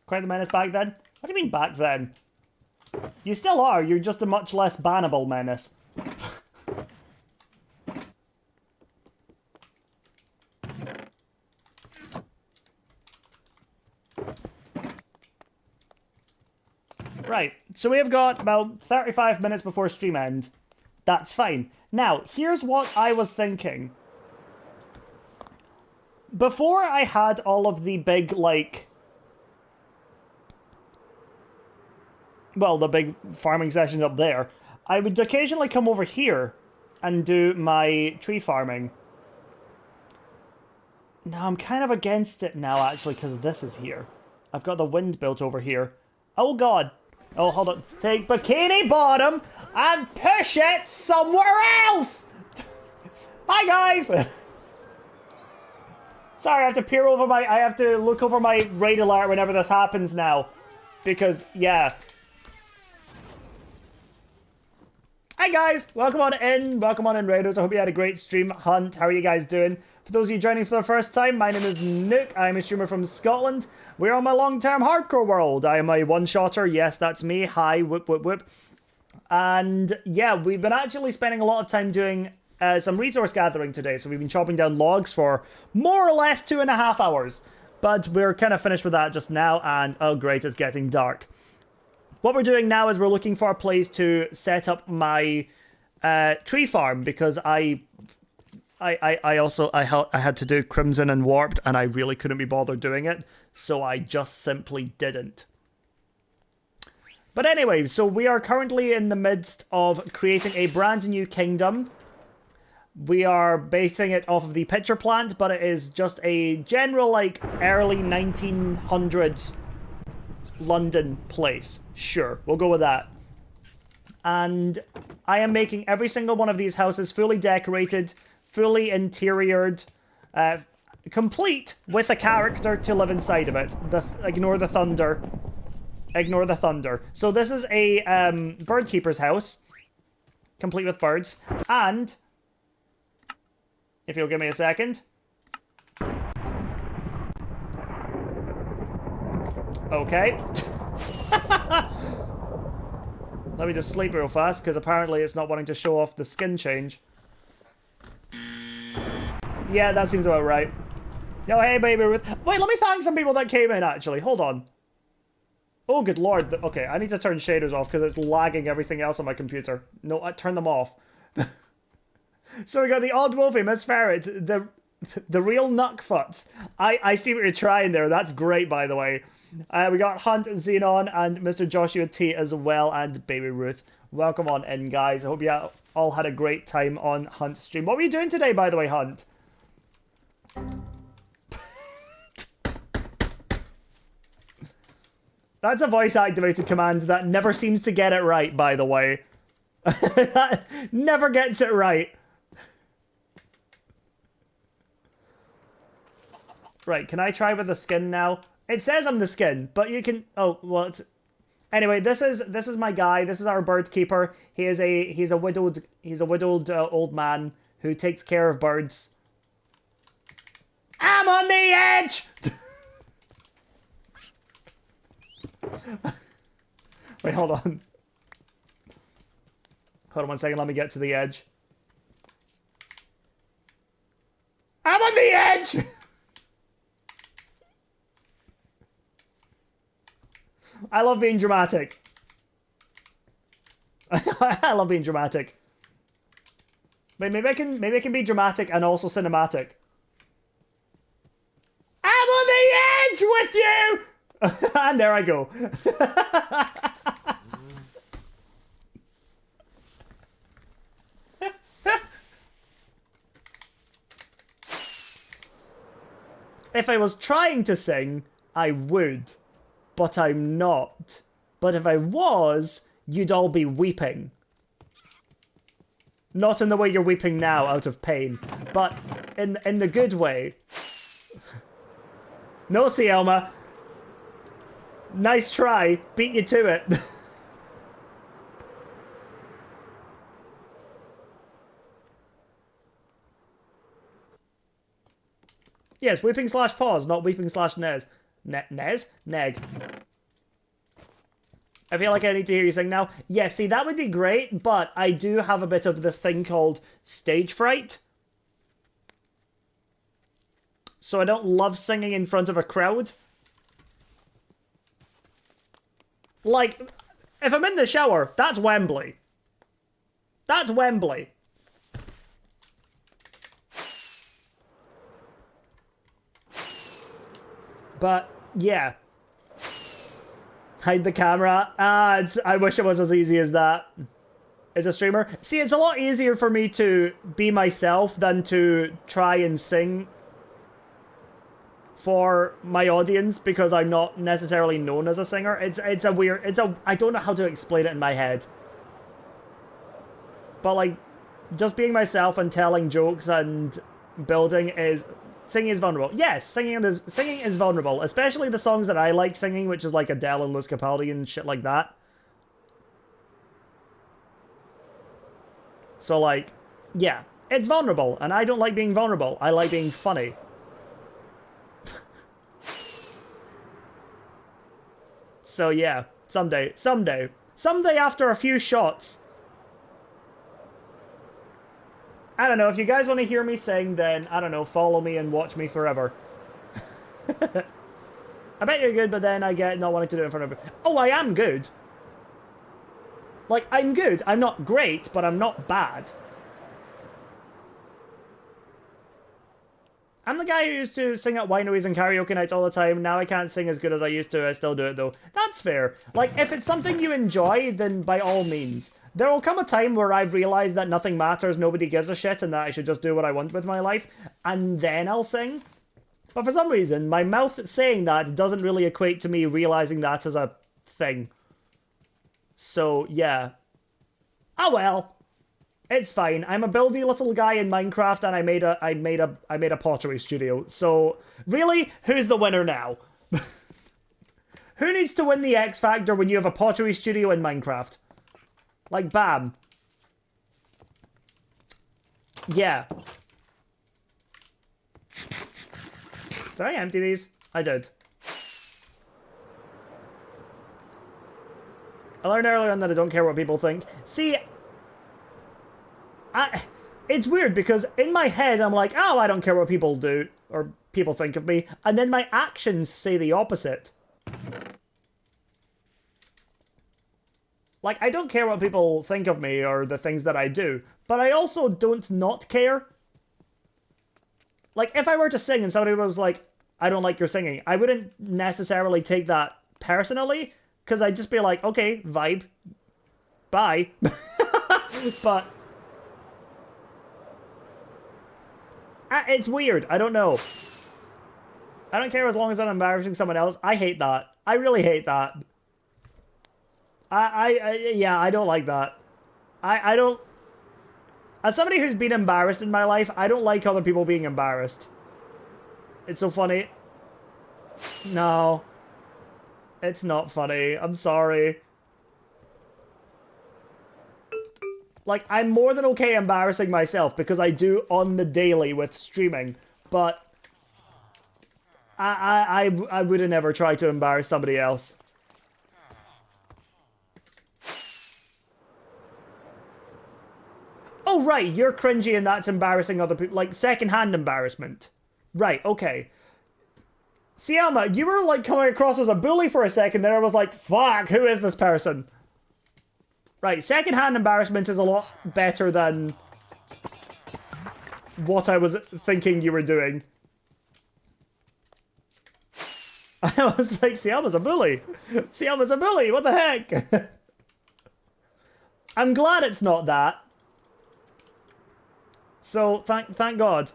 Quite the menace back then? What do you mean back then? You still are, you're just a much less bannable menace. Right, so we have got about 35 minutes before stream end. That's fine. Now, here's what I was thinking. Before I had all of the big, like... well, the big farming sessions up there, I would occasionally come over here and do my tree farming. Now, I'm kind of against it now, actually, because this is here. I've got the wind built over here. Oh, God. Oh, hold on. Take Bikini Bottom and push it somewhere else! Hi, guys! Sorry, I have to peer over my... I have to look over my raid alert whenever this happens now. Because, yeah. Hi, guys! Welcome on in, Raiders. I hope you had a great stream. Hunt, how are you guys doing? For those of you joining for the first time, my name is Nuke. I'm a streamer from Scotland. We're on my long-term hardcore world. I am a one-shotter. Yes, that's me. Hi, whoop, whoop, whoop. And yeah, we've been actually spending a lot of time doing some resource gathering today. So we've been chopping down logs for more or less 2.5 hours. But we're kind of finished with that just now. And oh great, it's getting dark. What we're doing now is we're looking for a place to set up my tree farm. Because I had to do Crimson and Warped, and I really couldn't be bothered doing it, so I just simply didn't. But anyway, so we are currently in the midst of creating a brand new kingdom. We are basing it off of the pitcher plant, but it is just a general, like, early 1900s London place. Sure, we'll go with that. And I am making every single one of these houses fully decorated, fully interiored, complete with a character to live inside of it. Ignore the thunder. Ignore the thunder. So this is a bird keeper's house, complete with birds. And, if you'll give me a second. Okay. Let me just sleep real fast, because apparently it's not wanting to show off the skin change. Yeah, that seems about right. Oh, hey, baby Ruth. Wait, let me thank some people that came in, actually. Hold on. Oh, good lord. Okay, I need to turn shaders off because it's lagging everything else on my computer. No, I turn them off. So we got the Odd Wolfie, Miss Ferret, the real Nuckfuts. I see what you're trying there. That's great, by the way. We got Hunt, Xenon, and Mr. Joshua T as well, and Baby Ruth. Welcome on in, guys. I hope you all had a great time on Hunt's stream. What were you doing today, by the way, Hunt? That's a voice-activated command that never seems to get it right, by the way. That never gets it right. Right, can I try with the skin now? It says I'm the skin, but you can... oh, well, it's... Anyway, this is my guy. This is our bird keeper. He's a widowed old man who takes care of birds. I'm on the edge! Wait, hold on. Hold on 1 second, let me get to the edge. I'm on the edge! I love being dramatic. I love being dramatic. Wait, maybe I can be dramatic and also cinematic. I'm on the edge with you! And there I go. If I was trying to sing, I would. But I'm not. But if I was, you'd all be weeping. Not in the way you're weeping now out of pain, but in the good way. No, Cielma. Nice try. Beat you to it. Yes, weeping slash pause, not weeping slash Nez. Nez? Neg. I feel like I need to hear you sing now. Yeah, see, that would be great, but I do have a bit of this thing called stage fright. So I don't love singing in front of a crowd. Like, if I'm in the shower, that's Wembley. That's Wembley. But, yeah. Hide the camera. I wish it was as easy as that. As a streamer. See, it's a lot easier for me to be myself than to try and sing for my audience because I'm not necessarily known as a singer. It's a weird... I don't know how to explain it in my head. But, like, just being myself and telling jokes and building is... Singing is vulnerable. Yes, singing is vulnerable. Especially the songs that I like singing, which is like Adele and Lewis Capaldi and shit like that. So, like, yeah. It's vulnerable, and I don't like being vulnerable. I like being funny. So, yeah. Someday. Someday. Someday after a few shots. I don't know, if you guys want to hear me sing, then, I don't know, follow me and watch me forever. I bet you're good, but then I get not wanting to do it in front of... Oh, I am good. Like, I'm good. I'm not great, but I'm not bad. I'm the guy who used to sing at wineries and karaoke nights all the time. Now I can't sing as good as I used to. I still do it, though. That's fair. Like, if it's something you enjoy, then by all means. There will come a time where I've realized that nothing matters, nobody gives a shit, and that I should just do what I want with my life, and then I'll sing. But for some reason, my mouth saying that doesn't really equate to me realizing that as a thing. So, yeah. Oh well. It's fine. I'm a buildy little guy in Minecraft, and I made a pottery studio. So, really, who's the winner now? Who needs to win the X Factor when you have a pottery studio in Minecraft? Like, bam. Yeah. Did I empty these? I did. I learned earlier on that I don't care what people think. See, it's weird because in my head I'm like, oh, I don't care what people do or people think of me. And then my actions say the opposite. Like, I don't care what people think of me or the things that I do, but I also don't not care. Like, if I were to sing and somebody was like, I don't like your singing, I wouldn't necessarily take that personally, because I'd just be like, okay, vibe, bye. But it's weird. I don't know. I don't care as long as I'm embarrassing someone else. I hate that. I really hate that. Yeah, I don't like that. I don't... As somebody who's been embarrassed in my life, I don't like other people being embarrassed. It's so funny. No. It's not funny. I'm sorry. Like, I'm more than okay embarrassing myself because I do on the daily with streaming, but I would have never tried to embarrass somebody else. Oh, right, you're cringy and that's embarrassing other people. Like, secondhand embarrassment. Right, okay. Siama, you were, like, coming across as a bully for a second there. I was like, fuck, who is this person? Right, secondhand embarrassment is a lot better than what I was thinking you were doing. I was like, Siama's a bully. Siama's a bully, what the heck? I'm glad it's not that. So, thank God.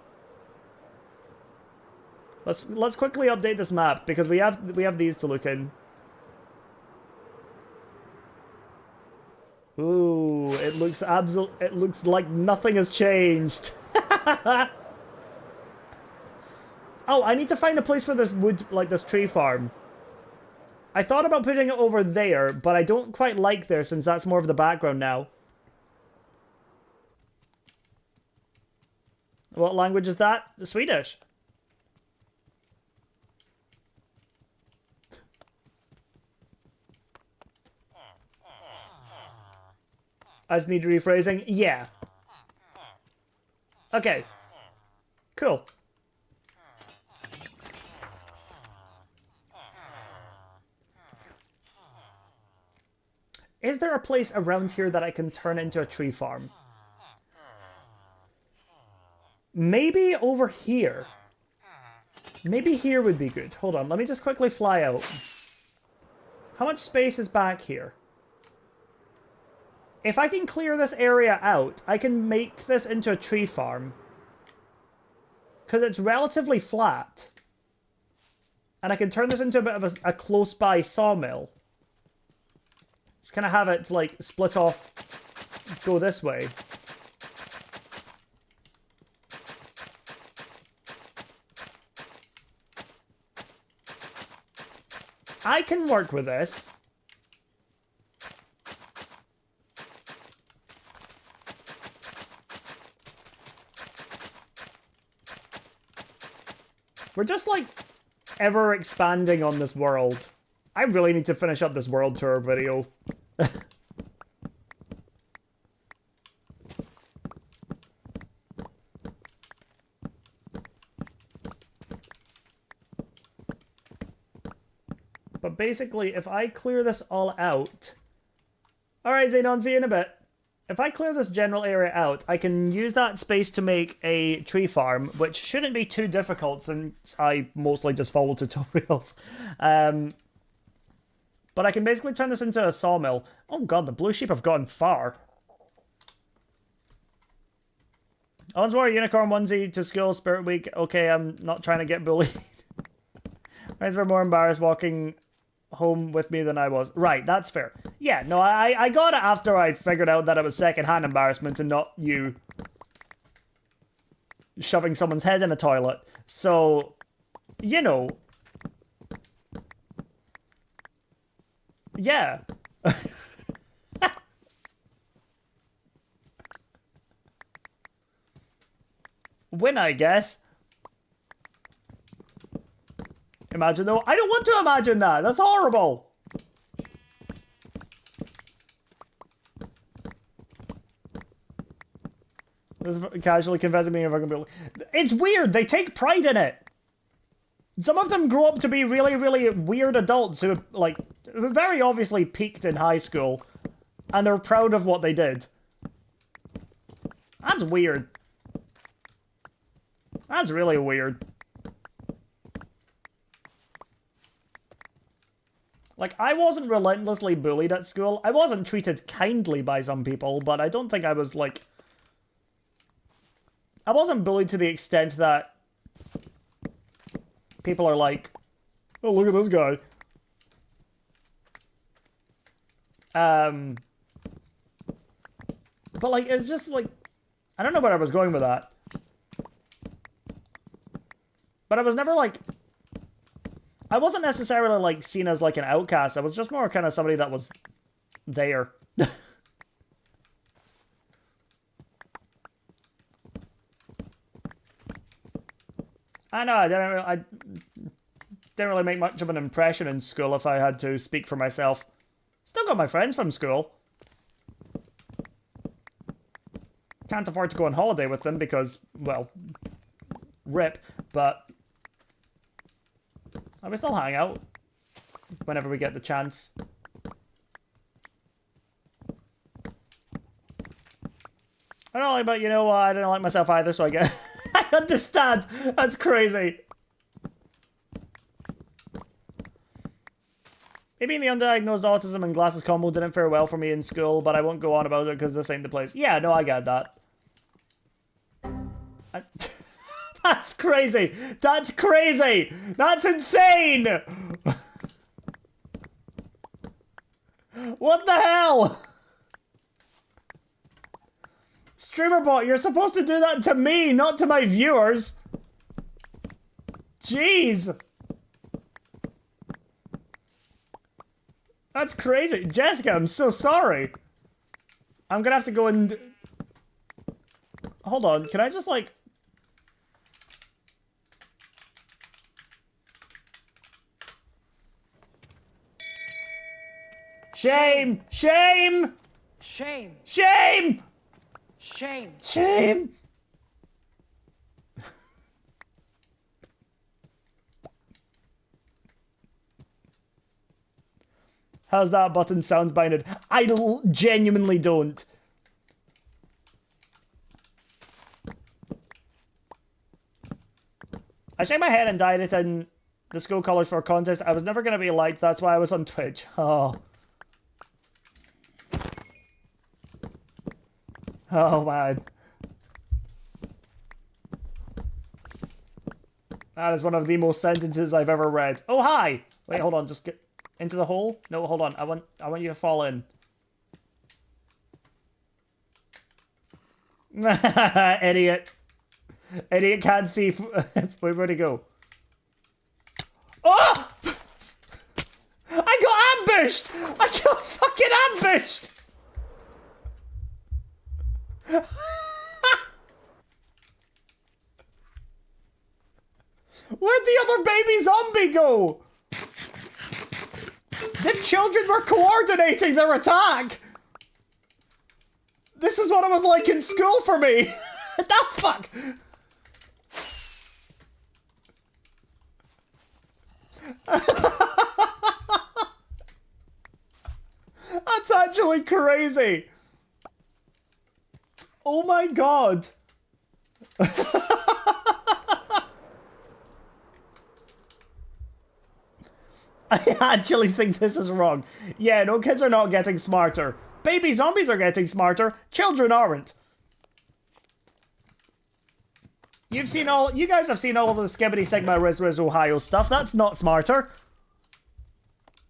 Let's quickly update this map because we have these to look in. Ooh, it looks like nothing has changed. Oh, I need to find a place for this wood, like this tree farm. I thought about putting it over there, but I don't quite like there since that's more of the background now. What language is that? Swedish. I just need rephrasing. Yeah. Okay. Cool. Is there a place around here that I can turn into a tree farm? Maybe over here. Maybe here would be good. Hold on, let me just quickly fly out. How much space is back here? If I can clear this area out, I can make this into a tree farm. Because it's relatively flat. And I can turn this into a bit of a close-by sawmill. Just kind of have it, like, split off, go this way. I can work with this. We're just, like, ever expanding on this world. I really need to finish up this world tour video. But basically, if I clear this all out... Alright, Xenon, see you in a bit. If I clear this general area out, I can use that space to make a tree farm, which shouldn't be too difficult since I mostly just follow tutorials. But I can basically turn this into a sawmill. Oh god, the blue sheep have gone far. Owens wore a unicorn onesie to school Spirit Week. Okay, I'm not trying to get bullied. Friends were more embarrassed walking home with me than I was. Right, that's fair. Yeah, no, I got it after I figured out that it was secondhand embarrassment and not you shoving someone's head in a toilet. So, you know. Yeah. Win, I guess. Imagine though. I don't want to imagine that. That's horrible. This is casually confessing me if I can be. It's weird. They take pride in it. Some of them grow up to be really, really weird adults who, like, who very obviously peaked in high school, and they're proud of what they did. That's weird. That's really weird. Like, I wasn't relentlessly bullied at school. I wasn't treated kindly by some people, but I don't think I was, like... I wasn't bullied to the extent that people are like, oh, look at this guy. But, like, it's just, like... I don't know where I was going with that. But I was never, like... I wasn't necessarily, like, seen as, like, an outcast. I was just more kind of somebody that was there. I know, I didn't really make much of an impression in school if I had to speak for myself. Still got my friends from school. Can't afford to go on holiday with them because, well, rip, but... I will still hang out whenever we get the chance. I don't like, but you know what? I don't like myself either, so I get. I understand. That's crazy. Maybe the undiagnosed autism and glasses combo didn't fare well for me in school, but I won't go on about it because this ain't the place. Yeah, no, I get that. That's crazy! That's crazy! That's insane! What the hell? StreamerBot, you're supposed to do that to me, not to my viewers. Jeez. That's crazy. Jessica, I'm so sorry. I'm gonna have to go and... Hold on, can I just, like... Shame! Shame! Shame. Shame! Shame. Shame! How's that button sound binded? I genuinely don't. I shaved my head and dyed it in the school colors for a contest. I was never going to be liked, that's why I was on Twitch. Oh. Oh, man. That is one of the most sentences I've ever read. Oh, hi! Wait, hold on, just get into the hole? No, hold on, I want you to fall in. Idiot. Idiot can't see. Wait, where'd he go? Oh! I got ambushed! I got fucking ambushed! Where'd the other baby zombie go? The children were coordinating their attack! This is what it was like in school for me! The fuck? That's actually crazy! Oh my god! I actually think this is wrong. Yeah, no, kids are not getting smarter. Baby zombies are getting smarter. Children aren't. You guys have seen all of the Skibbity Sigma Riz Riz Ohio stuff. That's not smarter.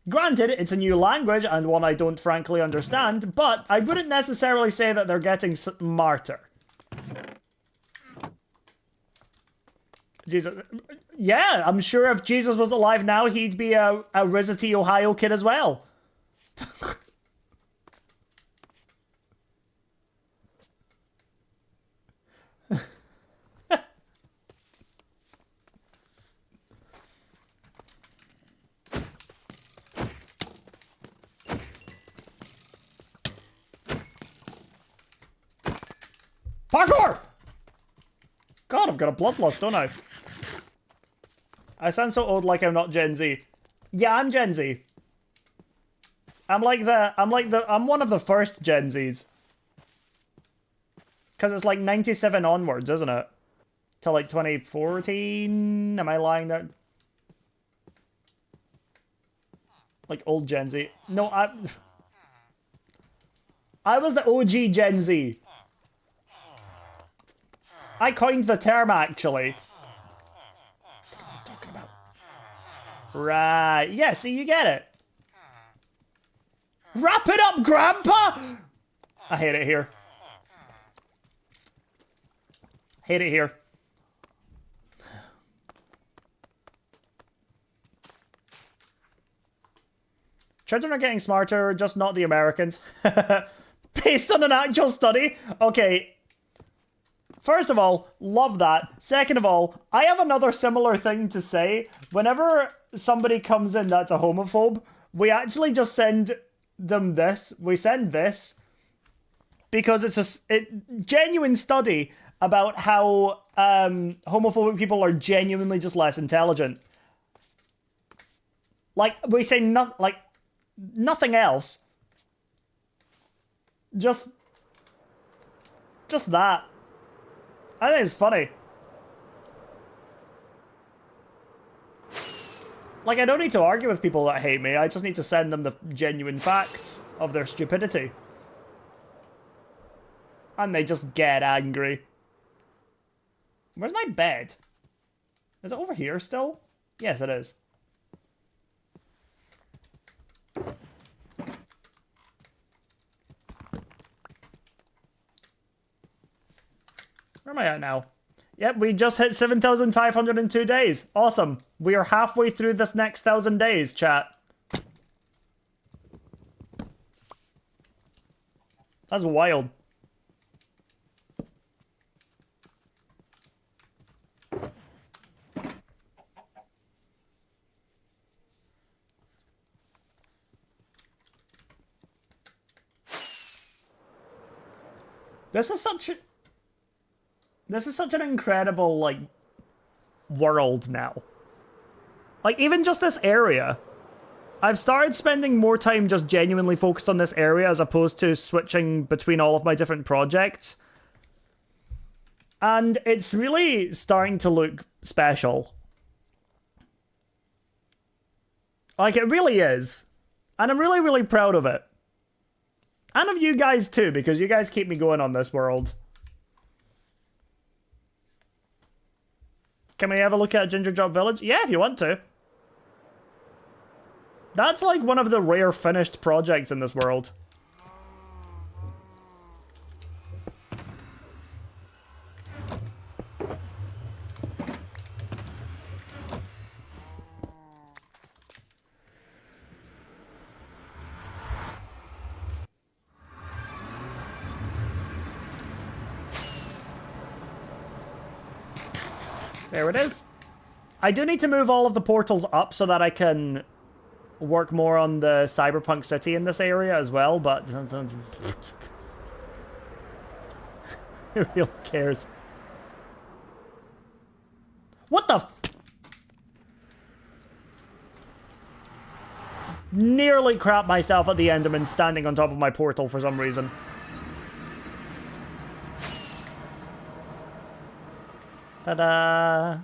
Granted, it's a new language and one I don't frankly understand, but I wouldn't necessarily say that they're getting smarter. Jesus. Yeah, I'm sure if Jesus was alive now, he'd be a Rizity Ohio kid as well. Parkour! God, I've got a bloodlust, don't I? I sound so old like I'm not Gen Z. Yeah, I'm Gen Z. I'm one of the first Gen Zs. Because it's like 97 onwards, isn't it? Till like 2014? Am I lying there? Like old Gen Z. No, I was the OG Gen Z. I coined the term, actually. What am I talking about? Right. Yeah, see, you get it. Wrap it up, Grandpa! I hate it here. Hate it here. Children are getting smarter, just not the Americans. Based on an actual study? Okay. First of all, love that. Second of all, I have another similar thing to say. Whenever somebody comes in that's a homophobe, we actually just send them this. We send this because it's a genuine study about how homophobic people are genuinely just less intelligent. Like, we say nothing else. Just that. I think it's funny. Like, I don't need to argue with people that hate me. I just need to send them the genuine facts of their stupidity. And they just get angry. Where's my bed? Is it over here still? Yes, it is. Where am I at now? Yep, we just hit 7,502 days. Awesome. We are halfway through this next 1,000 days, chat. That's wild. This is such a... This is such an incredible, like, world now. Like, even just this area. I've started spending more time just genuinely focused on this area as opposed to switching between all of my different projects. And it's really starting to look special. Like, it really is. And I'm really, really proud of it. And of you guys too, because you guys keep me going on this world. Can we have a look at Ginger Drop Village? Yeah, if you want to. That's like one of the rare finished projects in this world. There it is. I do need to move all of the portals up so that I can work more on the cyberpunk city in this area as well, but who really cares? What the f— Nearly crap myself at the Enderman standing on top of my portal for some reason. Ta-da!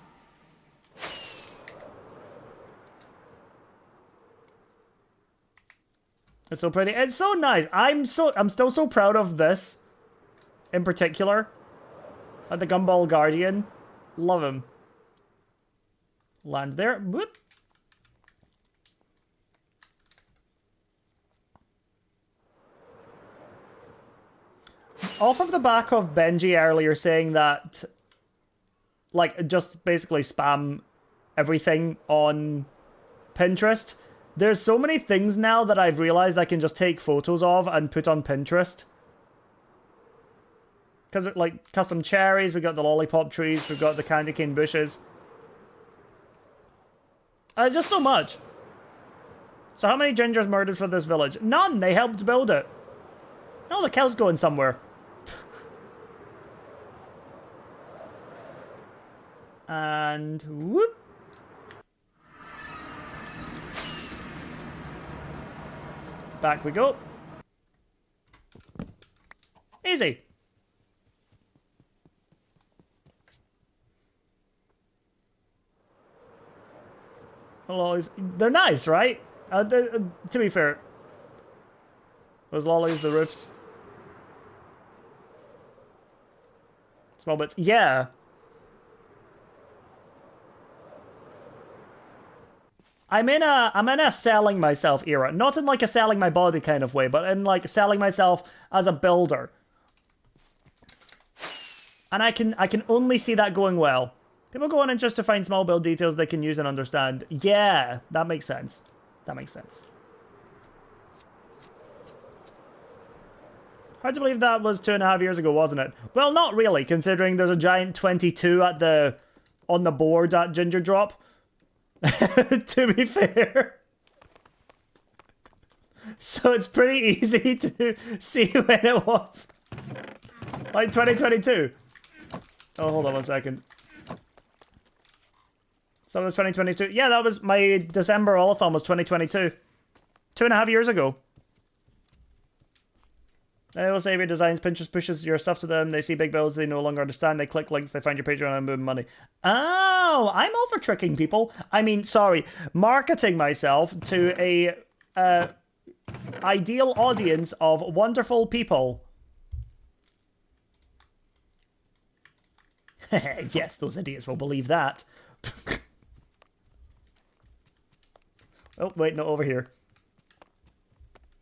It's so pretty. It's so nice. I'm still so proud of this in particular. Like the Gumball Guardian. Love him. Land there. Whoop. Off of the back of Benji earlier saying that, like, just basically spam everything on Pinterest. There's so many things now that I've realized I can just take photos of and put on Pinterest. Because, like, custom cherries, we got the lollipop trees, we've got the candy cane bushes. Just so much. So how many gingers murdered for this village? None! They helped build it. Oh, the cow's going somewhere. And whoop. Back we go. Easy. Lollies. They're nice, right? To be fair. Those lollies, the roofs. Small bits. Yeah. I'm in a selling myself era. Not in like a selling my body kind of way, but in like selling myself as a builder. And I can only see that going well. People go on and just to find small build details they can use and understand. Yeah, that makes sense. That makes sense. Hard to believe that was 2.5 years ago, wasn't it? Well, not really, considering there's a giant 22 on the board at Ginger Drop. To be fair. So it's pretty easy to see when it was. Like 2022. Oh, hold on one second. So it was 2022. Yeah, that was my December Olathon was 2022. 2.5 years ago. Will Savior Designs, Pinterest pushes your stuff to them. They see big builds they no longer understand. They click links, they find your Patreon and move money. Oh, I'm all for tricking people. I mean, sorry, marketing myself to a ideal audience of wonderful people. Yes, those idiots will believe that. Oh, wait, no, over here.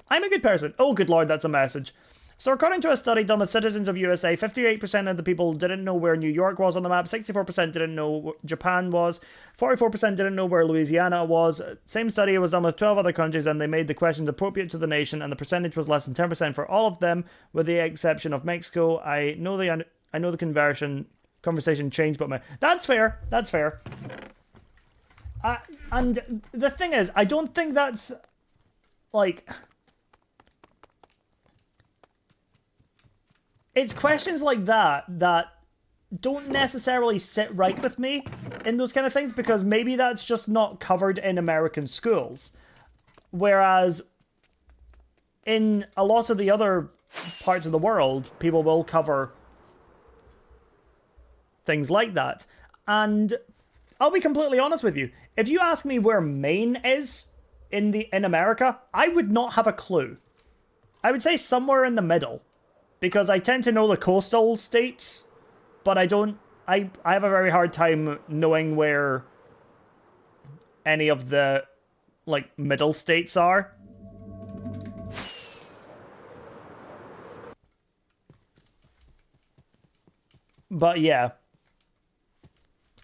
I'm a good person. Oh, good lord, that's a message. So according to a study done with citizens of USA, 58% of the people didn't know where New York was on the map, 64% didn't know where Japan was, 44% didn't know where Louisiana was. Same study was done with 12 other countries and they made the questions appropriate to the nation and the percentage was less than 10% for all of them, with the exception of Mexico. I know the conversation changed, but that's fair. That's fair. And the thing is, I don't think that's like... it's questions like that that don't necessarily sit right with me in those kind of things, because maybe that's just not covered in American schools. Whereas in a lot of the other parts of the world, people will cover things like that. And I'll be completely honest with you. If you ask me where Maine is in America, I would not have a clue. I would say somewhere in the middle, because I tend to know the coastal states, but I have a very hard time knowing where any of the, like, middle states are. But yeah.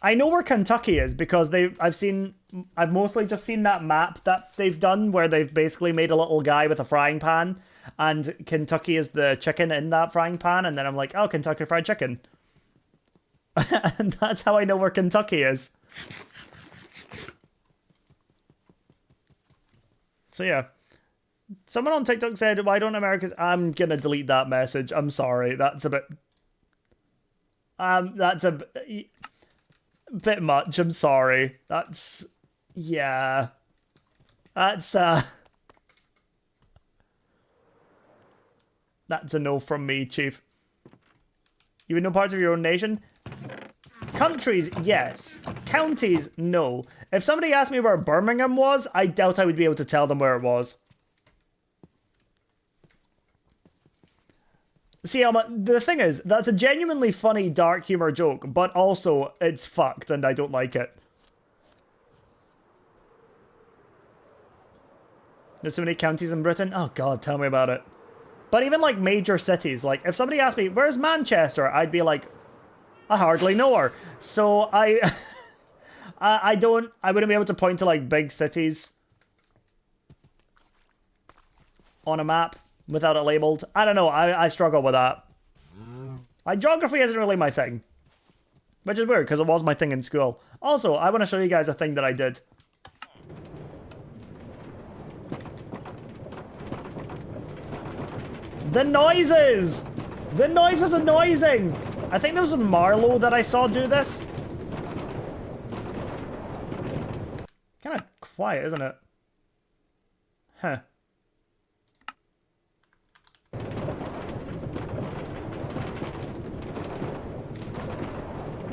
I know where Kentucky is because I've mostly just seen that map that they've done where they've basically made a little guy with a frying pan, and Kentucky is the chicken in that frying pan, and then I'm like, oh, Kentucky Fried Chicken. And that's how I know where Kentucky is. So yeah. Someone on TikTok said, why don't Americans... I'm gonna delete that message. I'm sorry. That's a bit... that's a bit much. I'm sorry. That's... Yeah. That's a no from me, Chief. You would know parts of your own nation? Countries, yes. Counties, no. If somebody asked me where Birmingham was, I doubt I would be able to tell them where it was. See, Alma, the thing is, that's a genuinely funny dark humor joke, but also it's fucked and I don't like it. There's so many counties in Britain? Oh god, tell me about it. But even like major cities, like if somebody asked me, where's Manchester? I'd be like, I hardly know her. So I wouldn't be able to point to like big cities on a map without it labeled. I don't know, I struggle with that. My geography isn't really my thing. Which is weird, because it was my thing in school. Also, I want to show you guys a thing that I did. The noises! The noises are noising! I think there was a Marlowe that I saw do this. Kind of quiet, isn't it? Huh.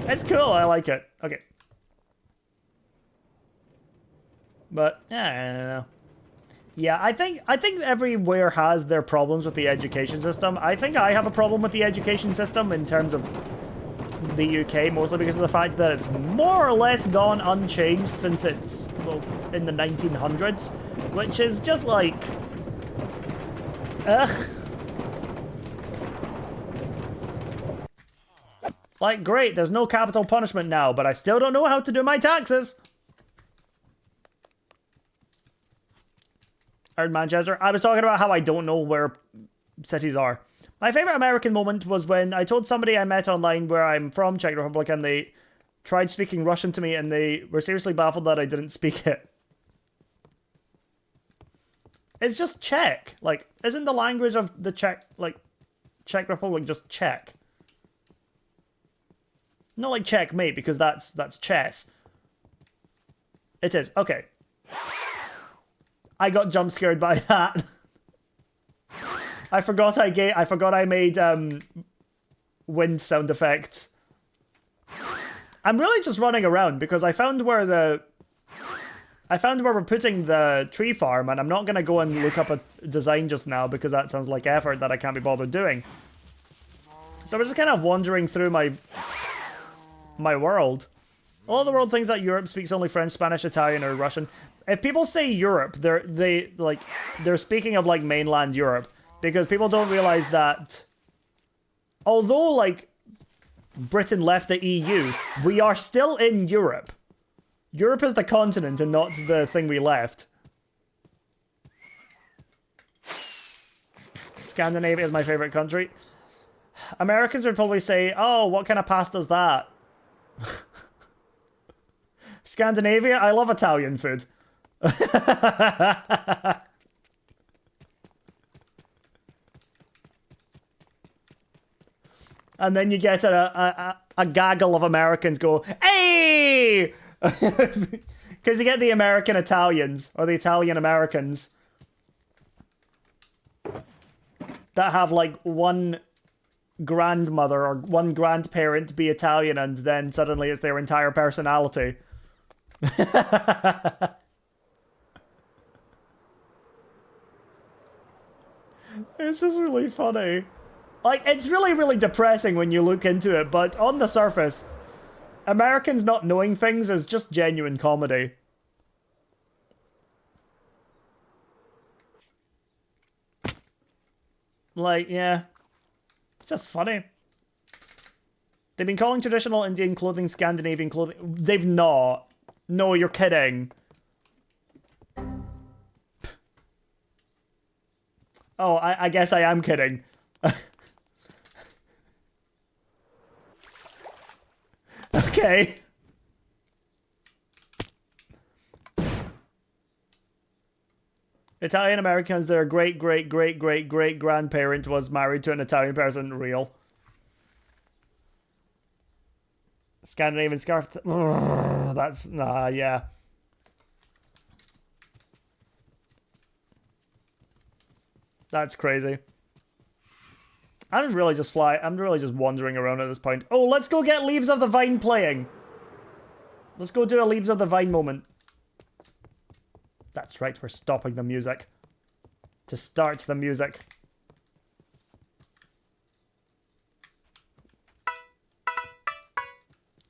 It's cool, I like it. Okay. But, yeah, I don't know. Yeah, I think everywhere has their problems with the education system. I think I have a problem with the education system in terms of the UK, mostly because of the fact that it's more or less gone unchanged since it's, well, in the 1900s, which is just like... Ugh. Like, great, there's no capital punishment now, but I still don't know how to do my taxes. Manchester. I was talking about how I don't know where cities are. My favorite American moment was when I told somebody I met online where I'm from, Czech Republic, and they tried speaking Russian to me and they were seriously baffled that I didn't speak it. It's just Czech. Like, isn't the language of the Czech Republic just Czech? Not like checkmate, because that's chess. It is. Okay. I got jump scared by that. I forgot I made wind sound effects. I'm really just running around because I found where we're putting the tree farm, and I'm not gonna go and look up a design just now because that sounds like effort that I can't be bothered doing. So we're just kind of wandering through my world. A lot of the world thinks that Europe speaks only French, Spanish, Italian, or Russian. If people say Europe, they're speaking of like mainland Europe, because people don't realize that although like Britain left the EU, we are still in Europe. Europe is the continent and not the thing we left. Scandinavia is my favorite country. Americans would probably say, oh, what kind of pasta is that? Scandinavia? I love Italian food. And then you get a gaggle of Americans go, hey! Because you get the American Italians, or the Italian Americans, that have like one grandmother or one grandparent be Italian, and then suddenly it's their entire personality. It's just really funny. Like, it's really, really depressing when you look into it, but on the surface, Americans not knowing things is just genuine comedy. Like, yeah. It's just funny. They've been calling traditional Indian clothing Scandinavian clothing. They've not. No, you're kidding. Oh, I guess I am kidding. Okay. Italian Americans, their great grandparent was married to an Italian person. Real. Scandinavian scarf. That's yeah. That's crazy. I'm really just wandering around at this point. Oh, let's go get Leaves of the Vine playing. Let's go do a Leaves of the Vine moment. That's right, we're stopping the music. To start the music.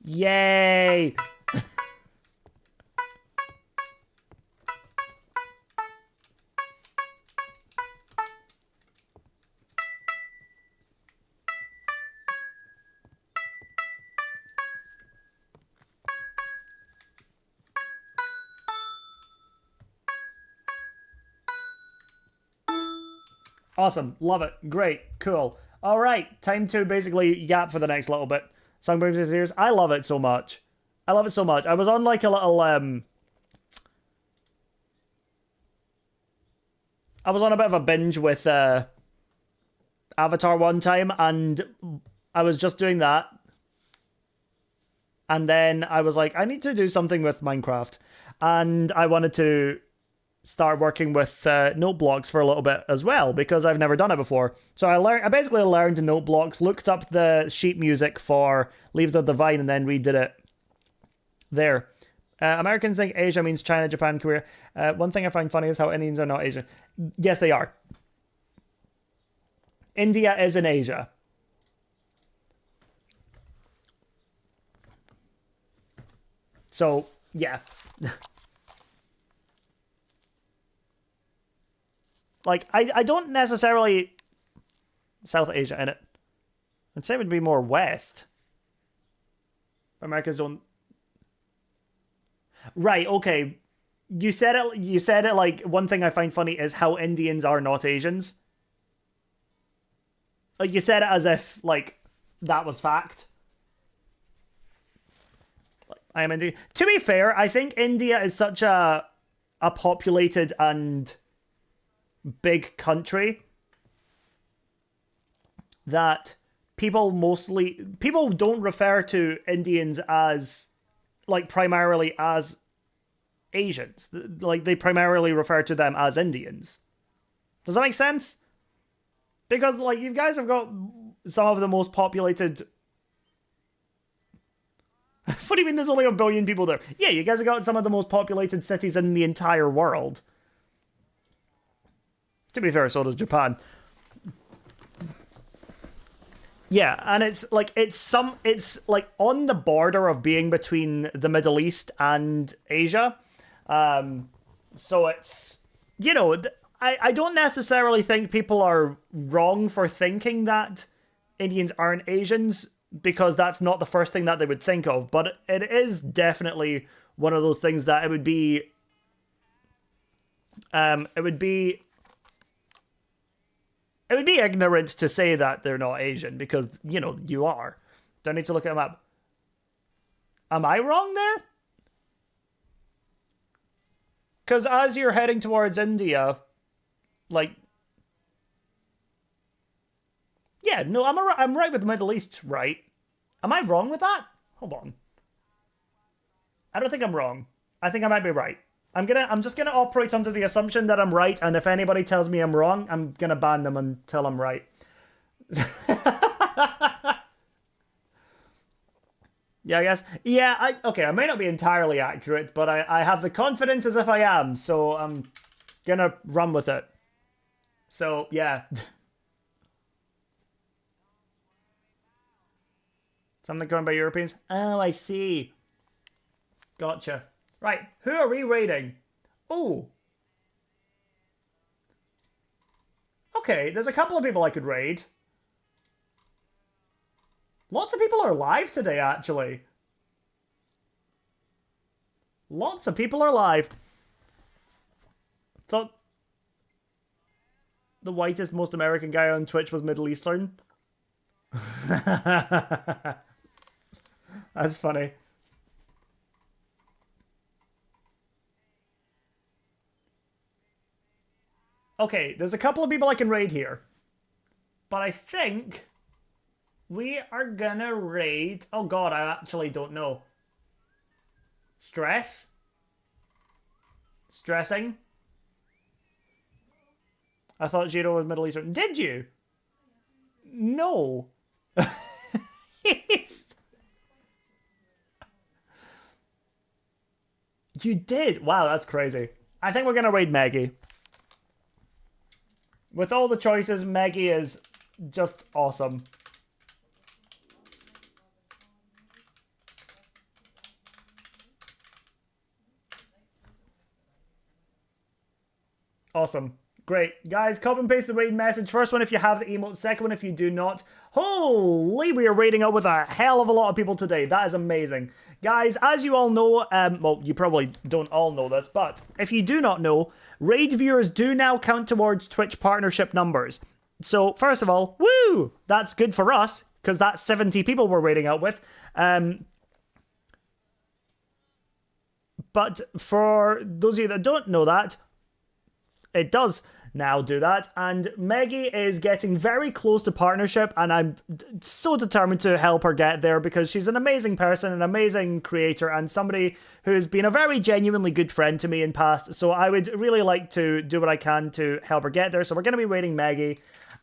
Yay! Awesome. Love it. Great. Cool. All right. Time to basically yap for the next little bit. Song brings me to tears. I love it so much. I love it so much. I was on like a little I was on a bit of a binge with Avatar one time, and I was just doing that. And then I was like, I need to do something with Minecraft. And I wanted to start working with note blocks for a little bit as well, because I've never done it before. So I basically learned note blocks, looked up the sheet music for Leaves of the Vine, and then redid it there. Americans think Asia means China, Japan, Korea. One thing I find funny is how Indians are not Asian. Yes, they are. India is in Asia. So, yeah. Like, I don't necessarily... South Asia in it. I'd say it would be more West. Americans don't... Right, okay. You said it like, one thing I find funny is how Indians are not Asians. Like, you said it as if, like, that was fact. I am Indian. To be fair, I think India is such a populated and big country that people don't refer to Indians as like primarily as Asians. Like they primarily refer to them as Indians. Does that make sense? Because like you guys have got some of the most populated... What do you mean there's only 1 billion people there? Yeah, you guys have got some of the most populated cities in the entire world. To be fair, so does Japan. Yeah, and it's like on the border of being between the Middle East and Asia. So it's, you know, I don't necessarily think people are wrong for thinking that Indians aren't Asians, because that's not the first thing that they would think of, but it is definitely one of those things that it would be ignorant to say that they're not Asian, because, you know, you are. Do I need to look at a map? Am I wrong there? Because as you're heading towards India, like... Yeah, no, I'm right with the Middle East, right? Am I wrong with that? Hold on. I don't think I'm wrong. I think I might be right. I'm just gonna operate under the assumption that I'm right, and if anybody tells me I'm wrong, I'm gonna ban them until I'm right. Yeah, I guess. Yeah, okay, I may not be entirely accurate, but I have the confidence as if I am, so I'm gonna run with it. So, yeah. Something going by Europeans? Oh, I see. Gotcha. Right, who are we raiding? Oh. Okay, there's a couple of people I could raid. Lots of people are live today, actually. Lots of people are live. Thought the whitest, most American guy on Twitch was Middle Eastern. That's funny. Okay, there's a couple of people I can raid here. But I think we are gonna raid... Oh god, I actually don't know. Stress? Stressing? I thought Jiro was Middle Eastern. Did you? No. You did? Wow, that's crazy. I think we're gonna raid Maggie. With all the choices, Maggie is just awesome. Awesome. Great. Guys, copy and paste the raid message. First one if you have the emote, second one if you do not. Holy, we are raiding up with a hell of a lot of people today. That is amazing. Guys, as you all know, well, you probably don't all know this, but if you do not know, raid viewers do now count towards Twitch partnership numbers. So, first of all, woo! That's good for us, because that's 70 people we're raiding out with. But for those of you that don't know that, it does now do that, and Maggie is getting very close to partnership, and I'm so determined to help her get there because she's an amazing person, an amazing creator, and somebody who's been a very genuinely good friend to me in past, so I would really like to do what I can to help her get there. So we're going to be rating Maggie,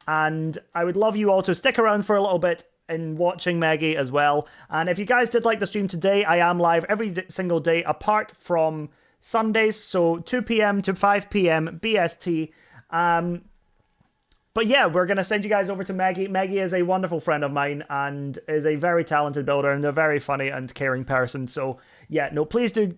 and I would love you all to stick around for a little bit in watching Maggie as well. And if you guys did like the stream today, I am live every single day apart from Sundays, so 2 p.m. to 5 p.m. BST. But yeah, we're going to send you guys over to Maggie. Maggie is a wonderful friend of mine and is a very talented builder and a very funny and caring person. So yeah, no, please do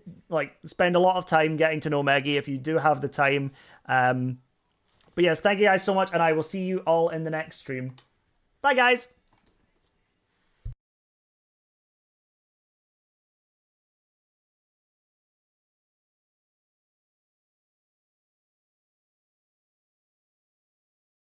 spend a lot of time getting to know Maggie if you do have the time. But yes, thank you guys so much, and I will see you all in the next stream. Bye, guys!